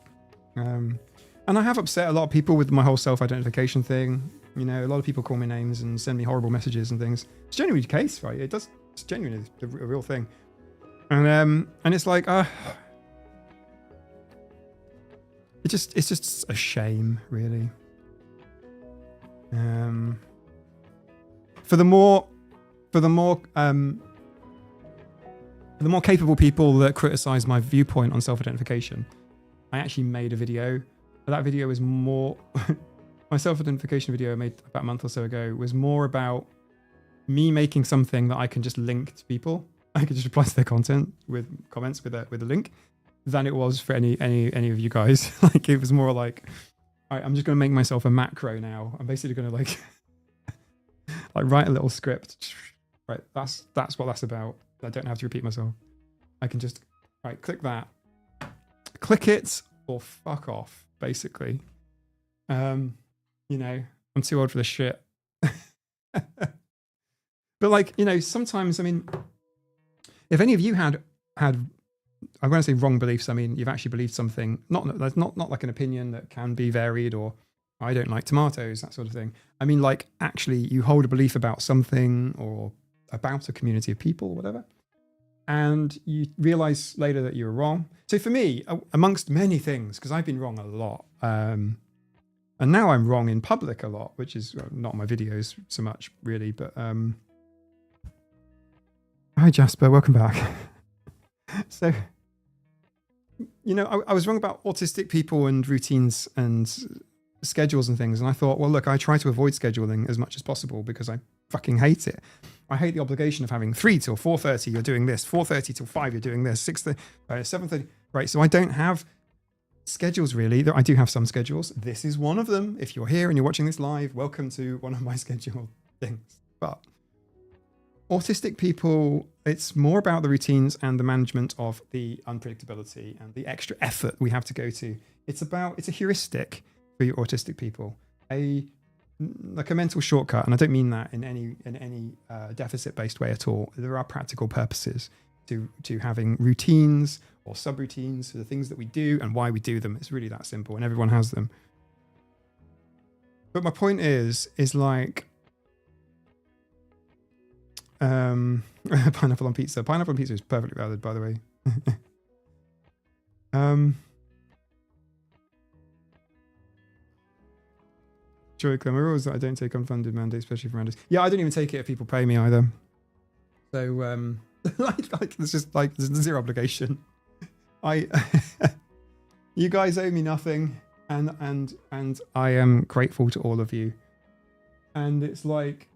And I have upset a lot of people with my whole self-identification thing. You know, a lot of people call me names and send me horrible messages and things. It's genuinely the case, right? It's genuinely a real thing. And it's like, it's just a shame, really. For the more capable people that criticize my viewpoint on self-identification, I actually made a video. That video was more my self-identification video I made about a month or so ago was more about me making something that I can just link to people. I could just reply to their content with comments with a link, than it was for any of you guys. Like, it was more like, all right, I'm just going to make myself a macro now. I'm basically going to like write a little script. Right, that's what that's about. I don't have to repeat myself. I can just click that, click it, or fuck off, basically. You know, I'm too old for this shit. But like, you know, sometimes, I mean, if any of you had I'm going to say wrong beliefs, I mean, you've actually believed something, not like an opinion that can be varied, or I don't like tomatoes, that sort of thing. I mean, like, actually you hold a belief about something or about a community of people or whatever, and you realize later that you were wrong. So for me, amongst many things, because I've been wrong a lot, and now I'm wrong in public a lot, which is not my videos so much really, but hi Jasper, welcome back. So, you know, I was wrong about autistic people and routines and schedules and things. And I thought, well, look, I try to avoid scheduling as much as possible because I fucking hate it. I hate the obligation of having 3 till 4:30, you're doing this, 4:30 till 5, you're doing this, 6:30, 7:30. Right. So I don't have schedules really. I do have some schedules. This is one of them. If you're here and you're watching this live, welcome to one of my scheduled things. But autistic people, it's more about the routines and the management of the unpredictability and the extra effort we have to go to. It's a heuristic for your autistic people, like a mental shortcut. And I don't mean that in any deficit-based way at all. There are practical purposes to having routines or subroutines for the things that we do and why we do them. It's really that simple, and everyone has them. But my point is like, pineapple on pizza. Pineapple on pizza is perfectly valid, by the way. Joy Clem, rules that I don't take unfunded mandates, especially for mandates. Yeah, I don't even take it if people pay me either. So, like it's just like there's zero obligation. You guys owe me nothing, and I am grateful to all of you. And it's like,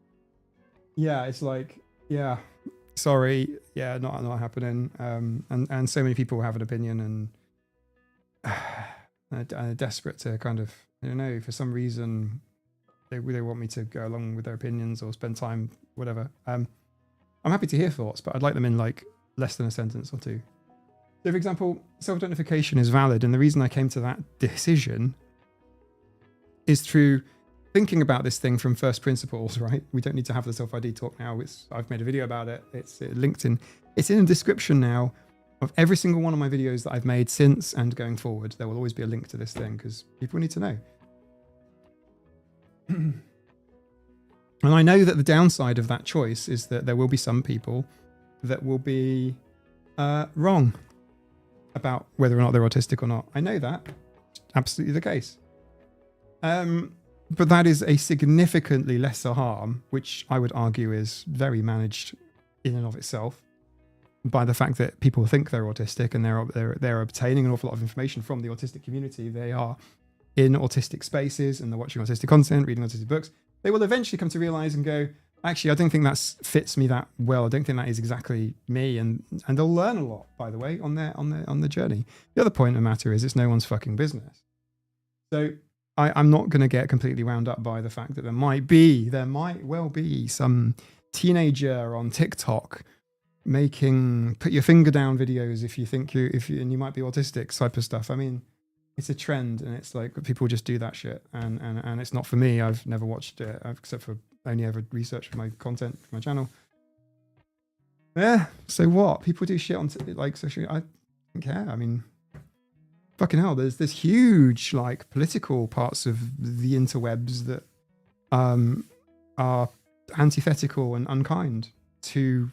yeah, sorry, yeah, not happening. And so many people have an opinion and are desperate to kind of, I don't know, for some reason they want me to go along with their opinions or spend time, whatever. I'm happy to hear thoughts, but I'd like them in like less than a sentence or two. So for example, self-identification is valid, and the reason I came to that decision is through thinking about this thing from first principles, right? We don't need to have the self-ID talk now. I've made a video about it. It's linked in. It's in the description now of every single one of my videos that I've made since and going forward. There will always be a link to this thing because people need to know. And I know that the downside of that choice is that there will be some people that will be wrong about whether or not they're autistic or not. I know that. It's absolutely the case. But that is a significantly lesser harm, which I would argue is very managed in and of itself by the fact that people think they're autistic and they're obtaining an awful lot of information from the autistic community. They are in autistic spaces and they're watching autistic content, reading autistic books. They will eventually come to realize and go, actually, I don't think that fits me that well. I don't think that is exactly me. And they'll learn a lot, by the way, on the journey. The other point of the matter is it's no one's fucking business. So I'm not going to get completely wound up by the fact that there might well be some teenager on TikTok making put your finger down videos if you think and you might be autistic type of stuff. I mean, it's a trend, and it's like people just do that shit, and it's not for me. I've never watched it except for only ever research for my content for my channel. Yeah, so what? People do shit on like social. I don't care. I mean, fucking hell. There's huge like political parts of the interwebs that are antithetical and unkind to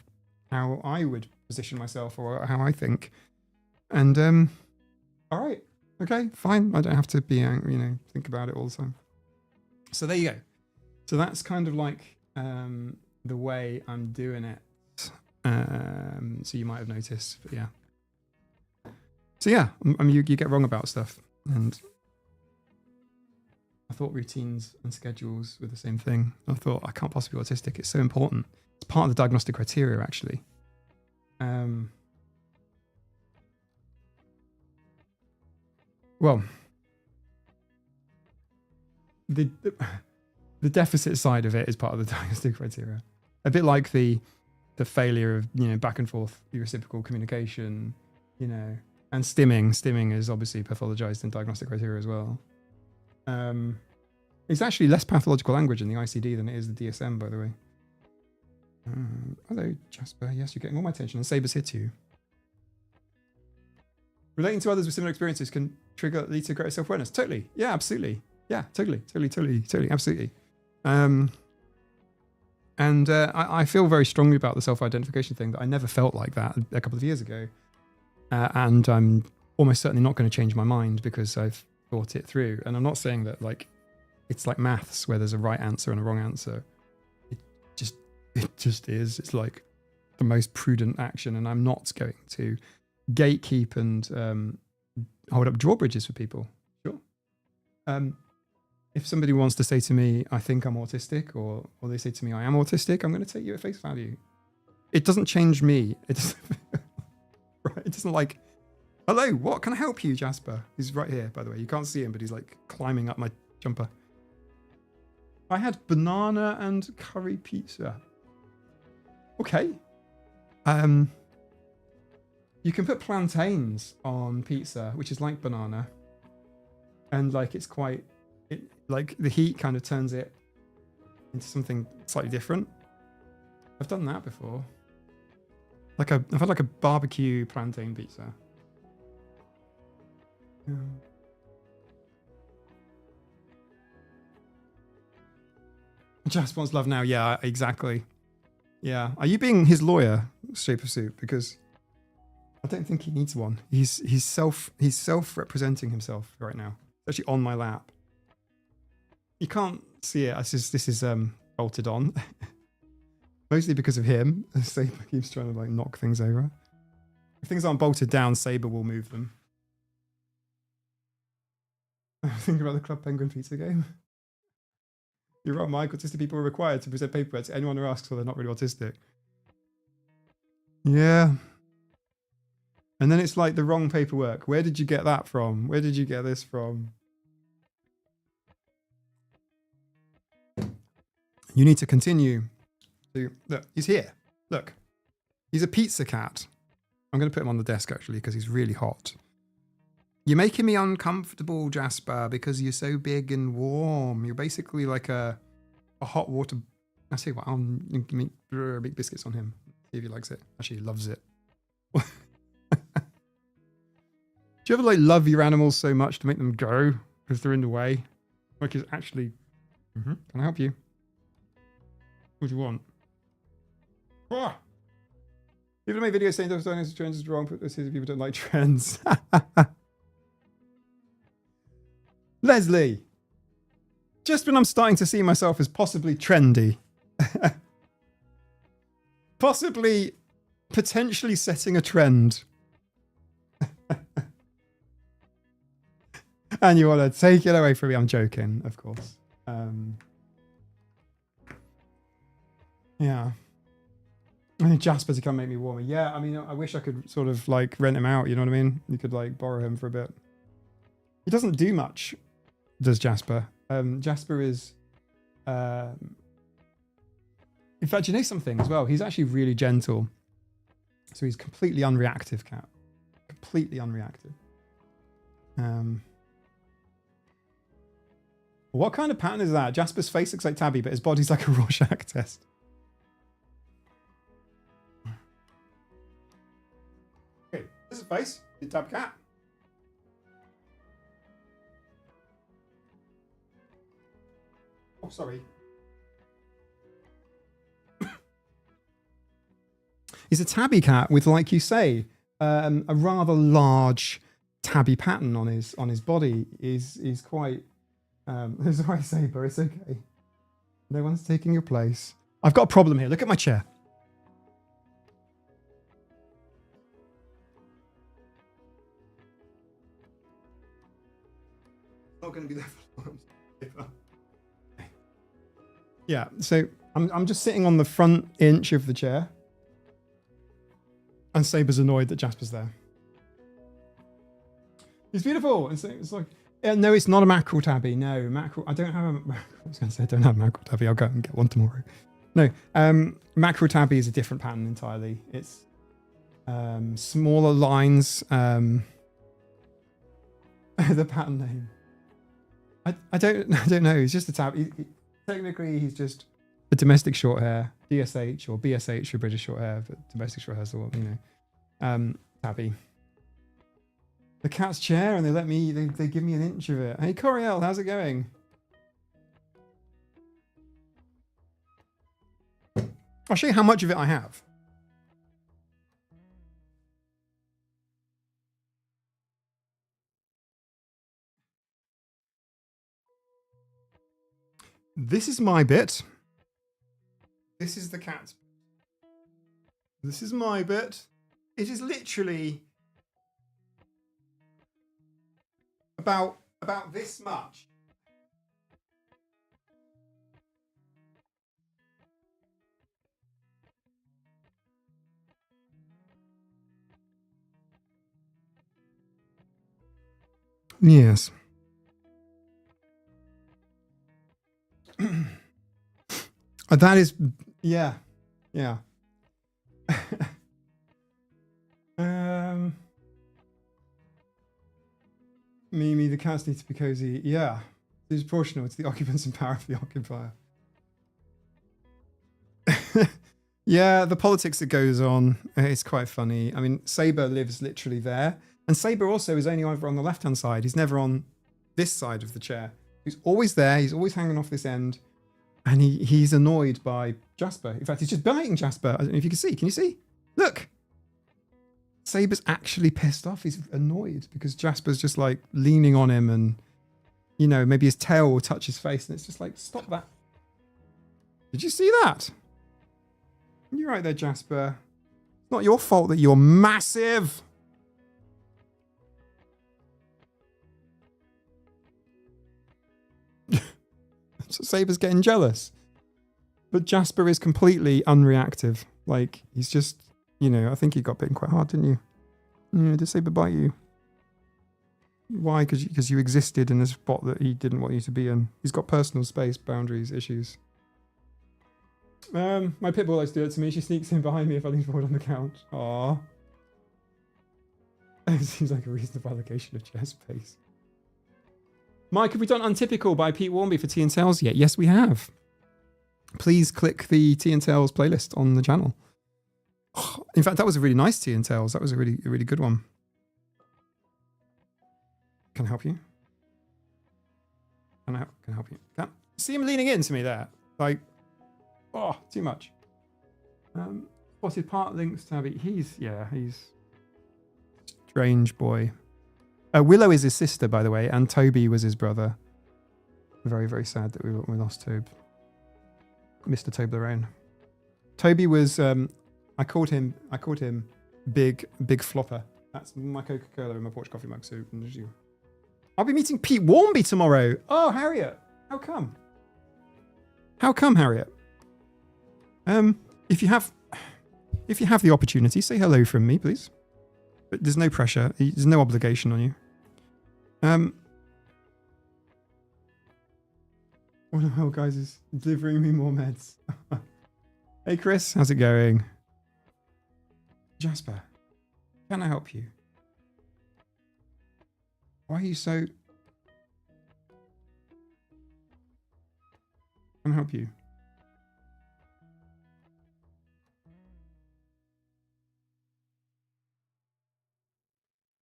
how I would position myself or how I think. And all right, okay, fine. I don't have to be angry, think about it all the time. So there you go. So that's kind of like the way I'm doing it. So you might have noticed, but yeah. So yeah, I mean, you get wrong about stuff, and I thought routines and schedules were the same thing. I thought I can't possibly be autistic. It's so important. It's part of the diagnostic criteria, actually. Well, the deficit side of it is part of the diagnostic criteria. A bit like the failure of back and forth reciprocal communication, and stimming. Stimming is obviously pathologized in diagnostic criteria as well. It's actually less pathological language in the ICD than it is the DSM, by the way. Hello, Jasper. Yes, you're getting all my attention, and Saber's here too. Relating to others with similar experiences can lead to greater self-awareness. Totally. Yeah, absolutely. Yeah, totally, absolutely. And I feel very strongly about the self-identification thing, that I never felt like that a couple of years ago. And I'm almost certainly not going to change my mind because I've thought it through. And I'm not saying that it's like maths where there's a right answer and a wrong answer. It just is. It's like the most prudent action. And I'm not going to gatekeep and hold up drawbridges for people. Sure. If somebody wants to say to me, I think I'm autistic, or they say to me, I am autistic, I'm going to take you at face value. It doesn't change me. It doesn't, right? It doesn't like, hello, what can I help you, Jasper? He's right here, by the way. You can't see him, but he's like climbing up my jumper. I had banana and curry pizza. Okay. You can put plantains on pizza, which is like banana. And like it's quite... like the heat kind of turns it into something slightly different. I've done that before. I've had like a barbecue plantain pizza. Just wants love now. Yeah, exactly. Yeah. Are you being his lawyer, Shape of Soup? Because I don't think he needs one. He's self-representing himself right now. It's actually on my lap. You can't see it. This is bolted on. Mostly because of him. Saber keeps trying to like knock things over. If things aren't bolted down, Saber will move them. Think about the Club Penguin pizza game. You're right, Mike. Autistic people are required to present paperwork to anyone who asks, so they're not really autistic. Yeah. And then it's like the wrong paperwork. Where did you get that from? Where did you get this from? You need to continue to... Look, he's here. Look. He's a pizza cat. I'm going to put him on the desk, actually, because he's really hot. You're making me uncomfortable, Jasper, because you're so big and warm. You're basically like a hot water... I say what, I'll make biscuits on him. See if he likes it. Actually, he loves it. Do you ever like love your animals so much to make them go because they're in the way? Like it's actually... Can I help you? What do you want? Ah! People make videos saying those trends is wrong, but this is people don't like trends. Leslie! Just when I'm starting to see myself as possibly trendy. Possibly, potentially setting a trend. And you want to take it away from me. I'm joking, of course. Yeah. I think Jasper to come make me warmer. Yeah, I mean, I wish I could sort of like rent him out, you know what I mean? You could like borrow him for a bit. He doesn't do much. does Jasper. Jasper is... in fact, you know something as well? He's actually really gentle. So he's completely unreactive cat. Completely unreactive. What kind of pattern is that? Jasper's face looks like Tabby, but his body's like a Rorschach test. Okay, this is a face. It's a Tabby cat. Oh, sorry. He's a tabby cat with, like you say, a rather large tabby pattern on his body. He's quite. That's why I say, but it's okay. No one's taking your place. I've got a problem here. Look at my chair. It's not going to be there for long. Yeah, so I'm just sitting on the front inch of the chair. And Saber's annoyed that Jasper's there. He's beautiful. It's like, no, it's not a mackerel tabby. No, mackerel. I don't have a mackerel. I was going to say I don't have a mackerel tabby. I'll go and get one tomorrow. No, mackerel tabby is a different pattern entirely. It's smaller lines. The pattern name. I don't know. He's just a tabby. Technically, he's just a domestic short hair, DSH or BSH for British short hair, but domestic short hair is the one, you know. Tabby. The cat's chair, and they give me an inch of it. Hey, Coriel, how's it going? I'll show you how much of it I have. This is my bit. This is the cat's. This is my bit. It is literally about this much. Yes. That is, yeah. Mimi, the cats need to be cozy. Yeah. It's proportional to the occupants and power of the occupier. Yeah, the politics that goes on, it's quite funny. I mean, Saber lives literally there. And Saber also is only over on the left-hand side. He's never on this side of the chair. He's always there. He's always hanging off this end. And he's annoyed by Jasper. In fact, he's just biting Jasper. I don't know if you can see. Can you see? Look. Saber's actually pissed off. He's annoyed because Jasper's just like leaning on him and, you know, maybe his tail will touch his face. And it's just like, stop that. Did you see that? You're right there, Jasper. It's not your fault that you're massive. So Saber's getting jealous. But Jasper is completely unreactive. Like, he's just, you know, I think you got bitten quite hard, didn't you? Yeah, did Saber bite you? Why? Because you existed in a spot that he didn't want you to be in. He's got personal space, boundaries, issues. My pit bull likes to do it to me. She sneaks in behind me if I lean forward on the couch. Aww. It seems like a reasonable allocation of chair space. Mike, have we done Untypical by Pete Warmby for Tea and Tales yet? Yes, we have. Please click the Tea and Tales playlist on the channel. Oh, in fact, that was a really nice Tea and Tales. That was a really good one. Can I help you? Can I help you? See him leaning into me there. Like, oh, too much. Spotted part links Tabby. He's strange boy. Willow is his sister, by the way, and Toby was his brother. Very, very sad that we lost Tobe. Mr. Toblerone. Toby was, I called him Big Flopper. That's my Coca-Cola and my Porch coffee mug. So I'll be meeting Pete Warmby tomorrow. Oh, Harriet. How come? How come, Harriet? If you have the opportunity, say hello from me, please. But there's no pressure. There's no obligation on you. One of our guys is delivering me more meds. Hey Chris, how's it going? Jasper, can I help you? Why are you so... Can I help you?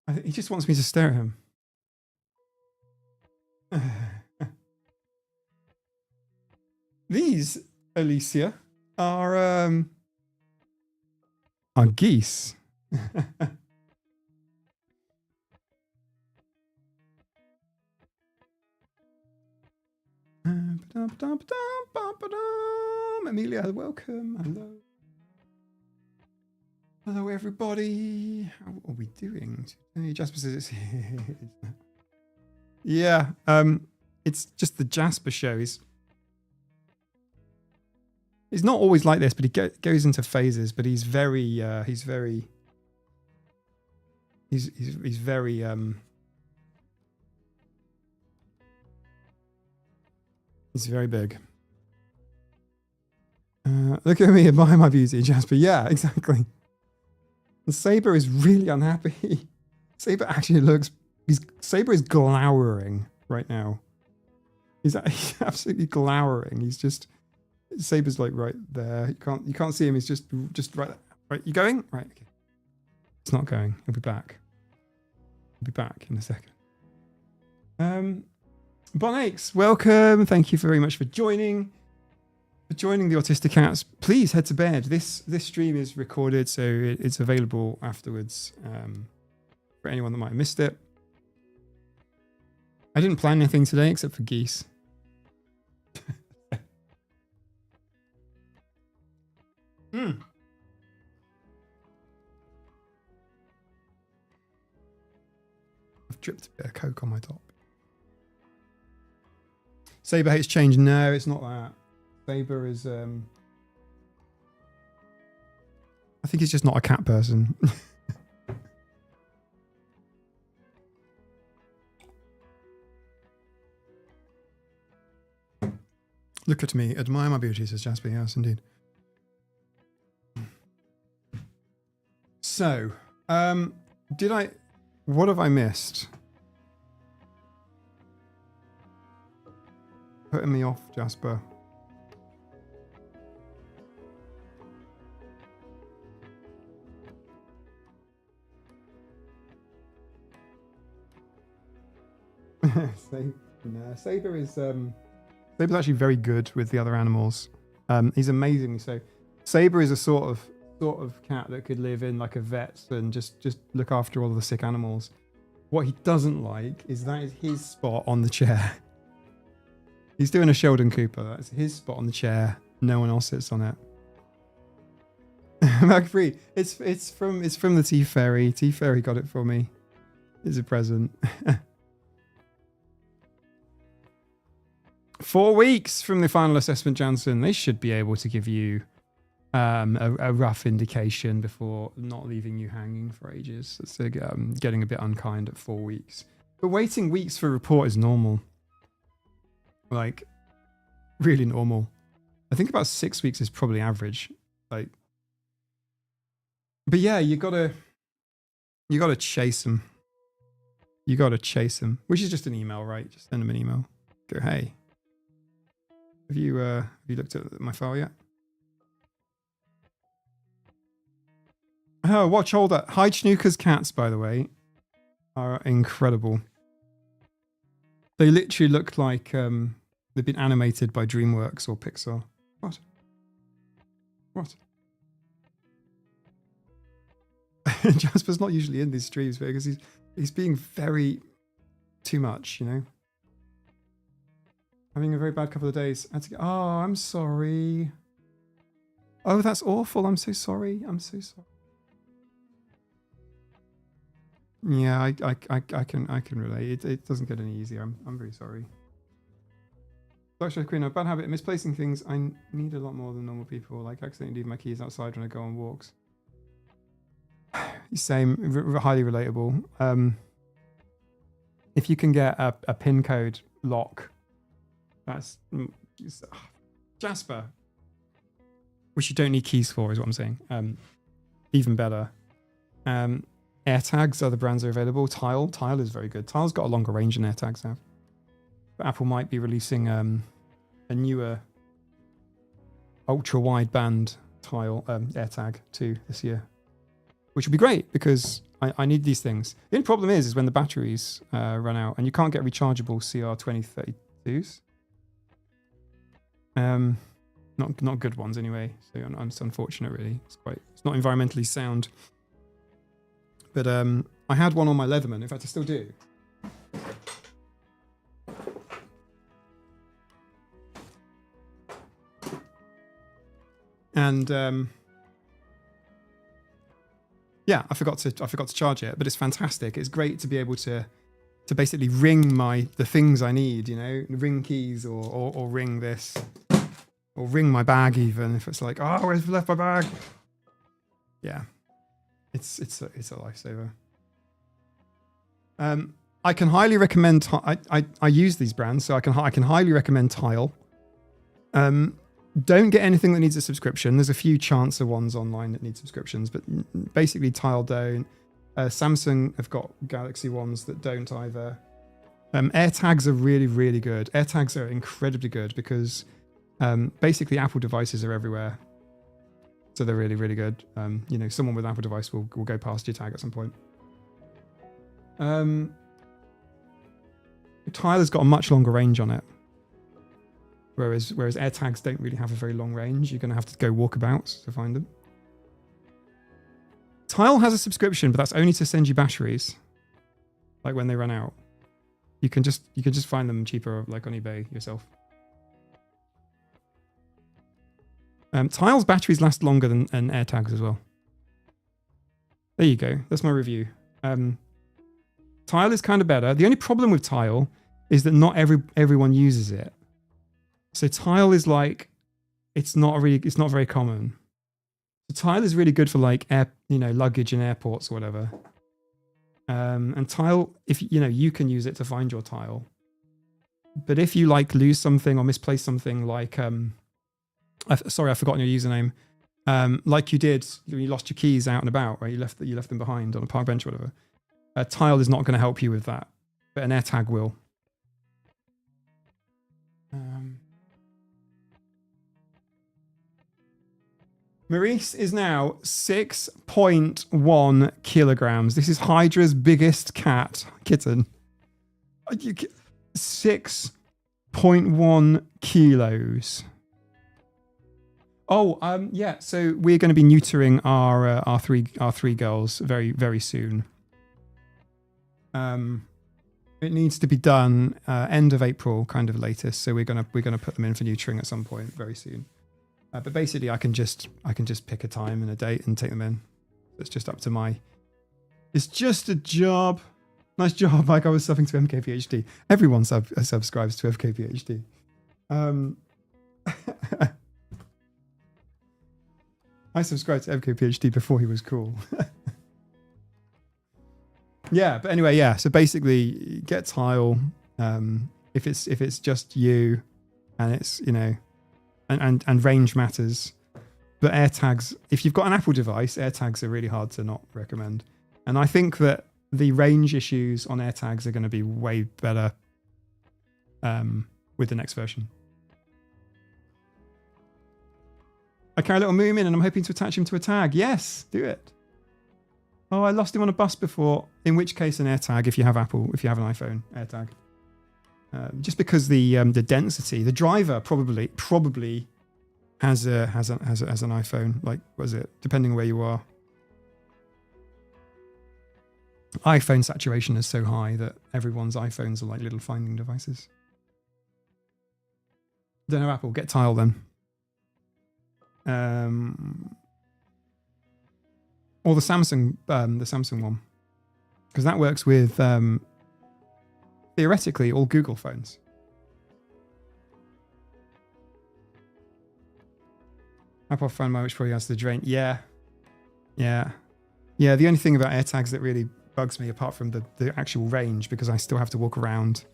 I think he just wants me to stare at him. These, Alicia, are geese. Amelia, welcome. Hello. Hello, everybody. How are we doing today? Jasper says it's yeah. It's just the Jasper show. He's not always like this, but he goes into phases. But he's very big. Look at me admire my beauty, Jasper. Yeah, exactly. And Saber is really unhappy. Saber actually looks... Saber is glowering right now. He's absolutely glowering. He's just... Saber's like right there. You can't see him. He's just right there. Right, you going? Right, okay. It's not going. He'll be back. He'll be back in a second. Bon Aches, welcome. Thank you very much for joining. The Autistic Cats. Please head to bed. This stream is recorded, so it's available afterwards for anyone that might have missed it. I didn't plan anything today except for geese. I've dripped a bit of Coke on my top. Saber hates change. No, it's not that. Saber is I think he's just not a cat person. Look at me, admire my beauty, says Jasper. Yes, indeed. So, what have I missed? Putting me off, Jasper. Saber is Saber's actually very good with the other animals. He's amazing. So Saber is a sort of cat that could live in like a vet's and just look after all of the sick animals. What he doesn't like is that is his spot on the chair. He's doing a Sheldon Cooper. That's his spot on the chair. No one else sits on it. Mark Free. It's from the Tea Fairy. Tea Fairy got it for me. It's a present. 4 weeks from the final assessment, Jansen. They should be able to give you a rough indication before not leaving you hanging for ages. It's getting a bit unkind at 4 weeks. But waiting weeks for a report is normal. Like, really normal. I think about 6 weeks is probably average. Like, but yeah, you gotta chase them. You gotta chase them, which is just an email, right? Just send them an email. Go, hey, have you looked at my file yet? Oh, watch holder. Hyde Snooker's cats, by the way, are incredible. They literally look like they've been animated by DreamWorks or Pixar. What? Jasper's not usually in these streams because he's being very too much, you know. Having a very bad couple of days. Oh, I'm sorry. Oh, that's awful. I'm so sorry. I'm so sorry. Yeah, I can relate. It doesn't get any easier. I'm very sorry. Dr. Queen, a bad habit of misplacing things. I need a lot more than normal people. Like accidentally leave my keys outside when I go on walks. Same, highly relatable. If you can get a pin code lock That's Jasper, which you don't need keys for, is what I'm saying. Even better. AirTags, other brands are available. Tile is very good. Tile's got a longer range than AirTags have. But Apple might be releasing a newer ultra wideband Tile AirTag 2 this year, which would be great because I need these things. The only problem is when the batteries run out and you can't get rechargeable CR2032s. Not good ones anyway. So it's unfortunate, really. It's not environmentally sound. But I had one on my Leatherman. In fact, I still do. And yeah, I forgot to charge it, but it's fantastic. It's great to be able to basically ring the things I need, you know, ring keys or ring this, or ring my bag even if it's like, oh, where's left my bag? Yeah. It's a lifesaver. I can highly recommend. I use these brands, so I can highly recommend Tile. Don't get anything that needs a subscription. There's a few chancer ones online that need subscriptions, but basically Tile don't. Samsung have got Galaxy ones that don't either. AirTags are really, really good. AirTags are incredibly good because basically Apple devices are everywhere. So they're really, really good. You know, someone with an Apple device will go past your tag at some point. Tile has got a much longer range on it. Whereas AirTags don't really have a very long range. You're going to have to go walkabouts to find them. Tile has a subscription, but that's only to send you batteries. Like when they run out. You can just find them cheaper, like on eBay yourself. Tile's batteries last longer than AirTags as well. There you go. That's my review. Tile is kind of better. The only problem with Tile is that not everyone uses it. So Tile is like, it's not very common. So Tile is really good for like luggage in airports or whatever. And Tile, if you can use it to find your Tile. But if you like lose something or misplace something like sorry, I've forgotten your username. Like you did when you lost your keys out and about, right? You left them behind on a park bench or whatever. Tile is not going to help you with that, but an AirTag will. Maurice is now 6.1 kilograms. This is Hydra's biggest kitten. 6.1 kilos. Oh, yeah. So we're going to be neutering our three girls very, very soon. It needs to be done end of April, kind of latest. So we're gonna put them in for neutering at some point very soon. But basically, I can just pick a time and a date and take them in. It's just up to my. It's just a job. Nice job. Like I was subbing to MKPHD. Everyone subscribes to FKPHD. I subscribed to MKPHD before he was cool. Yeah, but anyway, yeah. So basically, get Tile. If it's just you, and it's and range matters. But AirTags, if you've got an Apple device, AirTags are really hard to not recommend. And I think that the range issues on AirTags are going to be way better with the next version. I carry a little Moomin and I'm hoping to attach him to a tag. Yes, do it. Oh, I lost him on a bus before. In which case, an AirTag if you have Apple, if you have an iPhone, AirTag. Just because the density, the driver probably has an iPhone. Like, what is it? Depending where you are. iPhone saturation is so high that everyone's iPhones are like little finding devices. Don't know Apple. Get Tile then. Or the Samsung one, because that works with theoretically all Google phones. Apple phone which probably has the drain. Yeah. The only thing about AirTags that really bugs me, apart from the actual range, because I still have to walk around.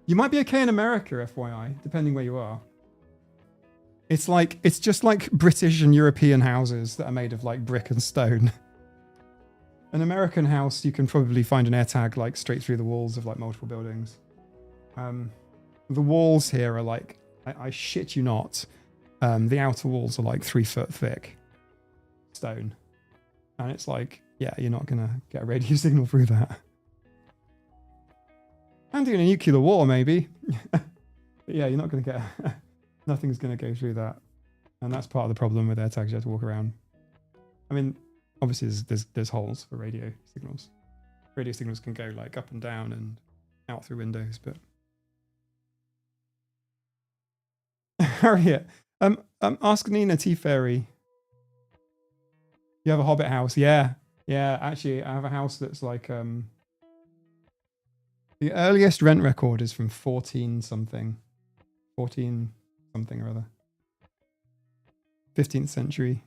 You might be okay in America, FYI, depending where you are. It's just like British and European houses that are made of like brick and stone. An American house, you can probably find an AirTag like straight through the walls of like multiple buildings. The walls here are like, I shit you not, the outer walls are like 3 foot thick stone. And it's like, yeah, you're not going to get a radio signal through that. And in a nuclear war, maybe. But yeah, you're not going to get... Nothing's going to go through that. And that's part of the problem with AirTags. You have to walk around. I mean, obviously there's holes for radio signals. Radio signals can go like up and down and out through windows, but... Harriet, ask Nina T Fairy. You have a Hobbit house? Yeah. Yeah, actually, I have a house that's like... The earliest rent record is from 14 something or other. 15th century.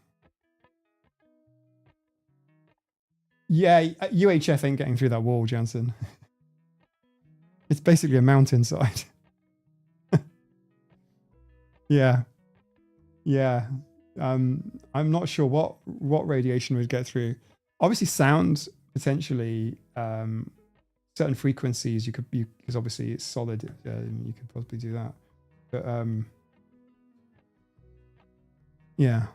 Yeah, UHF ain't getting through that wall, Jansen. It's basically a mountainside. Yeah. Yeah. I'm not sure what radiation would get through. Obviously sound, potentially, certain frequencies because obviously it's solid, you could possibly do that. But yeah,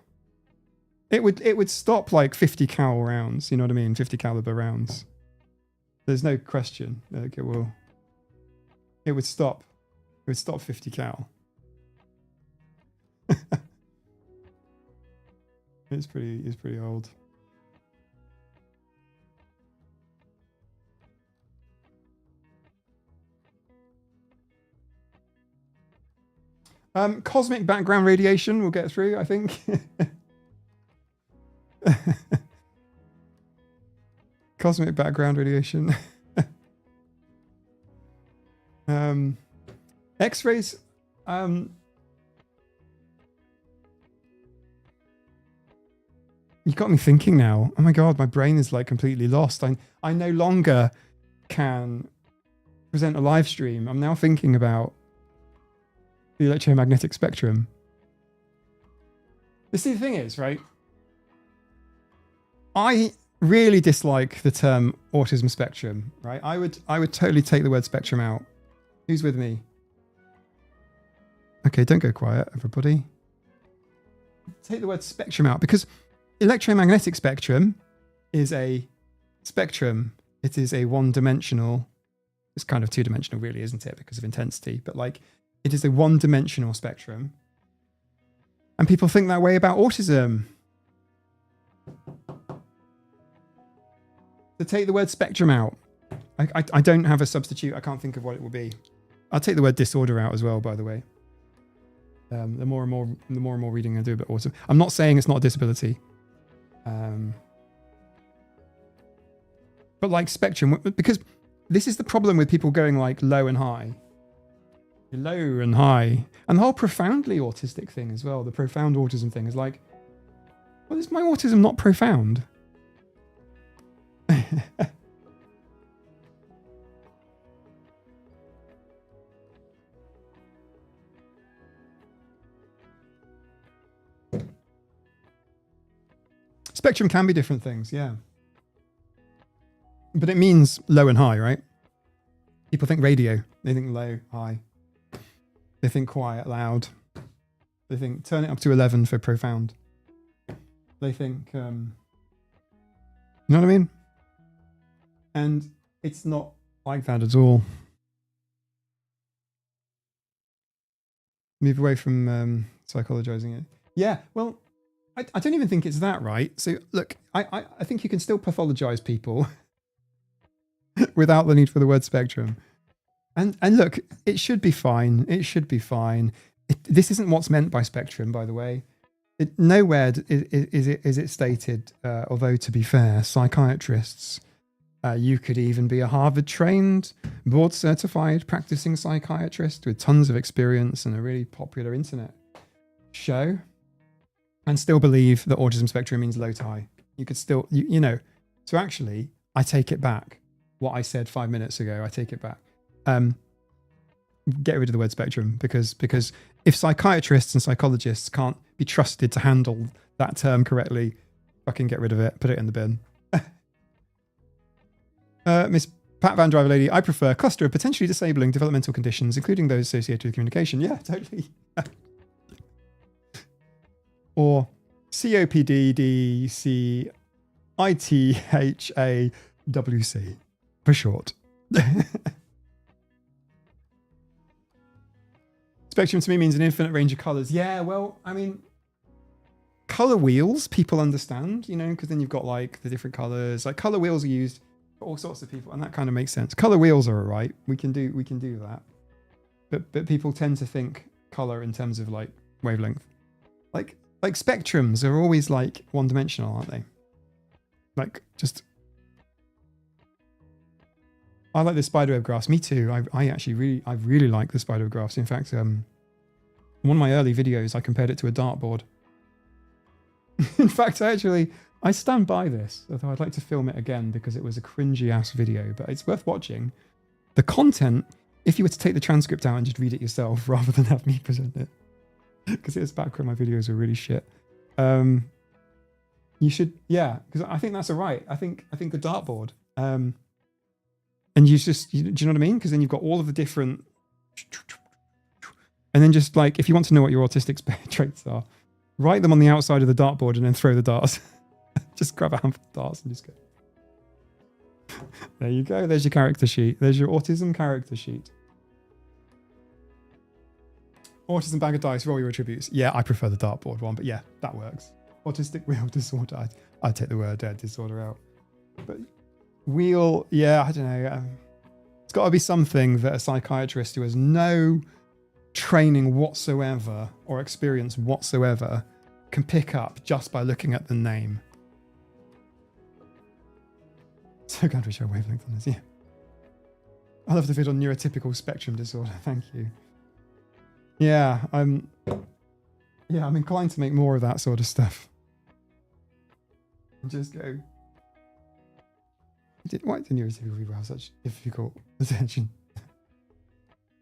it would stop like 50 cal rounds, you know what I mean? 50 caliber rounds. There's no question. Like it would stop 50 cal. It's pretty old. Cosmic background radiation will get through, I think. Cosmic background radiation. X-rays. You got me thinking now. Oh my God, my brain is like completely lost. I no longer can present a live stream. I'm now thinking about the electromagnetic spectrum. The thing is, right? I really dislike the term autism spectrum, right? I would totally take the word spectrum out. Who's with me? Okay, don't go quiet, everybody. Take the word spectrum out because electromagnetic spectrum is a spectrum. It is a one-dimensional. It's kind of two-dimensional, really, isn't it? Because of intensity, but like. It is a one-dimensional spectrum. And people think that way about autism. So take the word spectrum out. I don't have a substitute. I can't think of what it will be. I'll take the word disorder out as well, by the way. The more and more reading I do about autism. I'm not saying it's not a disability. But like spectrum, because this is the problem with people going like low and high. Low and high, and the whole profoundly autistic thing as well. The profound autism thing is like, well, is my autism not profound? Spectrum can be different things, yeah. But it means low and high, right? People think radio, they think low, high. They think quiet, loud. They think turn it up to 11 for profound. They think, you know what I mean? And it's not like that at all. Move away from psychologizing it. Yeah, well, I don't even think it's that, right? So look, I think you can still pathologize people without the need for the word spectrum. And look, it should be fine. It should be fine. This isn't what's meant by spectrum, by the way. Nowhere is it stated, although to be fair, psychiatrists, you could even be a Harvard-trained, board-certified practicing psychiatrist with tons of experience and a really popular internet show and still believe that autism spectrum means low to high. You could still, you know. So actually, I take it back. What I said 5 minutes ago, I take it back. get rid of the word spectrum, because if psychiatrists and psychologists can't be trusted to handle that term correctly, fucking get rid of it. Put it in the bin. Miss Pat Van Driver Lady, I prefer a cluster of potentially disabling developmental conditions, including those associated with communication. Yeah, totally. Or COPDDCITHAWC for short. Spectrum to me means an infinite range of colours. Yeah, well, I mean, colour wheels, people understand, you know, because then you've got like the different colours. Like colour wheels are used for all sorts of people, and that kind of makes sense. Colour wheels are all right. We can do that. But people tend to think colour in terms of like wavelength. Like spectrums are always like one-dimensional, aren't they? Like just... I like the spiderweb graphs. Me too. I really like the spiderweb graphs. In fact, one of my early videos, I compared it to a dartboard. In fact, I stand by this, although I'd like to film it again because it was a cringy ass video, but it's worth watching. The content, if you were to take the transcript out and just read it yourself rather than have me present it, because it was back when my videos were really shit. You should, yeah, because I think that's all right. I think a dartboard. And do you know what I mean? Because then you've got all of the different, and then just like, if you want to know what your autistic traits are, write them on the outside of the dartboard and then throw the darts. Just grab a handful of darts and just go. There you go. There's your character sheet. There's your autism character sheet. Autism bag of dice, roll your attributes. Yeah, I prefer the dartboard one, but yeah, that works. Autistic wheel disorder. I'd take the word disorder out. But wheel, yeah, I don't know. It's got to be something that a psychiatrist who has no training whatsoever or experience whatsoever can pick up just by looking at the name. So glad we show wavelength on this, yeah. I love the vid on neurotypical spectrum disorder, thank you. Yeah, I'm inclined to make more of that sort of stuff. And just go, why do neurotypical people have such difficult attention?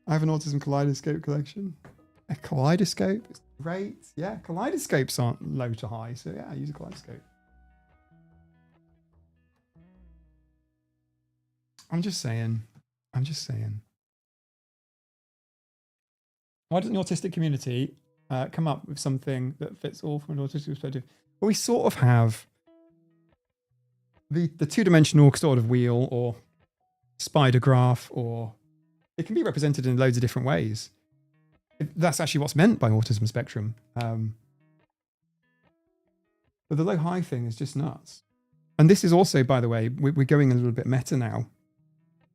I have an autism kaleidoscope collection. A kaleidoscope? It's great. Yeah, kaleidoscopes aren't low to high, so yeah, I use a kaleidoscope. I'm just saying. Why doesn't the autistic community come up with something that fits all from an autistic perspective? Well, we sort of have the two-dimensional sort of wheel or spider graph, or it can be represented in loads of different ways. That's actually what's meant by autism spectrum. But the low-high thing is just nuts. And this is also, by the way, we're going a little bit meta now.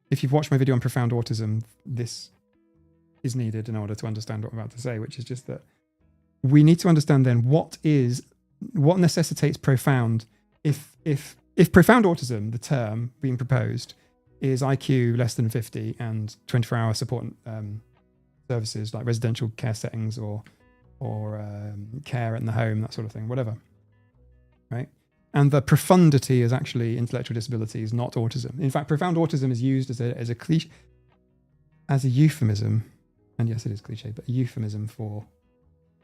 If you've watched my video on profound autism, this is needed in order to understand what I'm about to say, which is just that we need to understand then what necessitates profound. If profound autism, the term being proposed, is IQ less than 50 and 24-hour support services like residential care settings or care in the home, that sort of thing, whatever, right? And the profundity is actually intellectual disabilities, not autism. In fact, profound autism is used as a cliche, as a euphemism, and yes, it is cliche, but a euphemism for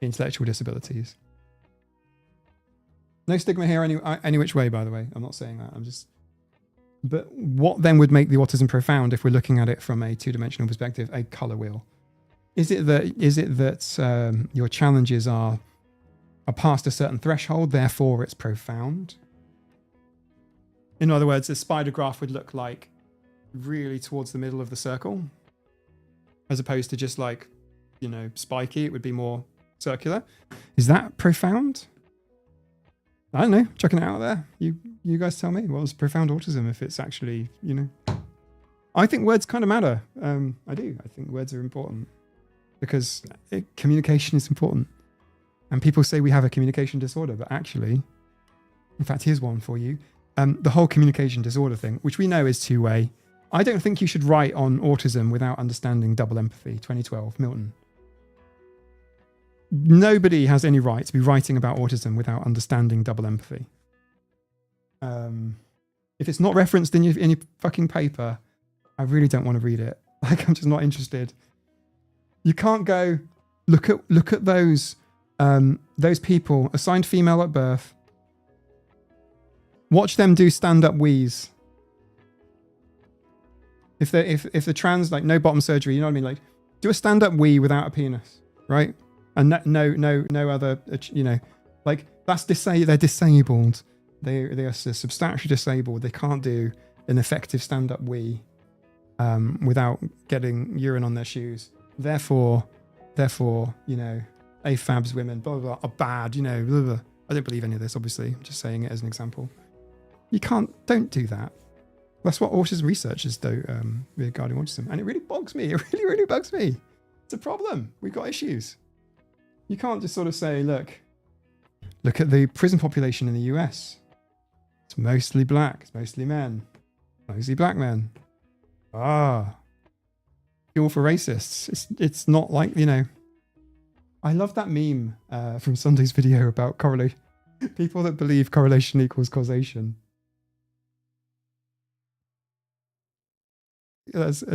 intellectual disabilities. No stigma here any which way, by the way. I'm not saying that. But what then would make the autism profound if we're looking at it from a two-dimensional perspective, a color wheel? Is it that your challenges are past a certain threshold, therefore it's profound? In other words, a spider graph would look like really towards the middle of the circle, as opposed to just like, you know, spiky. It would be more circular. Is that profound? I don't know. Chucking it out there. You guys tell me. What's profound autism if it's actually, you know? I think words kind of matter. I do. I think words are important because communication is important. And people say we have a communication disorder, but actually, in fact, here's one for you. The whole communication disorder thing, which we know is two-way. I don't think you should write on autism without understanding double empathy. 2012, Milton. Nobody has any right to be writing about autism without understanding double empathy. If it's not referenced in your fucking paper, I really don't want to read it. Like, I'm just not interested. You can't go, look at those people assigned female at birth. Watch them do stand-up wheeze. If they're trans, like no bottom surgery, you know what I mean? Like do a stand-up wee without a penis, right? And no other, you know, like that's they're disabled. They are substantially disabled. They can't do an effective stand-up wee without getting urine on their shoes. Therefore, you know, AFABs women, blah, blah, blah, are bad, you know, blah, blah. I don't believe any of this, obviously. I'm just saying it as an example. Don't do that. That's what autism researchers do regarding autism. And it really bugs me. It really, really bugs me. It's a problem. We've got issues. You can't just sort of say, look at the prison population in the US. It's mostly black. It's mostly men. Mostly black men. Fuel for racists. It's not like, you know. I love that meme from Sunday's video about correlation. People that believe correlation equals causation.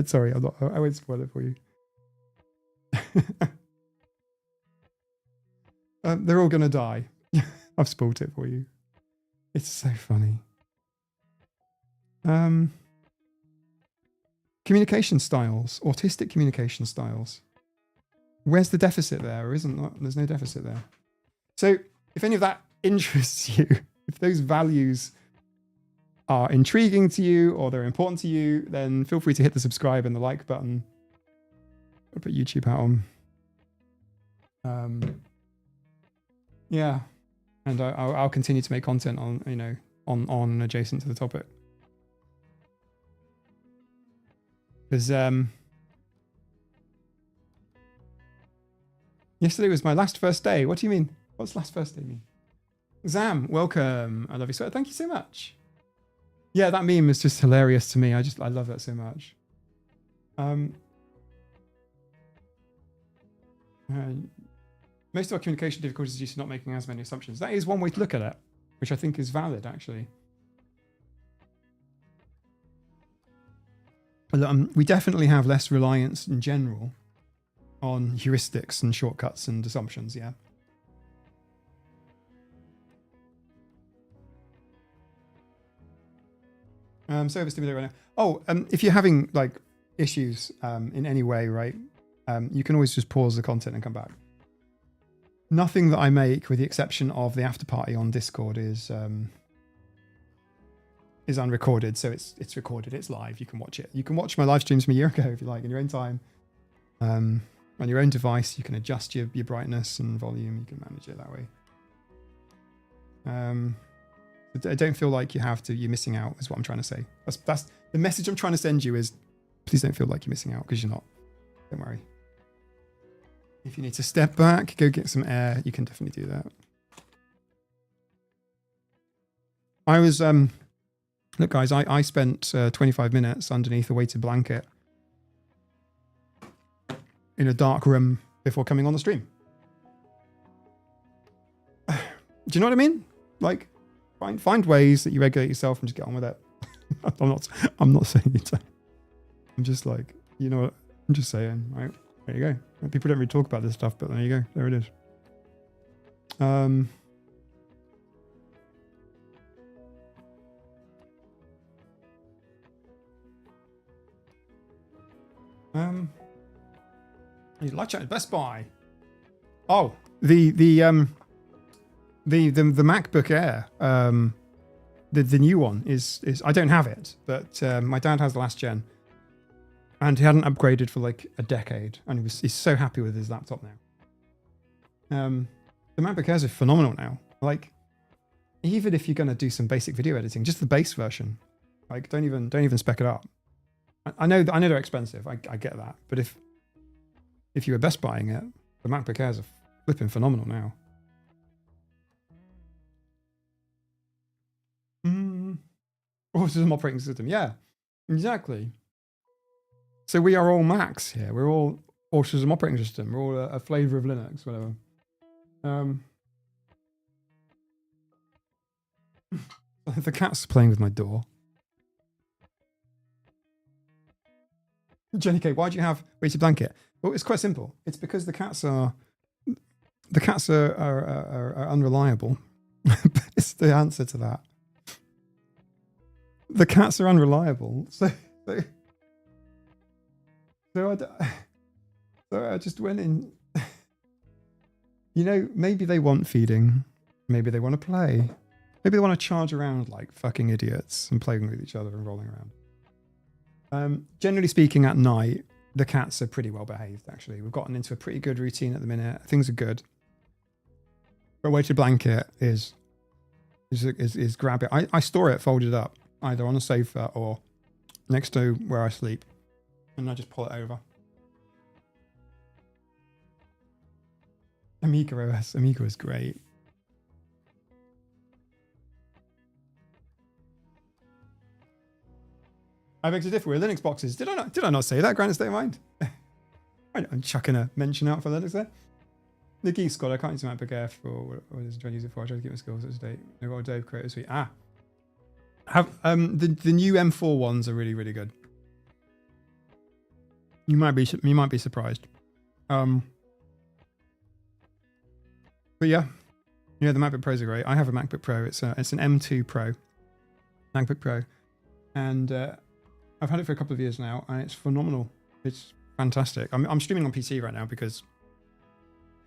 Sorry, I won't spoil it for you. They're all gonna die. I've spoiled it for you. It's so funny. Communication styles, autistic communication styles. Where's the deficit there? Or there's no deficit there. So if any of that interests you, if those values are intriguing to you or they're important to you, then feel free to hit the subscribe and the like button. I'll put YouTube hat on. Yeah, and I'll continue to make content on, you know, on adjacent to the topic. Because yesterday was my first day. What do you mean? What's first day mean? Zam, welcome. I love you so. Thank you so much. Yeah, that meme is just hilarious to me. I love that so much. Most of our communication difficulties is due to not making as many assumptions. That is one way to look at it, which I think is valid, actually. We definitely have less reliance in general on heuristics and shortcuts and assumptions, yeah. So overstimulated right now. Oh, if you're having like issues in any way, right, you can always just pause the content and come back. Nothing that I make, with the exception of the after party on Discord, is unrecorded. So it's recorded. It's live. You can watch it. You can watch my live streams from a year ago if you like, in your own time, on your own device. You can adjust your brightness and volume. You can manage it that way. I don't feel like you have to. You're missing out, is what I'm trying to say. That's the message I'm trying to send you. Is please don't feel like you're missing out, because you're not. Don't worry. If you need to step back, go get some air, you can definitely do that. I was, look guys, I spent 25 minutes underneath a weighted blanket in a dark room before coming on the stream. Do you know what I mean? Like, find ways that you regulate yourself and just get on with it. I'm not saying you don't. I'm just like, you know what? I'm just saying, right? There you go. People don't really talk about this stuff, but there you go. There it is. Live chat at Best Buy. Oh, the MacBook Air. The new one is I don't have it, but my dad has the last gen. And he hadn't upgraded for like a decade, and he's so happy with his laptop now. The MacBook Airs are phenomenal now. Like, even if you're going to do some basic video editing, just the base version, like don't even spec it up. I know they're expensive. I get that, but if you were Best Buying it, the MacBook Airs are flipping phenomenal now. Autism operating system, yeah, exactly. So we are all Macs here. We're all Autism operating system. We're all a flavor of Linux, whatever. The cat's playing with my door. Jenny K, why do you have weighted blanket? Well, it's quite simple. It's because the cats are unreliable. It's the answer to that. The cats are unreliable. So I just went in. You know, maybe they want feeding. Maybe they want to play. Maybe they want to charge around like fucking idiots and playing with each other and rolling around. Generally speaking, at night, the cats are pretty well behaved, actually. We've gotten into a pretty good routine at the minute. Things are good. But weighted blanket is grab it. I store it folded up, either on a sofa or next to where I sleep. And I just pull it over. Amiga OS. Amiga is great. I beg to differ with Linux boxes. Did I not say that? Granted state of mind. I'm chucking a mention out for Linux there. The Geek Squad. I can't use MacBook Air for what I was trying to use it for. I tried to keep my skills up to date. I got a Dave Creator Suite. Have the new M4 ones are really, really good. You might be surprised. But yeah, the MacBook Pros are great. I have a MacBook Pro. It's an M2 Pro, MacBook Pro, and I've had it for a couple of years now, and it's phenomenal. It's fantastic. I'm streaming on PC right now because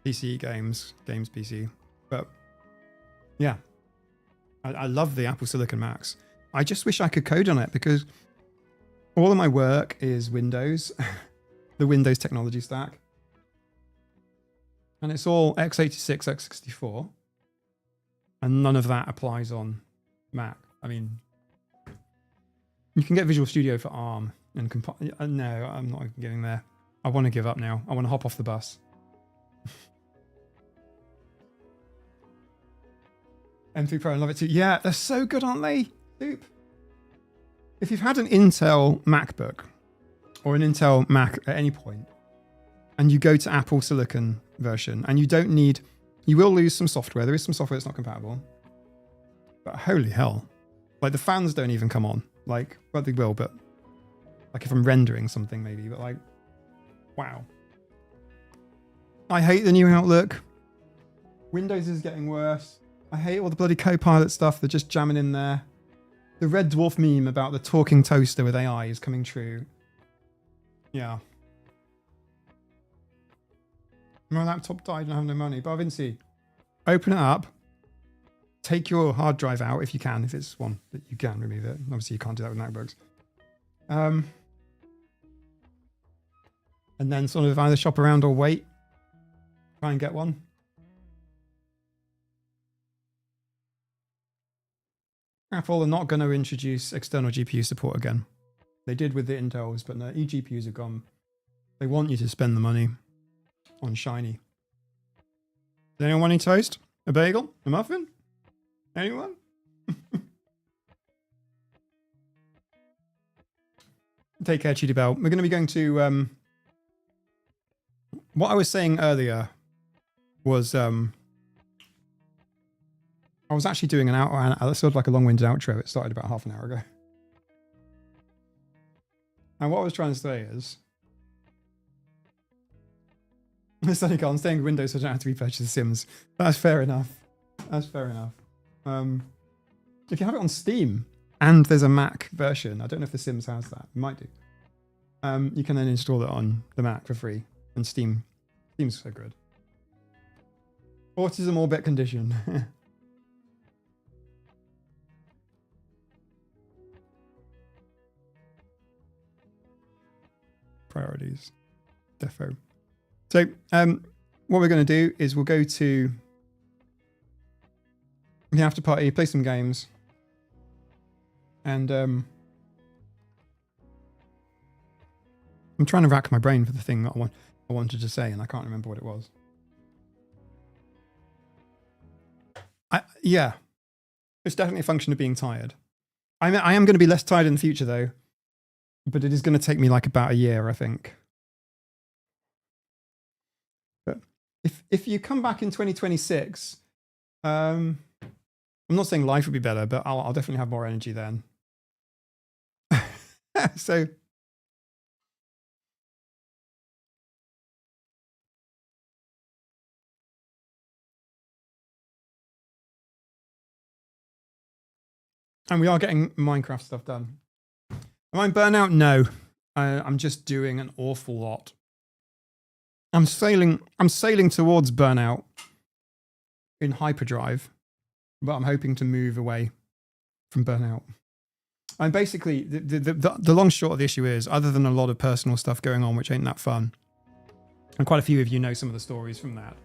PC games PC. But yeah, I love the Apple Silicon Macs. I just wish I could code on it because all of my work is Windows, the Windows technology stack. And it's all x86, x64. And none of that applies on Mac. I mean, you can get Visual Studio for ARM and no, I'm not even getting there. I want to give up now. I want to hop off the bus. M3 Pro, I love it too. Yeah, they're so good, aren't they? Soup. If you've had an Intel MacBook or an Intel Mac at any point, and you go to Apple Silicon version, and you will lose some software. There is some software that's not compatible. But holy hell. Like, the fans don't even come on. Like, well, they will, but like if I'm rendering something maybe, but like, wow. I hate the new Outlook. Windows is getting worse. I hate all the bloody Copilot stuff. They're just jamming in there. The Red Dwarf meme about the talking toaster with AI is coming true. Yeah. My laptop died and I have no money. But Vinci, open it up. Take your hard drive out if you can. If it's one that you can remove it. Obviously, you can't do that with MacBooks. And then sort of either shop around or wait. Try and get one. Apple are not going to introduce external GPU support again. They did with the Intels, but no, eGPUs have gone. They want you to spend the money on shiny. Does anyone want any toast? A bagel? A muffin? Anyone? Take care, Cheetah Bell. We're going to be going to... what I was saying earlier was... I was actually doing sort of like a long-winded outro. It started about half an hour ago. And what I was trying to say is... I'm staying with Windows so I don't have to repurchase The Sims. That's fair enough. That's fair enough. If you have it on Steam and there's a Mac version, I don't know if The Sims has that. It might do. You can then install it on the Mac for free. And Steam's so good. Autism orbit condition. Priorities. Defo. So, what we're going to do is we'll go to the after party, play some games, and I'm trying to rack my brain for the thing that I wanted to say, and I can't remember what it was. Yeah, it's definitely a function of being tired. I am going to be less tired in the future, though, but it is going to take me like about a year, I think. But if you come back in 2026, I'm not saying life would be better, but I'll definitely have more energy then. So And we are getting Minecraft stuff done. Am I in burnout? No. I'm just doing an awful lot. I'm sailing towards burnout in hyperdrive, but I'm hoping to move away from burnout. And basically, the long short of the issue is, other than a lot of personal stuff going on, which ain't that fun, and quite a few of you know some of the stories from that.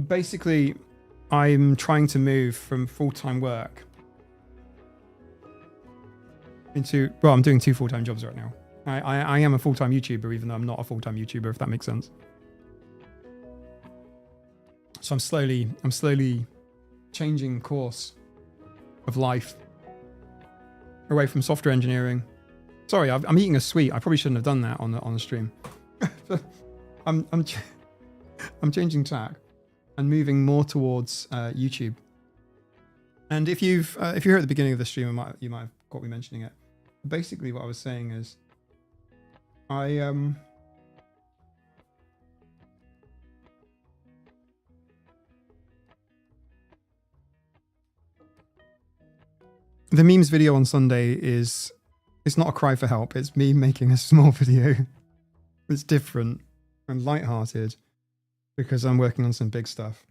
Basically, I'm trying to move from full-time work into, well, I'm doing 2 full-time jobs right now. I am a full-time YouTuber, even though I'm not a full-time YouTuber, if that makes sense. So I'm slowly changing course of life away from software engineering. Sorry, I'm eating a sweet. I probably shouldn't have done that on the stream. I'm changing tack and moving more towards YouTube. And if you're here at the beginning of the stream, you might have caught me mentioning it. Basically, what I was saying is, the memes video on Sunday it's not a cry for help. It's me making a small video. It's different and lighthearted because I'm working on some big stuff.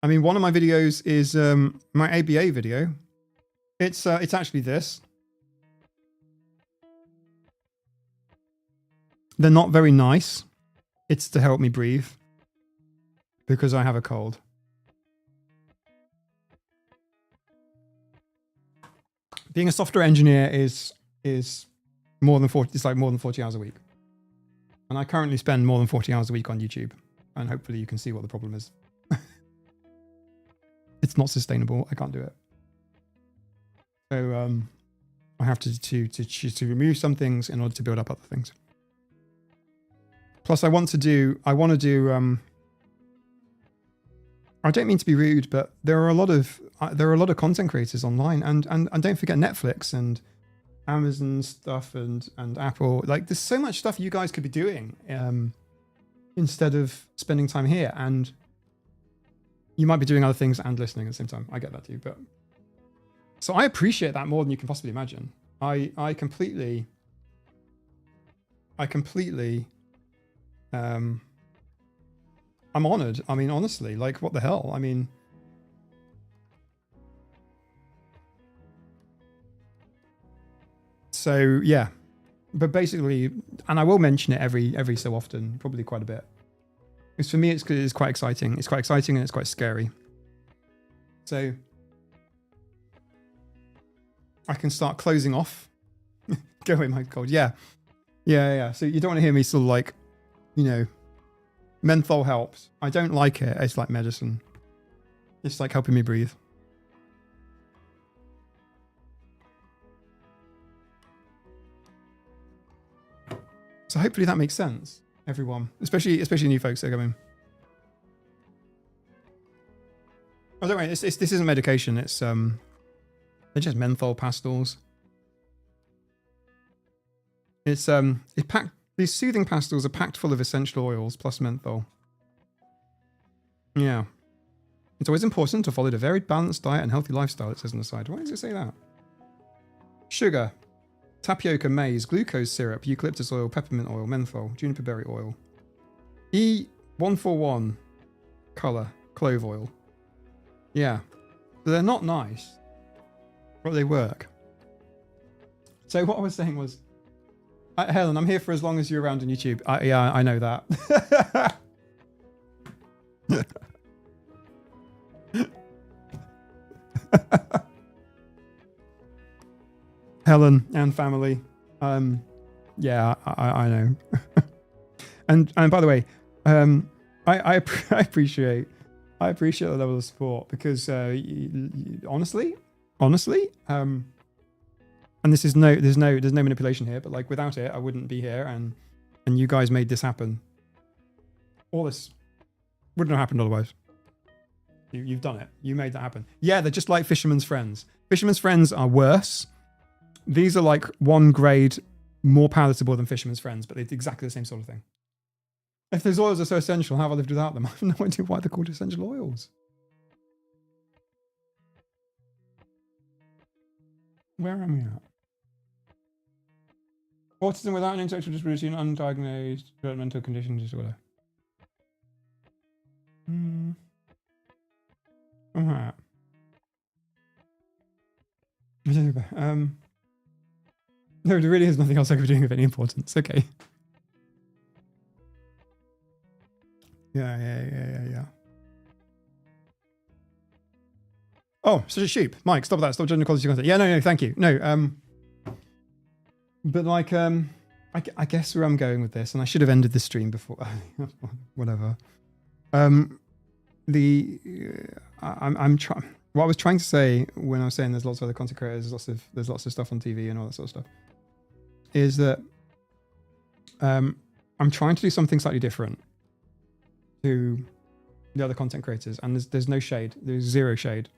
I mean, one of my videos is my ABA video. It's actually this. They're not very nice. It's to help me breathe because I have a cold. Being a software engineer is more than 40. It's like more than 40 hours a week, and I currently spend more than 40 hours a week on YouTube. And hopefully, you can see what the problem is. It's not sustainable. I can't do it. So I have to remove some things in order to build up other things. Plus, I want to do. I don't mean to be rude, but there are a lot of content creators online, and don't forget Netflix and Amazon stuff and Apple. Like, there's so much stuff you guys could be doing instead of spending time here, and you might be doing other things and listening at the same time. I get that too, but so I appreciate that more than you can possibly imagine. I completely. I'm honored. I mean, honestly, like, what the hell? I mean, so yeah, but basically, and I will mention it every so often, probably quite a bit. Because for me, it's quite exciting. It's quite exciting and it's quite scary. So I can start closing off. Go away, my cold. Yeah. So you don't want to hear me sort of like, you know, menthol helps. I don't like it. It's like medicine. It's like helping me breathe. So hopefully that makes sense, everyone, especially new folks that are coming. Oh, don't worry. This isn't medication. It's they're just menthol pastels. It's packed. These soothing pastels are packed full of essential oils plus menthol. Yeah. It's always important to follow a varied, balanced diet and healthy lifestyle, it says on the side. Why does it say that? Sugar, tapioca, maize, glucose syrup, eucalyptus oil, peppermint oil, menthol, juniper berry oil. E141 color, clove oil. Yeah. So they're not nice, but they work. So what I was saying was, Helen, I'm here for as long as you're around on YouTube. Yeah, I know that. Helen and family. Yeah, I know. and by the way, I appreciate the level of support because honestly, and this is there's no manipulation here, but like without it, I wouldn't be here, and you guys made this happen. All this wouldn't have happened otherwise. You've done it. You made that happen. Yeah, they're just like Fisherman's Friends. Fisherman's Friends are worse. These are like one grade more palatable than Fisherman's Friends, but they're exactly the same sort of thing. If those oils are so essential, how have I lived without them? I have no idea why they're called essential oils. Where am I at? Autism without an intellectual disability and undiagnosed developmental condition disorder. Alright. No, there really is nothing else I could be doing of any importance. Okay. Yeah. Oh, such a sheep. Mike, stop that. Stop judging the quality of content. Yeah, no, thank you. No, but like, I guess where I'm going with this, and I should have ended the stream before, whatever. I'm trying. What I was trying to say when I was saying there's lots of other content creators, there's lots of stuff on TV and all that sort of stuff, is that I'm trying to do something slightly different to the other content creators, and there's no shade. There's zero shade.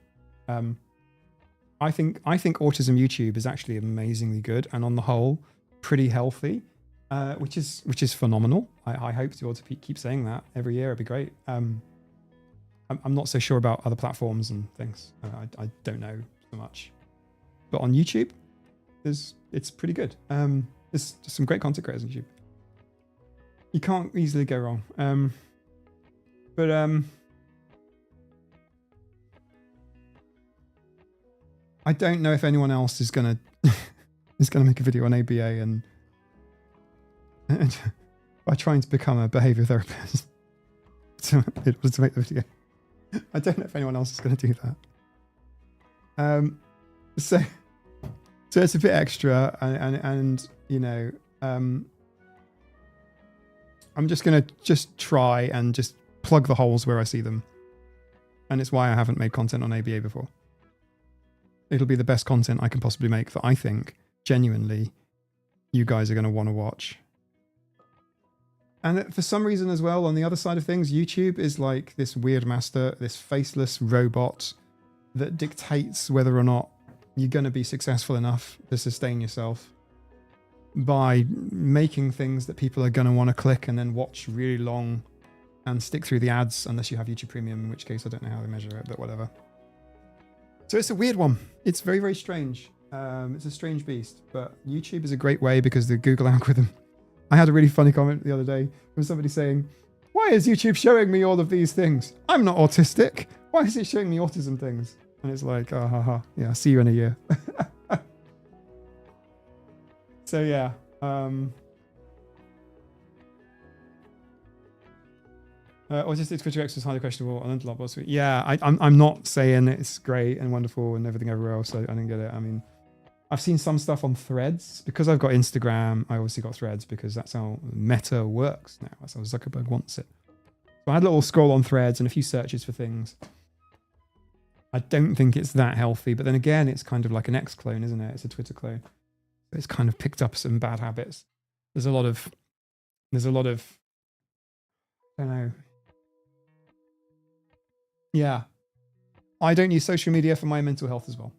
I think Autism YouTube is actually amazingly good, and on the whole, pretty healthy, which is phenomenal. I hope to be able to keep saying that every year. It'd be great. I'm not so sure about other platforms and things. I don't know so much, but on YouTube, it's pretty good. There's some great content creators on YouTube. You can't easily go wrong. But I don't know if anyone else is gonna make a video on ABA and by trying to become a behavior therapist to make the video. I don't know if anyone else is going to do that. So it's a bit extra, and you know, I'm just going to try and just plug the holes where I see them, and it's why I haven't made content on ABA before. It'll be the best content I can possibly make that I think genuinely you guys are going to want to watch. And for some reason as well, on the other side of things, YouTube is like this weird master, this faceless robot that dictates whether or not you're going to be successful enough to sustain yourself by making things that people are going to want to click and then watch really long and stick through the ads, unless you have YouTube Premium, in which case I don't know how they measure it, but whatever. So it's a weird one. It's very, very strange. It's a strange beast, but YouTube is a great way because the Google algorithm. I had a really funny comment the other day from somebody saying, why is YouTube showing me all of these things? I'm not autistic. Why is it showing me autism things? And it's like, oh, haha. Yeah, see you in a year. So yeah. Autistic critical X is highly questionable. Yeah, I'm not saying it's great and wonderful and everything everywhere else. I didn't get it. I mean, I've seen some stuff on Threads. Because I've got Instagram, I obviously got Threads because that's how Meta works now. That's how Zuckerberg wants it. So I had a little scroll on Threads and a few searches for things. I don't think it's that healthy, but then again, it's kind of like an X clone, isn't it? It's a Twitter clone. It's kind of picked up some bad habits. There's a lot of, I don't know. Yeah. I don't use social media for my mental health as well.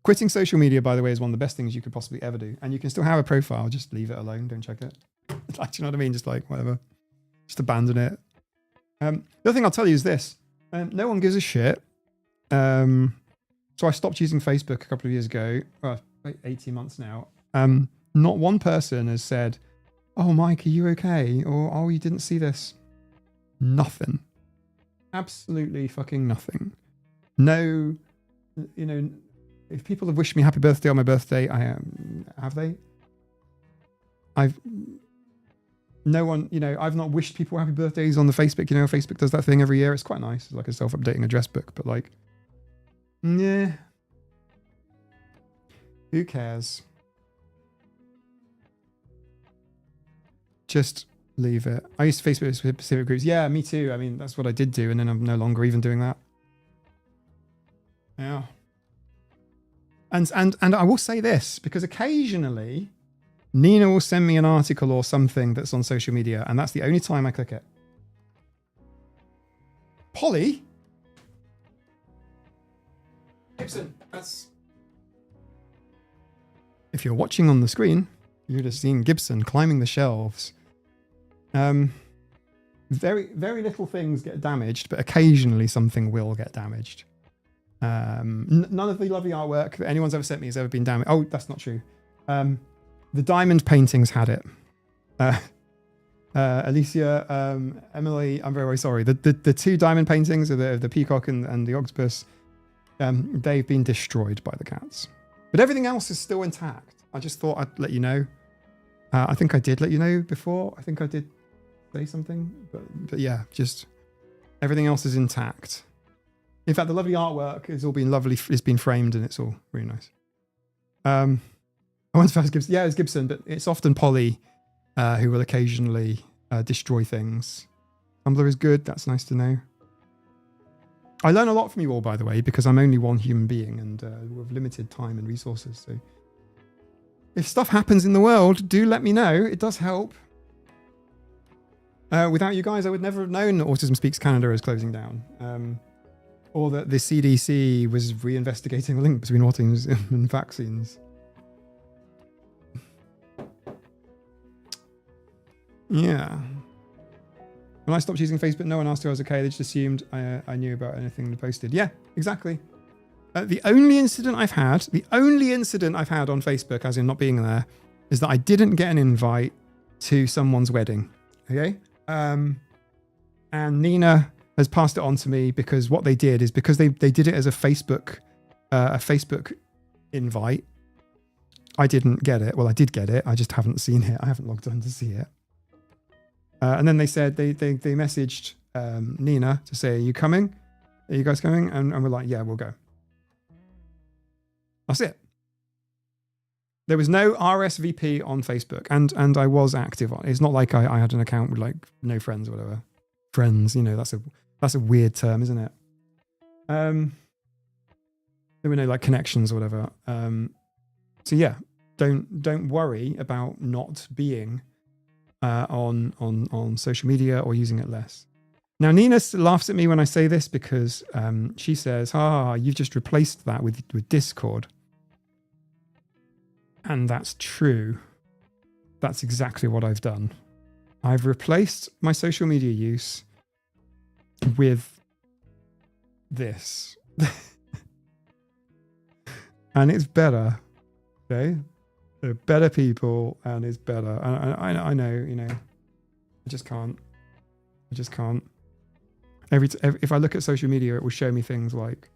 Quitting social media, by the way, is one of the best things you could possibly ever do. And you can still have a profile. Just leave it alone. Don't check it. Like, do you know what I mean? Just like, whatever. Just abandon it. The other thing I'll tell you is this. No one gives a shit. So I stopped using Facebook a couple of years ago. Well, like 18 months now. Not one person has said, oh, Mike, are you okay? Or, oh, you didn't see this. Nothing. Absolutely fucking nothing. No, you know, if people have wished me happy birthday on my birthday, have they? No one, you know, I've not wished people happy birthdays on the Facebook. You know, Facebook does that thing every year. It's quite nice. It's like a self-updating address book, but like, yeah. Who cares? Just leave it. I used to Facebook with specific groups. Yeah, me too. I mean, that's what I did do, and then I'm no longer even doing that. Yeah. And I will say this, because occasionally Nina will send me an article or something that's on social media, and that's the only time I click it. Polly? Gibson, that's... If you're watching on the screen, you'd have seen Gibson climbing the shelves. Very, very little things get damaged, but occasionally something will get damaged. None of the lovely artwork that anyone's ever sent me has ever been damaged. Oh, that's not true. The diamond paintings had it. Alicia, Emily, I'm very, very sorry. The two diamond paintings of the peacock and the octopus, they've been destroyed by the cats. But everything else is still intact. I just thought I'd let you know. I think I did let you know before. I think I did say something. But yeah, just everything else is intact. In fact, the lovely artwork has all been lovely. It's been framed and it's all really nice. I went to first Gibson. Yeah, it's Gibson, but it's often Polly who will occasionally destroy things. Tumblr is good. That's nice to know. I learn a lot from you all, by the way, because I'm only one human being and with limited time and resources. So if stuff happens in the world, do let me know. It does help. Without you guys, I would never have known that Autism Speaks Canada is closing down. Or that the CDC was reinvestigating a link between autism and vaccines. Yeah. When I stopped using Facebook, no one asked if I was okay. They just assumed I knew about anything they posted. Yeah, exactly. The only incident I've had on Facebook, as in not being there, is that I didn't get an invite to someone's wedding. Okay? And Nina has passed it on to me because what they did is because they did it as a Facebook invite. I didn't get it. Well, I did get it. I just haven't seen it. I haven't logged on to see it. And then they said they messaged Nina to say, "Are you coming? Are you guys coming?" And we're like, "Yeah, we'll go." That's it. There was no RSVP on Facebook, and I was active on it. It's not like I had an account with like no friends or whatever. Friends, you know, that's a weird term, isn't it? There were no like connections or whatever. So yeah, don't worry about not being on social media or using it less. Now Nina laughs at me when I say this because she says, you've just replaced that with Discord. And that's true. That's exactly what I've done. I've replaced my social media use with this. And it's better. Okay? They're better people and it's better. I know, you know, I just can't. If I look at social media, it will show me things like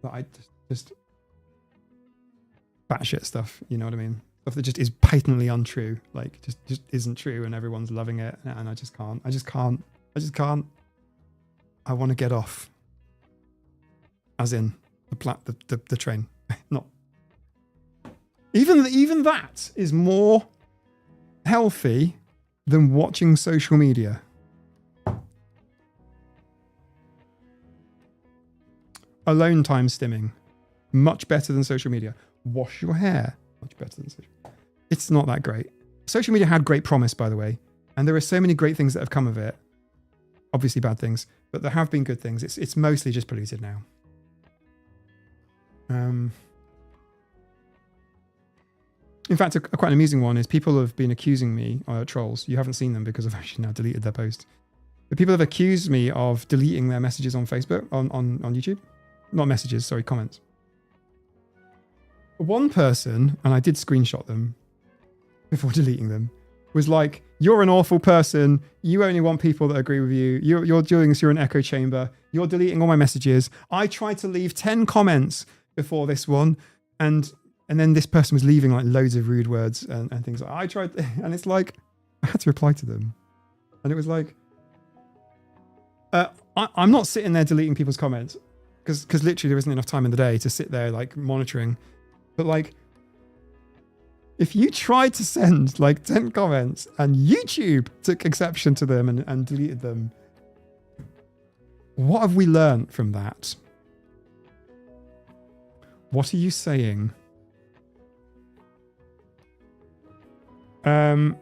that I just batshit stuff, you know what I mean? Stuff that just is patently untrue, like just isn't true, and everyone's loving it, and I just can't. I want to get off, as in the train. Not even that is more healthy than watching social media. Alone time stimming, much better than social media. Wash your hair, much better than social media. It's not that great. Social media had great promise, by the way, and there are so many great things that have come of it. Obviously bad things, but there have been good things. It's mostly just polluted now. In fact, quite an amusing one is people have been accusing me, trolls. You haven't seen them because I've actually now deleted their post. But people have accused me of deleting their messages on Facebook, on YouTube. Not messages, sorry, comments. One person, and I did screenshot them before deleting them, was like, "You're an awful person. You only want people that agree with you. You're doing this. You're an echo chamber. You're deleting all my messages. I tried to leave 10 comments before this one, and then this person was leaving like loads of rude words and things. I tried, and it's like, I had to reply to them. And it was like, I'm not sitting there deleting people's comments because literally there isn't enough time in the day to sit there like monitoring. But like, if you tried to send like 10 comments and YouTube took exception to them and deleted them, what have we learned from that? What are you saying? Alicia,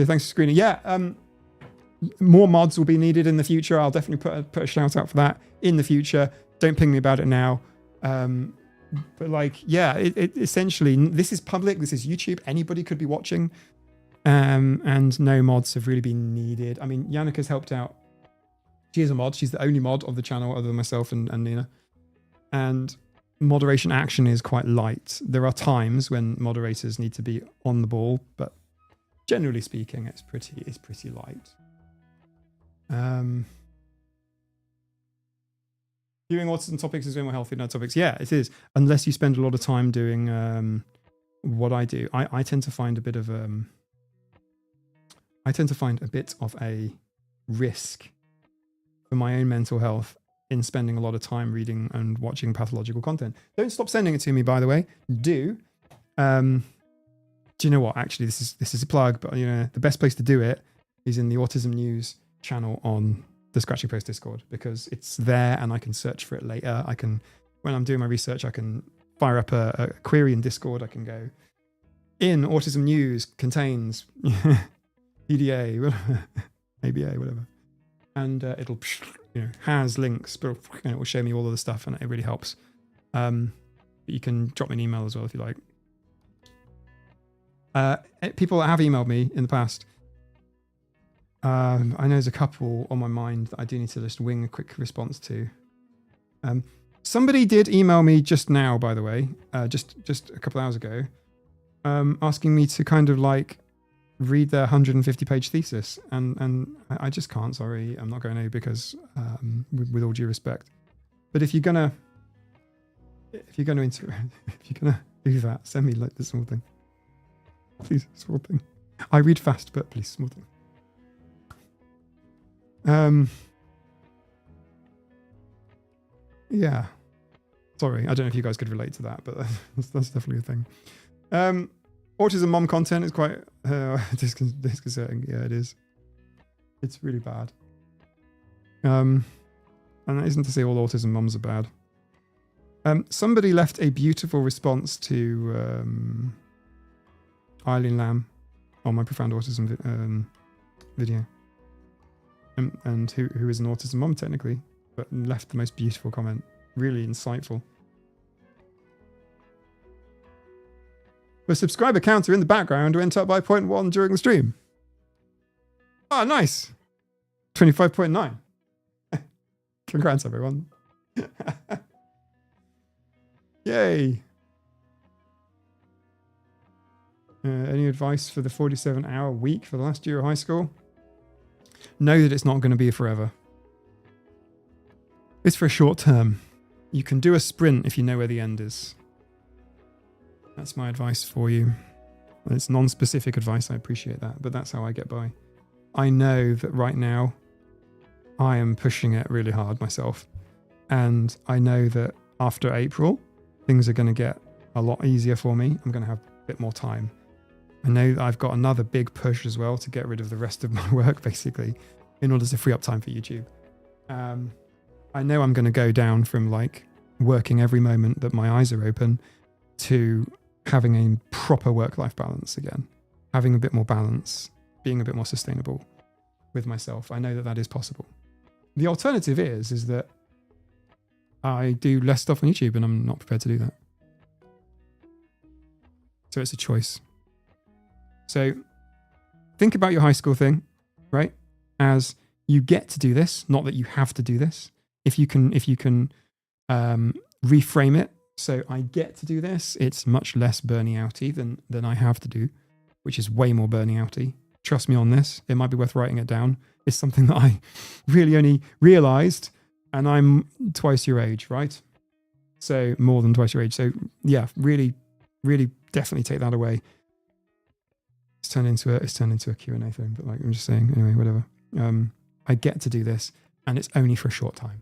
thanks for screening. Yeah, more mods will be needed in the future. I'll definitely put a shout out for that in the future. Don't ping me about it now. But like, yeah, it essentially, this is public. This is YouTube. Anybody could be watching. And no mods have really been needed. I mean, Yannick has helped out She is a mod. She's the only mod of the channel other than myself and Nina. And moderation action is quite light. There are times when moderators need to be on the ball, but generally speaking, it's pretty light. Viewing autism topics is way more healthy than other topics. Yeah, it is. Unless you spend a lot of time doing what I do. I tend to find a bit of a risk for my own mental health in spending a lot of time reading and watching pathological content. Don't stop sending it to me, by the way. Do you know what? Actually, this is a plug, but you know, the best place to do it is in the Autism News channel on the Scratchy Post Discord, because it's there and I can search for it later. I can, when I'm doing my research, I can fire up a query in Discord. I can go in Autism News contains PDA, whatever, ABA, whatever. And it'll, has links, but it will show me all of the stuff, and it really helps. But you can drop me an email as well if you like. People that have emailed me in the past, I know there's a couple on my mind that I do need to just wing a quick response to. Somebody did email me just now, by the way, just a couple hours ago, asking me to kind of like read their 150-page thesis, and I just can't. Sorry, I'm not going to, because with all due respect. But if you're gonna do that, send me like the small thing, please. Small thing. I read fast, but please, small thing. Yeah. Sorry, I don't know if you guys could relate to that, but that's definitely a thing. Autism mom content is quite disconcerting. Yeah, it is. It's really bad. And that isn't to say all autism moms are bad. Somebody left a beautiful response to Eileen Lamb on my Profound Autism video. And who is an autism mom technically, but left the most beautiful comment. Really insightful. The subscriber counter in the background went up by 0.1 during the stream. Oh, nice. 25.9. Congrats, everyone. Yay. Any advice for the 47-hour week for the last year of high school? Know that it's not going to be forever. It's for a short term. You can do a sprint if you know where the end is. That's my advice for you. It's non-specific advice, I appreciate that, but that's how I get by. I know that right now I am pushing it really hard myself. And I know that after April, things are going to get a lot easier for me. I'm going to have a bit more time. I know that I've got another big push as well to get rid of the rest of my work, basically, in order to free up time for YouTube. I know I'm going to go down from like working every moment that my eyes are open to having a proper work-life balance again, having a bit more balance, being a bit more sustainable with myself. I know that that is possible. The alternative is that I do less stuff on YouTube, and I'm not prepared to do that. So it's a choice. So think about your high school thing, right? As you get to do this, not that you have to do this. If you can reframe it. So I get to do this. It's much less burning outy than I have to do, which is way more burning outy. Trust me on this. It might be worth writing it down. It's something that I really only realized, and I'm twice your age, right? So more than twice your age. So yeah, really, really definitely take that away. It's turned into a Q&A thing, but like I'm just saying, anyway, whatever. I get to do this, and it's only for a short time.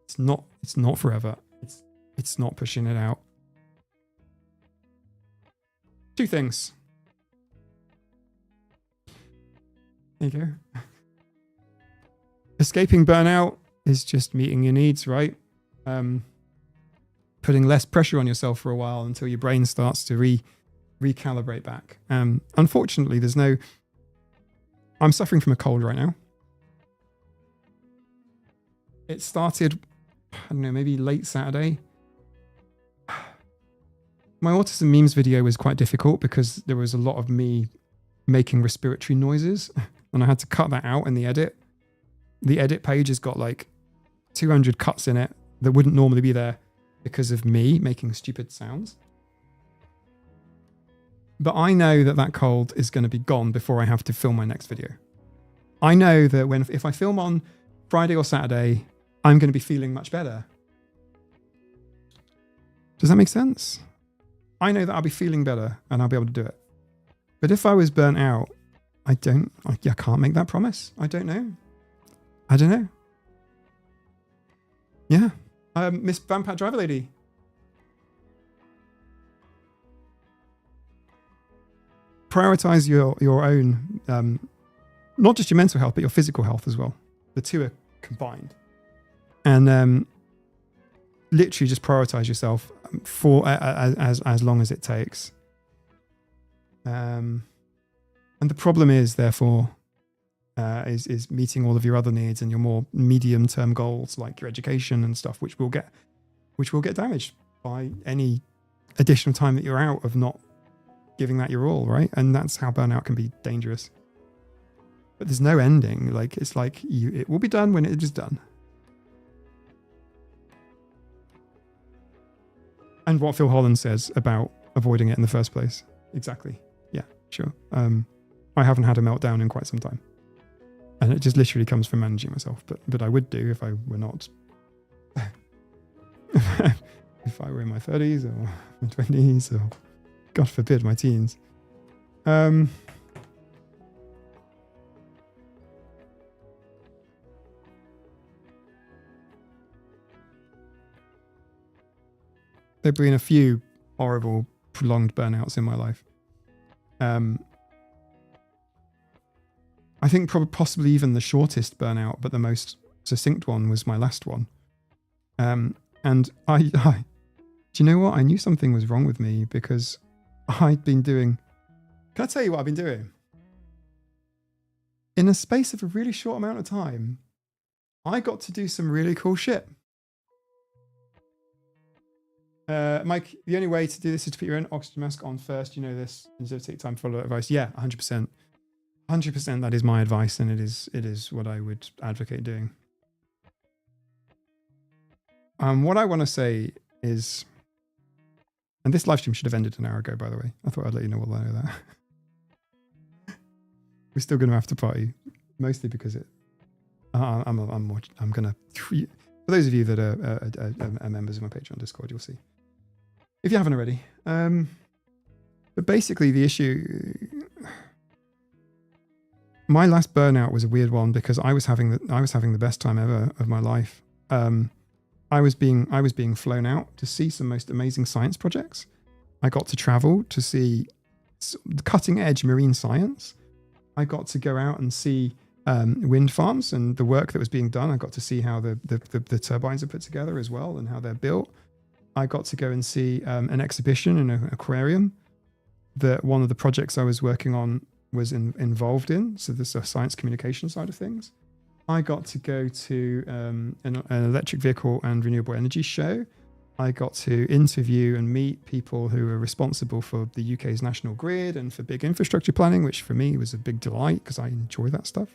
It's not forever. It's not pushing it out. Two things. There you go. Escaping burnout is just meeting your needs, right? Putting less pressure on yourself for a while until your brain starts to recalibrate back. Unfortunately, I'm suffering from a cold right now. It started, I don't know, maybe late Saturday. My autism memes video was quite difficult because there was a lot of me making respiratory noises, and I had to cut that out in the edit. the edit page has got like 200 cuts in it that wouldn't normally be there because of me making stupid sounds. But I know that that cold is going to be gone before I have to film my next video. I know that if I film on Friday or Saturday, I'm going to be feeling much better. Does that make sense? I know that I'll be feeling better and I'll be able to do it. But if I was burnt out, I can't make that promise. I don't know. Yeah. Miss Vampire Driver Lady. Prioritize your own, not just your mental health, but your physical health as well. The two are combined. And literally just prioritize yourself for as long as it takes. And the problem is, therefore, is meeting all of your other needs and your more medium-term goals, like your education and stuff, which will get damaged by any additional time that you're out of not giving that your all, right? And that's how burnout can be dangerous. But there's no ending. Like, it's like it will be done when it is done. And what Phil Holland says about avoiding it in the first place. Exactly. Yeah, sure. I haven't had a meltdown in quite some time. And it just literally comes from managing myself. But I would do if I were not. If I were in my 30s or my 20s or, God forbid, my teens. There'd been a few horrible, prolonged burnouts in my life. I think possibly even the shortest burnout, but the most succinct one was my last one. And I do you know what? I knew something was wrong with me because I'd been doing... Can I tell you what I've been doing? In a space of a really short amount of time, I got to do some really cool shit. Mike, the only way to do this is to put your own oxygen mask on first. You know this. Instead of take time to follow advice. Yeah, 100%. 100%. That is my advice, and it is what I would advocate doing. What I want to say is, and this live stream should have ended an hour ago, by the way. I thought I'd let you know while I know that. We're still going to have to party, mostly because I'm going to. For those of you that are members of my Patreon Discord, you'll see. If you haven't already. But basically the issue... My last burnout was a weird one because I was having the best time ever of my life. I was being flown out to see some most amazing science projects. I got to travel to see cutting edge marine science. I got to go out and see wind farms and the work that was being done. I got to see how the turbines are put together as well and how they're built. I got to go and see an exhibition in an aquarium that one of the projects I was working on was involved in. So there's a science communication side of things. I got to go to an electric vehicle and renewable energy show. I got to interview and meet people who are responsible for the UK's national grid and for big infrastructure planning, which for me was a big delight because I enjoy that stuff.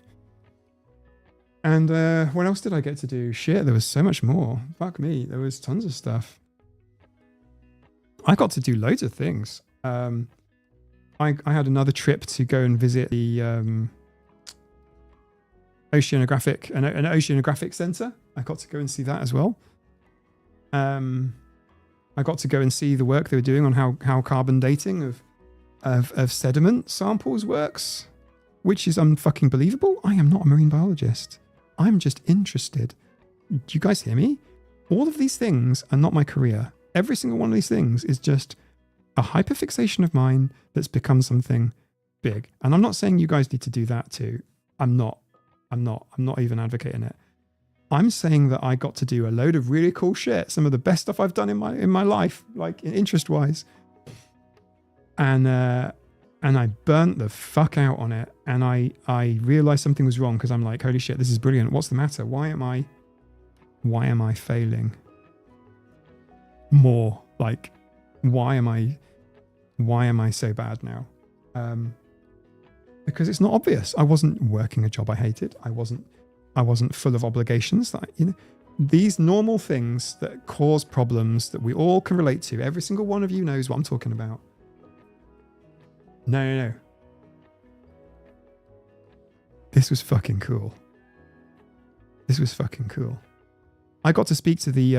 And what else did I get to do? Shit, there was so much more. Fuck me, there was tons of stuff. I got to do loads of things. I had another trip to go and visit the oceanographic center. I got to go and see that as well. I got to go and see the work they were doing on how carbon dating of sediment samples works, which is unfucking believable. I am not a marine biologist. I'm just interested. Do you guys hear me? All of these things are not my career. Every single one of these things is just a hyperfixation of mine that's become something big. And I'm not saying you guys need to do that too. I'm not even advocating it. I'm saying that I got to do a load of really cool shit, some of the best stuff I've done in my life, like interest wise. And I burnt the fuck out on it. And I realized something was wrong because I'm like, holy shit, this is brilliant. What's the matter? Why am I failing more? Like, why am I so bad now? Because it's not obvious. I wasn't working a job I hated. I I wasn't full of obligations. That, you know, these normal things that cause problems that we all can relate to. Every single one of you knows what I'm talking about. No. This was fucking cool. This was fucking cool. I got to speak to the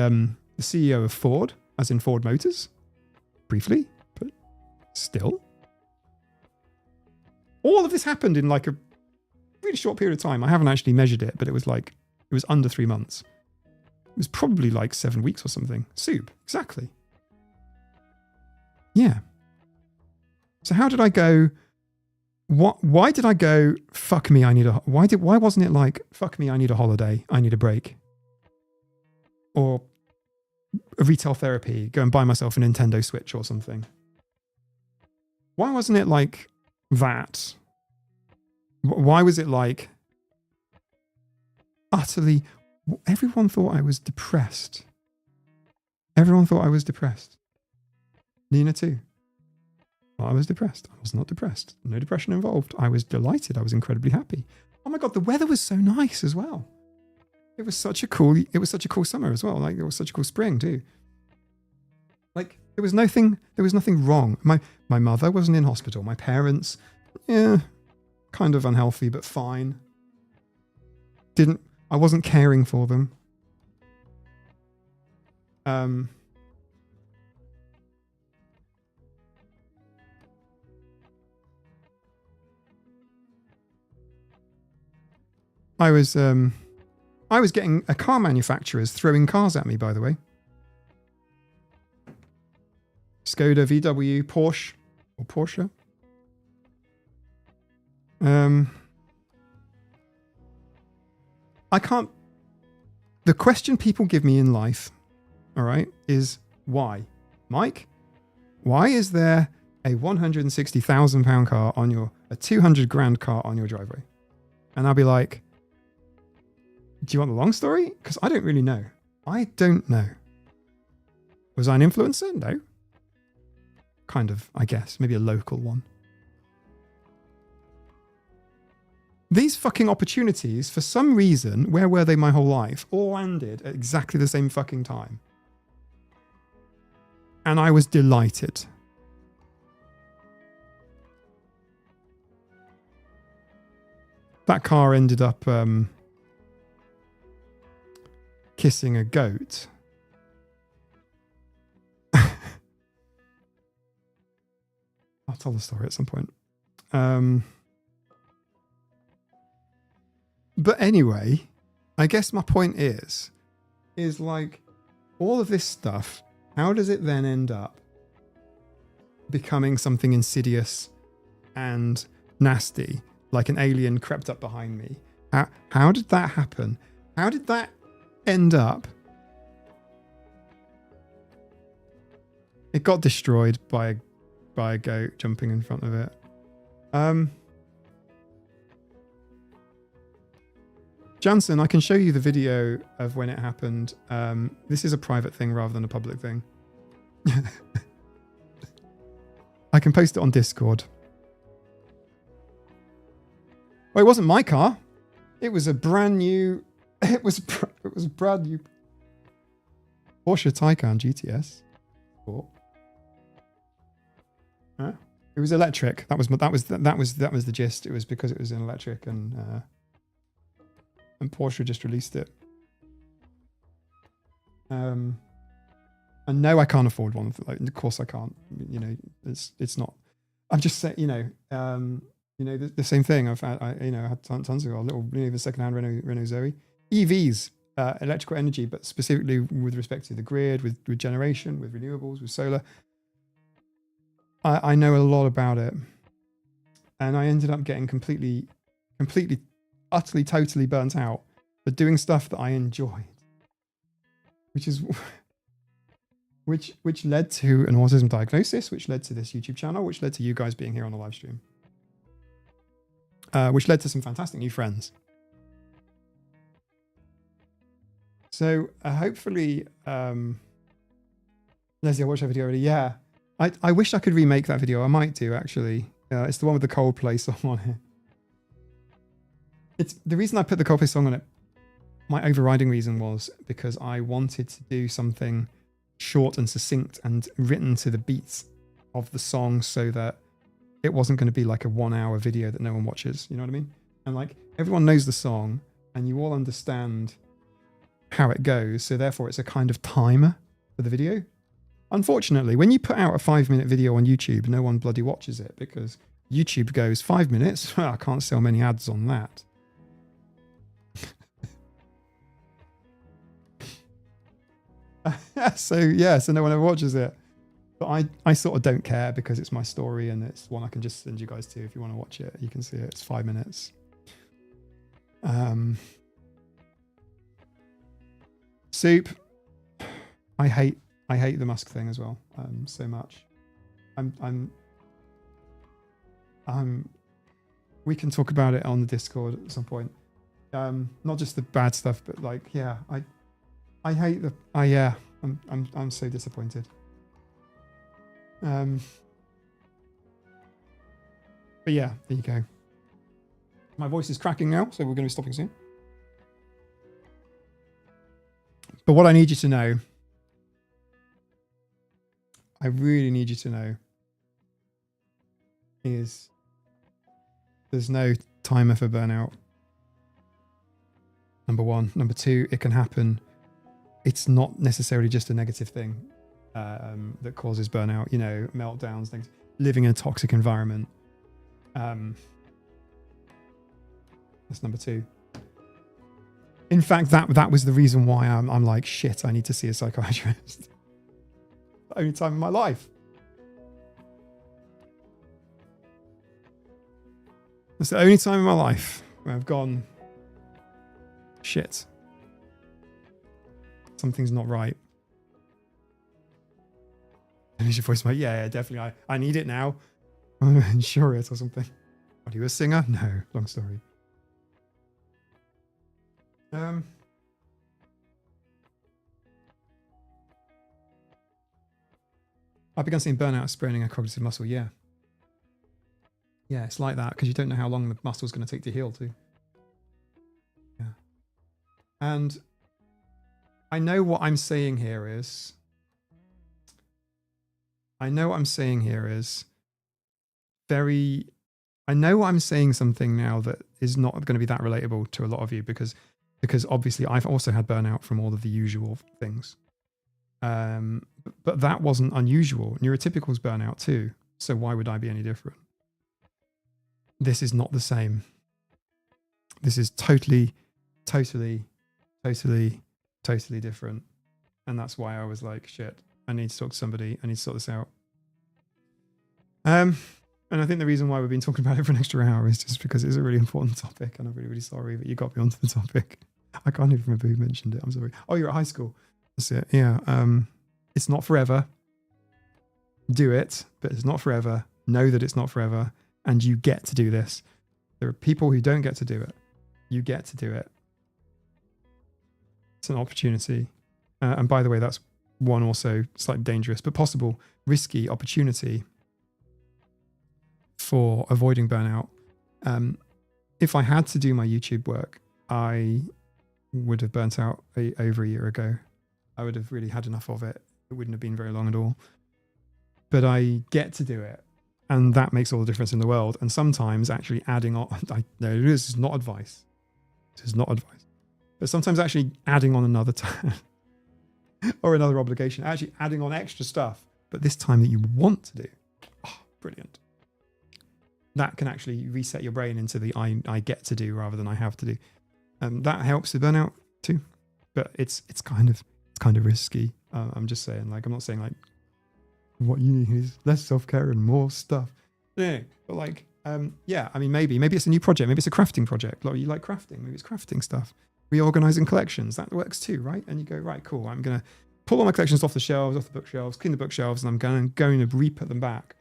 CEO of Ford, as in Ford Motors, briefly, but still. All of this happened in like a really short period of time. I haven't actually measured it, but it was under 3 months. It was probably like 7 weeks or something. Soup, exactly. Yeah. So how did I go? Why did I go? Fuck me, I need a. Why wasn't it like fuck me, I need a holiday, I need a break, or a retail therapy, go and buy myself a Nintendo Switch or something? Why wasn't it like that? Why was it like utterly? Everyone thought I was depressed. Everyone thought I was depressed. Nina too. Well, I was depressed. I was not depressed. No depression involved. I was delighted. I was incredibly happy. Oh my God, the weather was so nice as well. It was such a cool summer as well. Like, it was such a cool spring too. Like, there was nothing wrong. My mother wasn't in hospital. My parents, kind of unhealthy, but fine. I wasn't caring for them. I was getting a car manufacturers throwing cars at me, by the way. Skoda, VW, Porsche, or Porsche. The question people give me in life, all right, is why? Mike, why is there a £160,000 car a 200 grand car on your driveway? And I'll be like, do you want the long story? Because I don't really know. I don't know. Was I an influencer? No. Kind of, I guess. Maybe a local one. These fucking opportunities, for some reason, where were they my whole life, all landed at exactly the same fucking time. And I was delighted. That car ended up kissing a goat. I'll tell the story at some point. But anyway, I guess my point is like all of this stuff, how does it then end up becoming something insidious and nasty, like an alien crept up behind me? How did that happen? How did that end up? It got destroyed by a goat jumping in front of it. Jansen, I can show you the video of when it happened. This is a private thing rather than a public thing. I can post it on Discord. Well, it wasn't my car. It was a brand new. It was a brand new Porsche Taycan GTS. Huh? It was electric. That was the gist. It was because it was an electric, and Porsche just released it. And no, I can't afford one. Like, of course I can't. You know, it's not. I'm just saying. The same thing. I had tons of a little, even secondhand Renault Zoe. EVs, electrical energy, but specifically with respect to the grid, with generation, with renewables, with solar. I know a lot about it, and I ended up getting completely, utterly, totally burnt out, but doing stuff that I enjoyed, which led to an autism diagnosis, which led to this YouTube channel, which led to you guys being here on the live stream, which led to some fantastic new friends. So hopefully, Leslie, I watched that video already. Yeah, I wish I could remake that video. I might do, actually. It's the one with the Coldplay song on it. It's the reason I put the Coldplay song on it my overriding reason was because I wanted to do something short and succinct and written to the beats of the song so that it wasn't going to be like a 1 hour video that no one watches. You know what I mean? And like everyone knows the song and you all understand how it goes. So therefore it's a kind of timer for the video. Unfortunately, when you put out a 5-minute video on YouTube, no one bloody watches it because YouTube goes 5 minutes. I can't sell many ads on that. So no one ever watches it. But I sort of don't care because it's my story and it's one I can just send you guys to if you want to watch it. You can see it. It's 5 minutes. Soup. I hate the Musk thing as well. So much. We can talk about it on the Discord at some point. Not just the bad stuff, but like, yeah, I hate the. I'm so disappointed. But yeah, there you go. My voice is cracking now, so we're going to be stopping soon. But what I need you to know, I really need you to know, is there's no timer for burnout. Number one. Number two, it can happen. It's not necessarily just a negative thing that causes burnout, you know, meltdowns, things, living in a toxic environment. That's number two. In fact, that was the reason why I'm like, shit, I need to see a psychiatrist. The only time in my life. It's the only time in my life where I've gone, shit, something's not right. And is your voice like, yeah, definitely. I need it now. I'm going to insure it or something. Are you a singer? No, long story. I began seeing burnout as spraining a cognitive muscle. Yeah, it's like that because you don't know how long the muscle's going to take to heal too. Yeah. And I know what I'm saying here is I know I'm saying something now that is not going to be that relatable to a lot of you because obviously I've also had burnout from all of the usual things. But that wasn't unusual. Neurotypical's burnout too. So why would I be any different? This is not the same. This is totally different. And that's why I was like, shit, I need to talk to somebody. I need to sort this out. And I think the reason why we've been talking about it for an extra hour is just because it's a really important topic. And I'm really, really sorry that you got me onto the topic. I can't even remember who mentioned it. I'm sorry. Oh, you're at high school. That's it. Yeah. It's not forever. Do it, but it's not forever. Know that it's not forever. And you get to do this. There are people who don't get to do it. You get to do it. It's an opportunity. And by the way, that's one also slightly dangerous, but possible, risky opportunity for avoiding burnout. If I had to do my YouTube work, I would have burnt out over a year ago. I would have really had enough of it. It wouldn't have been very long at all. But I get to do it. And that makes all the difference in the world. And sometimes actually adding on, this is not advice. This is not advice. But sometimes actually adding on another time or another obligation, actually adding on extra stuff, but this time that you want to do. Oh, brilliant. That can actually reset your brain into the I get to do rather than I have to do. That helps with burnout too. But it's kind of risky. I'm just saying, like, I'm not saying like what you need is less self-care and more stuff. Yeah, but like, yeah, I mean, maybe it's a new project. Maybe it's a crafting project. Like, you like crafting. Maybe it's crafting stuff. Reorganizing collections. That works too, right? And you go, right, cool. I'm going to pull all my collections off the shelves, off the bookshelves, clean the bookshelves, and I'm going to re-put them back.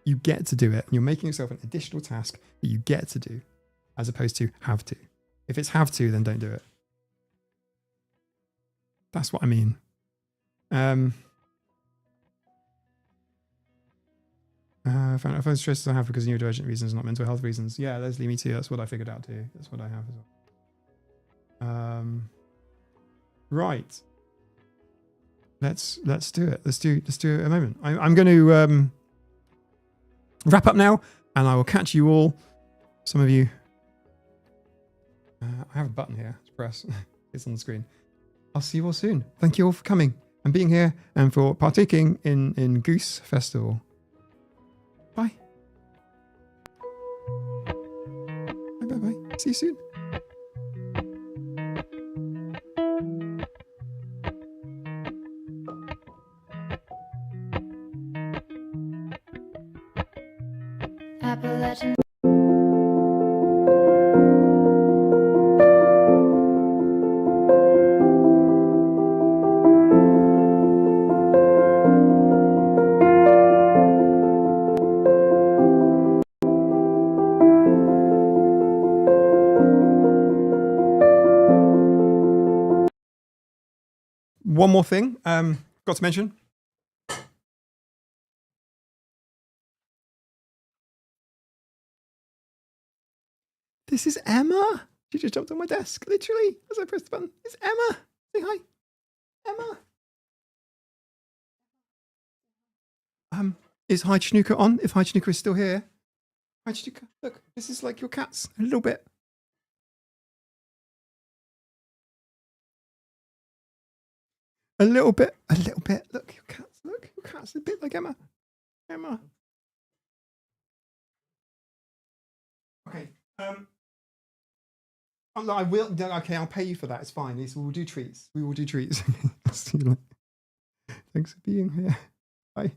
You get to do it. And you're making yourself an additional task that you get to do as opposed to have to. If it's have to, then don't do it. That's what I mean. I find stresses I have because of neurodivergent reasons, not mental health reasons. Yeah, Leslie, me too. That's what I figured out too. That's what I have as well. Right. Let's do it. Let's do a moment. I'm going to wrap up now, and I will catch you all. Some of you. I have a button here to press. It's on the screen. I'll see you all soon. Thank you all for coming and being here and for partaking in Goose Festival. Bye. Bye. See you soon. Appalachian. One more thing, got to mention. This is Emma. She just jumped on my desk, literally, as I pressed the button. It's Emma. Say hi. Emma. Is Hi Chinooka on? If Hi Chinooka is still here. Hi Chinooka, look, this is like your cats, a little bit. A little bit. Look, your cats. Look, your cat's a bit like Emma. Okay. I will. Okay, I'll pay you for that. It's fine. We will do treats. See you later. Thanks for being here. Bye.